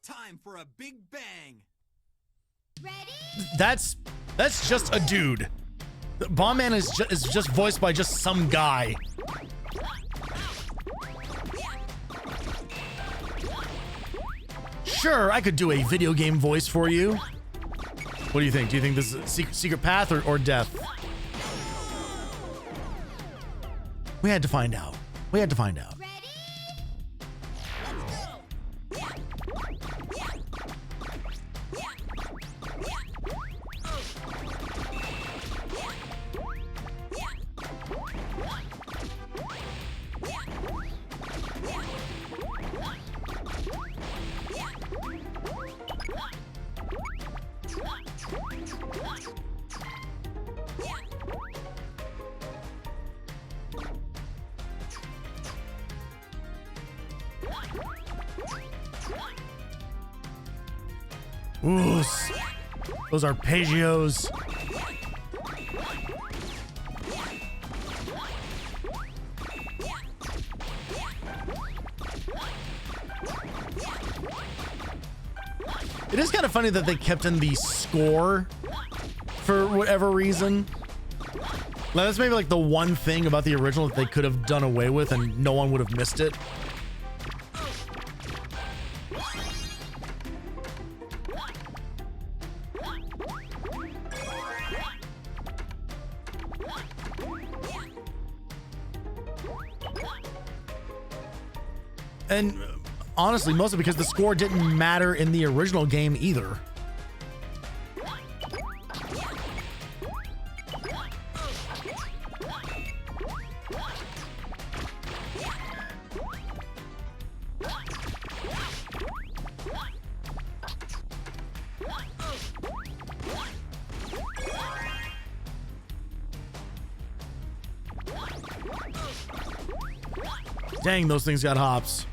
Time for a big bang. Ready? That's just a dude. Bomb Man is just voiced by just some guy. Sure, I could do a video game voice for you. What do you think? Do you think this is a secret path or death? We had to find out. We had to find out. Ready? Ooh, those arpeggios. It is kind of funny that they kept in the score for whatever reason. Now, that's maybe like the one thing about the original that they could have done away with and no one would have missed it. And honestly, mostly because the score didn't matter in the original game either. Dang, those things got hops.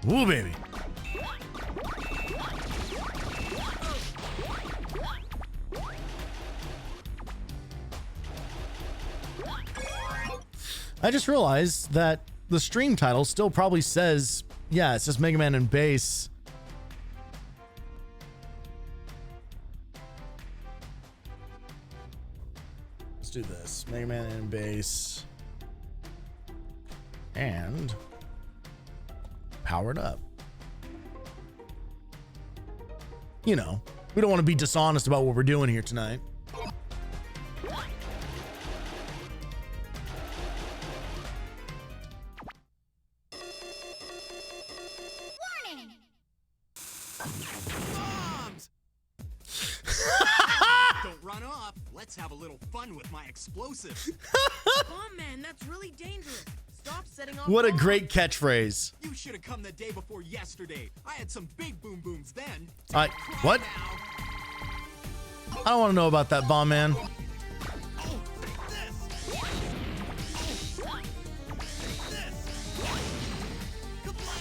Ooh, baby. I just realized that the stream title still probably says, yeah, it says Mega Man and Bass. Let's do this. Mega Man and Bass. And power it up. You know, we don't want to be dishonest about what we're doing here tonight. Warning! Bombs! Don't run off. Let's have a little fun with my explosives. Bomb man, that's really dangerous. Stop setting off What a bombs. great catchphrase. You should have come the day before yesterday. I had some big boom booms then. What? Now. I don't want to know about that, bomb man. Oh, take this. Oh, take this. Kablam!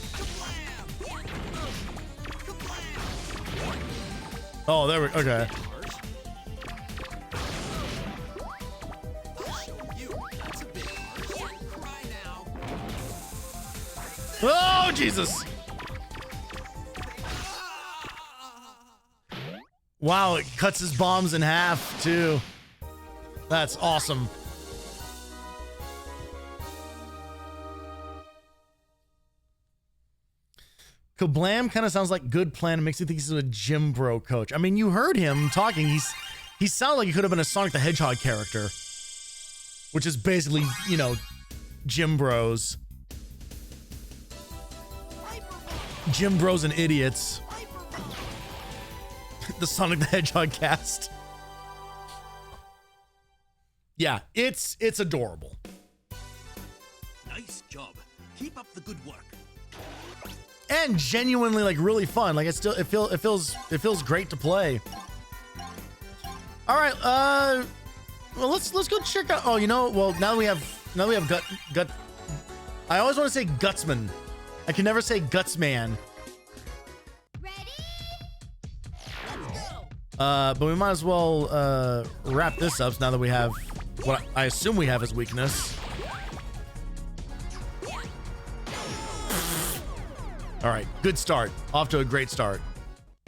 Kablam! Kablam! Oh, there we okay. I'll show you. That's a bit harsh. Cry now. Oh, Jesus. Wow, it cuts his bombs in half, too. That's awesome. Kablam kind of sounds like good plan. It makes you think he's a gym bro coach. I mean, you heard him talking. He sounded like he could have been a Sonic the Hedgehog character, which is basically, you know, gym bros. Gym bros and idiots. The Sonic the Hedgehog cast. Yeah, it's adorable. Nice job. Keep up the good work. And genuinely like really fun. Like it feels great to play. All right, well let's go check out. Oh, you know, well now we have gut. I always want to say Gutsman. I can never say Gutsman. But we might as well wrap this up now that we have what I assume we have as weakness. All right, good start. Off to a great start.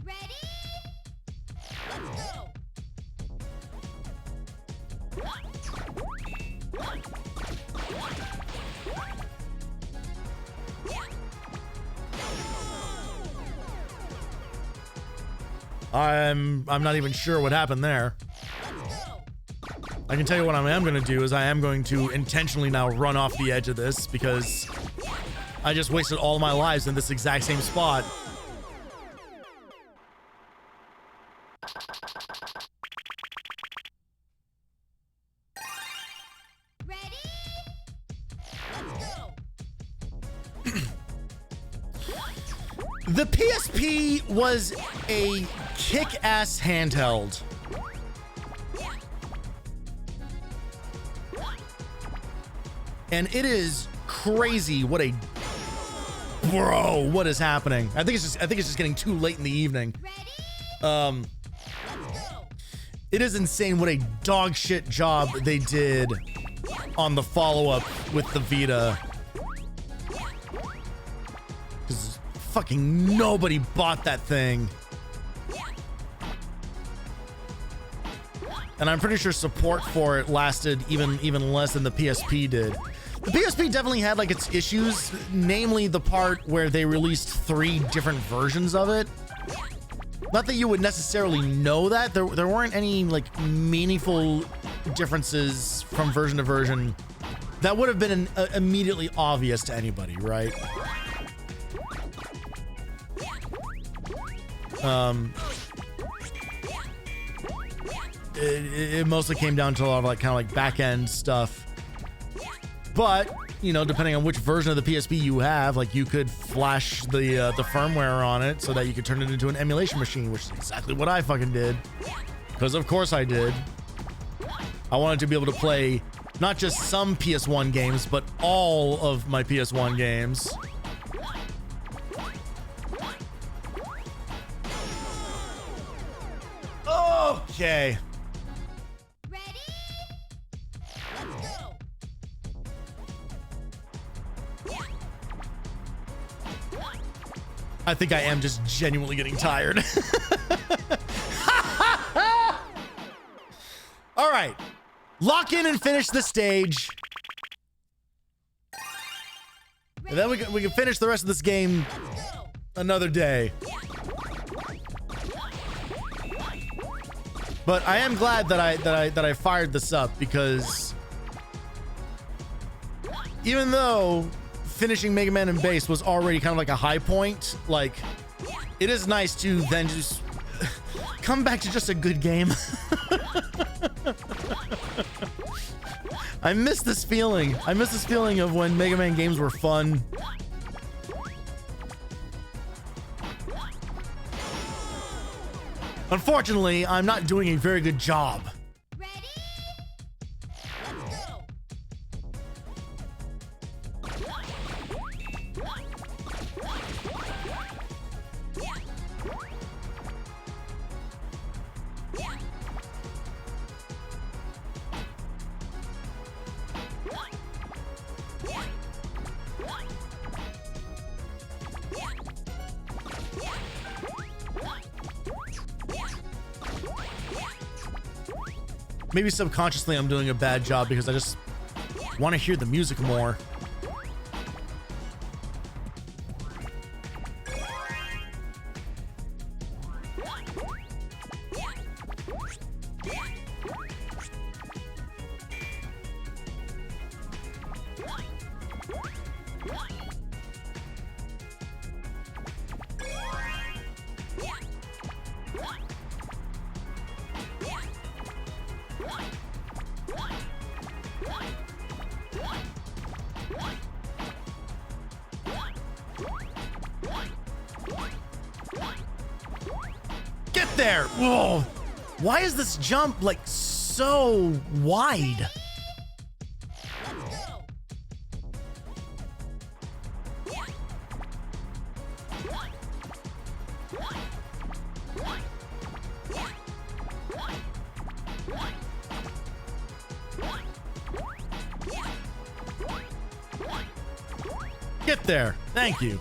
Ready? I'm not even sure what happened there. I can tell you what I am going to do is I am going to intentionally now run off the edge of this because I just wasted all my lives in this exact same spot. Ready? The PSP was a kick-ass handheld. And it is crazy what a what is happening? I think it's just getting too late in the evening. It is insane what a dog shit job they did on the follow-up with the Vita. Because fucking nobody bought that thing. And I'm pretty sure support for it lasted even less than the PSP did. The PSP definitely had like its issues, namely the part where they released 3 different versions of it. Not that you would necessarily know that. There weren't any like meaningful differences from version to version that would have been immediately obvious to anybody, right? It mostly came down to a lot of like kind of like back end stuff. But, you know, depending on which version of the PSP you have, like you could flash the firmware on it so that you could turn it into an emulation machine, which is exactly what I fucking did. Because of course I did. I wanted to be able to play not just some PS1 games, but all of my PS1 games. Okay. I think I am just genuinely getting tired. All right. Lock in and finish the stage. And then we can finish the rest of this game another day. But I am glad that I fired this up, because even though finishing Mega Man and Base was already kind of like a high point, like, it is nice to then just come back to just a good game. I miss this feeling. I miss this feeling of when Mega Man games were fun. Unfortunately, I'm not doing a very good job. Ready? Maybe subconsciously I'm doing a bad job because I just want to hear the music more. Get there! Whoa! Why is this jump like so wide? Get there! Thank you.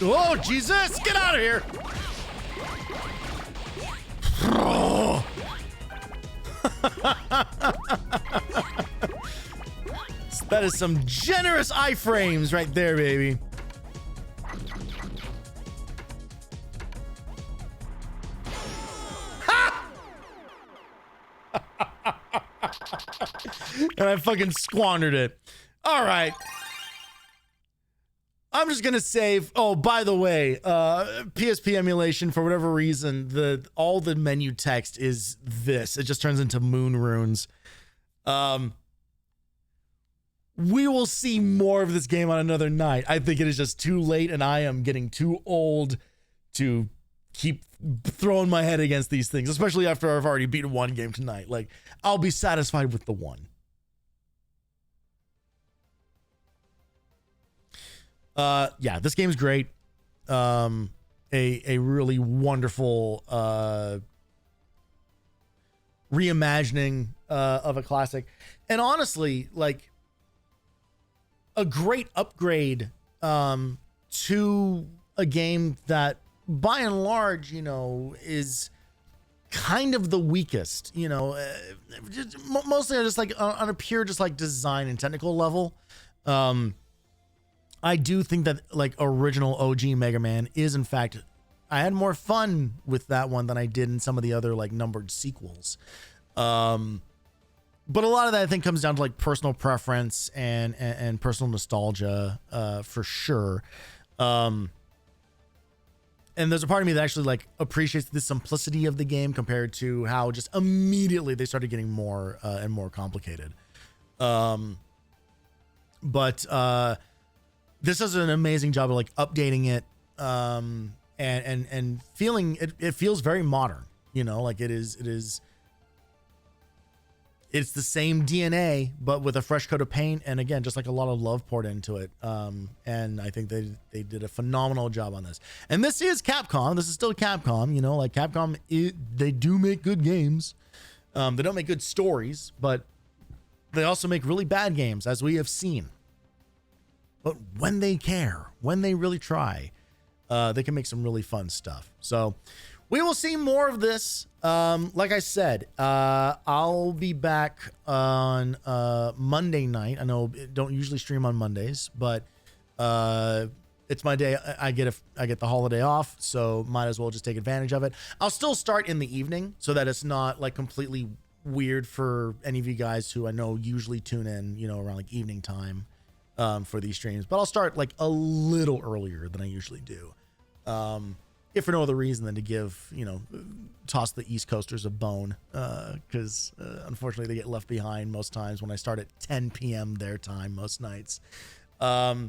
Oh, Jesus! Get out of here! Oh. That is some generous iframes right there, baby. Ha! And I fucking squandered it. All right. I'm just gonna save. Oh, by the way, PSP emulation, for whatever reason, all the menu text is this. It just turns into moon runes. We will see more of this game on another night. I think it is just too late, and I am getting too old to keep throwing my head against these things, especially after I've already beaten one game tonight. Like, I'll be satisfied with the one. Yeah, this game's great. A really wonderful reimagining of a classic, and honestly, like, a great upgrade to a game that, by and large, you know, is kind of the weakest. You know, mostly just like on a pure just like design and technical level. I do think that, like, original OG Mega Man is, in fact, I had more fun with that one than I did in some of the other, like, numbered sequels. But a lot of that, I think, comes down to, like, personal preference and personal nostalgia, for sure. And there's a part of me that actually, like, appreciates the simplicity of the game compared to how just immediately they started getting more and more complicated. This does an amazing job of, like, updating it, and feeling it feels very modern, you know, like it is it's the same DNA, but with a fresh coat of paint. And again, just like a lot of love poured into it. And I think they did a phenomenal job on this. And this is Capcom. This is still Capcom, you know, like Capcom, they do make good games. They don't make good stories, but they also make really bad games, as we have seen. But when they care, when they really try, they can make some really fun stuff. So we will see more of this. Like I said, I'll be back on Monday night. I know I don't usually stream on Mondays, but it's my day. I get the holiday off, so might as well just take advantage of it. I'll still start in the evening so that it's not like completely weird for any of you guys who I know usually tune in, you know, around like evening time for these streams. But I'll start like a little earlier than I usually do. If for no other reason than to give, you know, toss the East Coasters a bone, because unfortunately they get left behind most times when I start at 10 p.m. their time most nights. But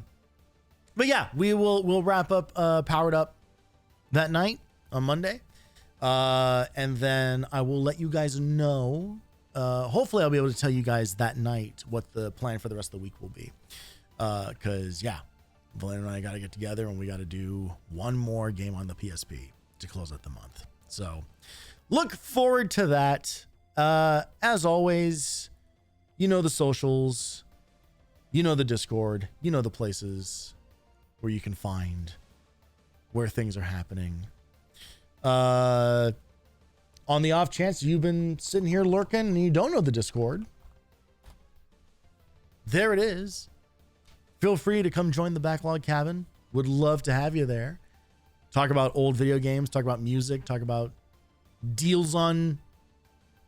yeah, we'll wrap up Powered Up that night on Monday, and then I will let you guys know. Hopefully, I'll be able to tell you guys that night what the plan for the rest of the week will be, because yeah. Valena and I got to get together and we got to do one more game on the PSP to close out the month. So look forward to that. As always, you know the socials, you know the Discord, you know the places where you can find where things are happening. On the off chance you've been sitting here lurking and you don't know the Discord, there it is. Feel free to come join the Backlog Cabin. Would love to have you there. Talk about old video games, talk about music, talk about deals on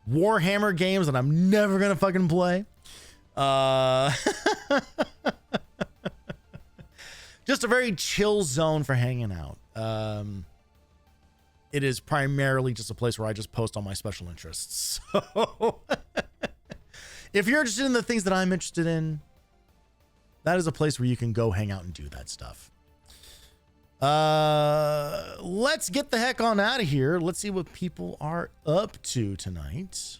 Warhammer games that I'm never going to fucking play. Just a very chill zone for hanging out. It is primarily just a place where I just post all my special interests. So if you're interested in the things that I'm interested in, that is a place where you can go hang out and do that stuff. Let's get the heck on out of here. Let's see what people are up to tonight.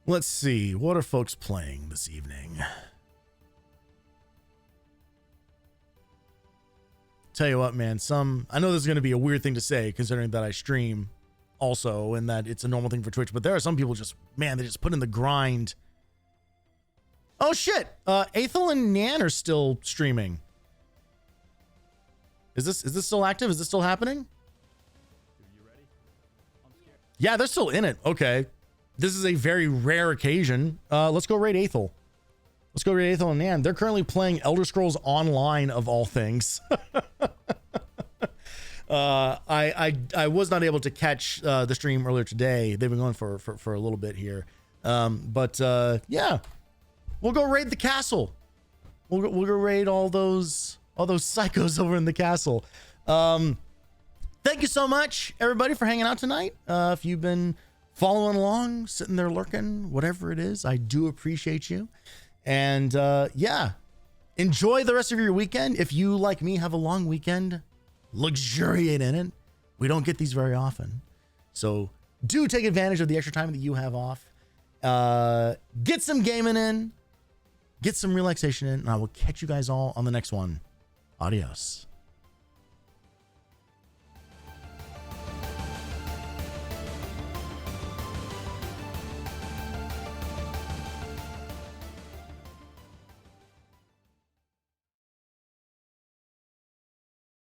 Let's see. What are folks playing this evening? Tell you what, man, I know this is going to be a weird thing to say considering that I stream also and that it's a normal thing for Twitch, but there are some people just, man, they just put in the grind. Oh shit. Aethel and Nan are still streaming. Is this still active? Is this still happening? Yeah, they're still in it. Okay. This is a very rare occasion. Let's go raid Aethel. Let's go raid Aethel and Nan. They're currently playing Elder Scrolls Online of all things. I was not able to catch the stream earlier today. They've been going for a little bit here. But yeah, we'll go raid the castle. We'll go raid all those psychos over in the castle. Thank you so much, everybody, for hanging out tonight. If you've been following along, sitting there lurking, whatever it is, I do appreciate you. And yeah, enjoy the rest of your weekend. If you, like me, have a long weekend, luxuriate in it. We don't get these very often. So do take advantage of the extra time that you have off. Get some gaming in, get some relaxation in, and I will catch you guys all on the next one. Adios.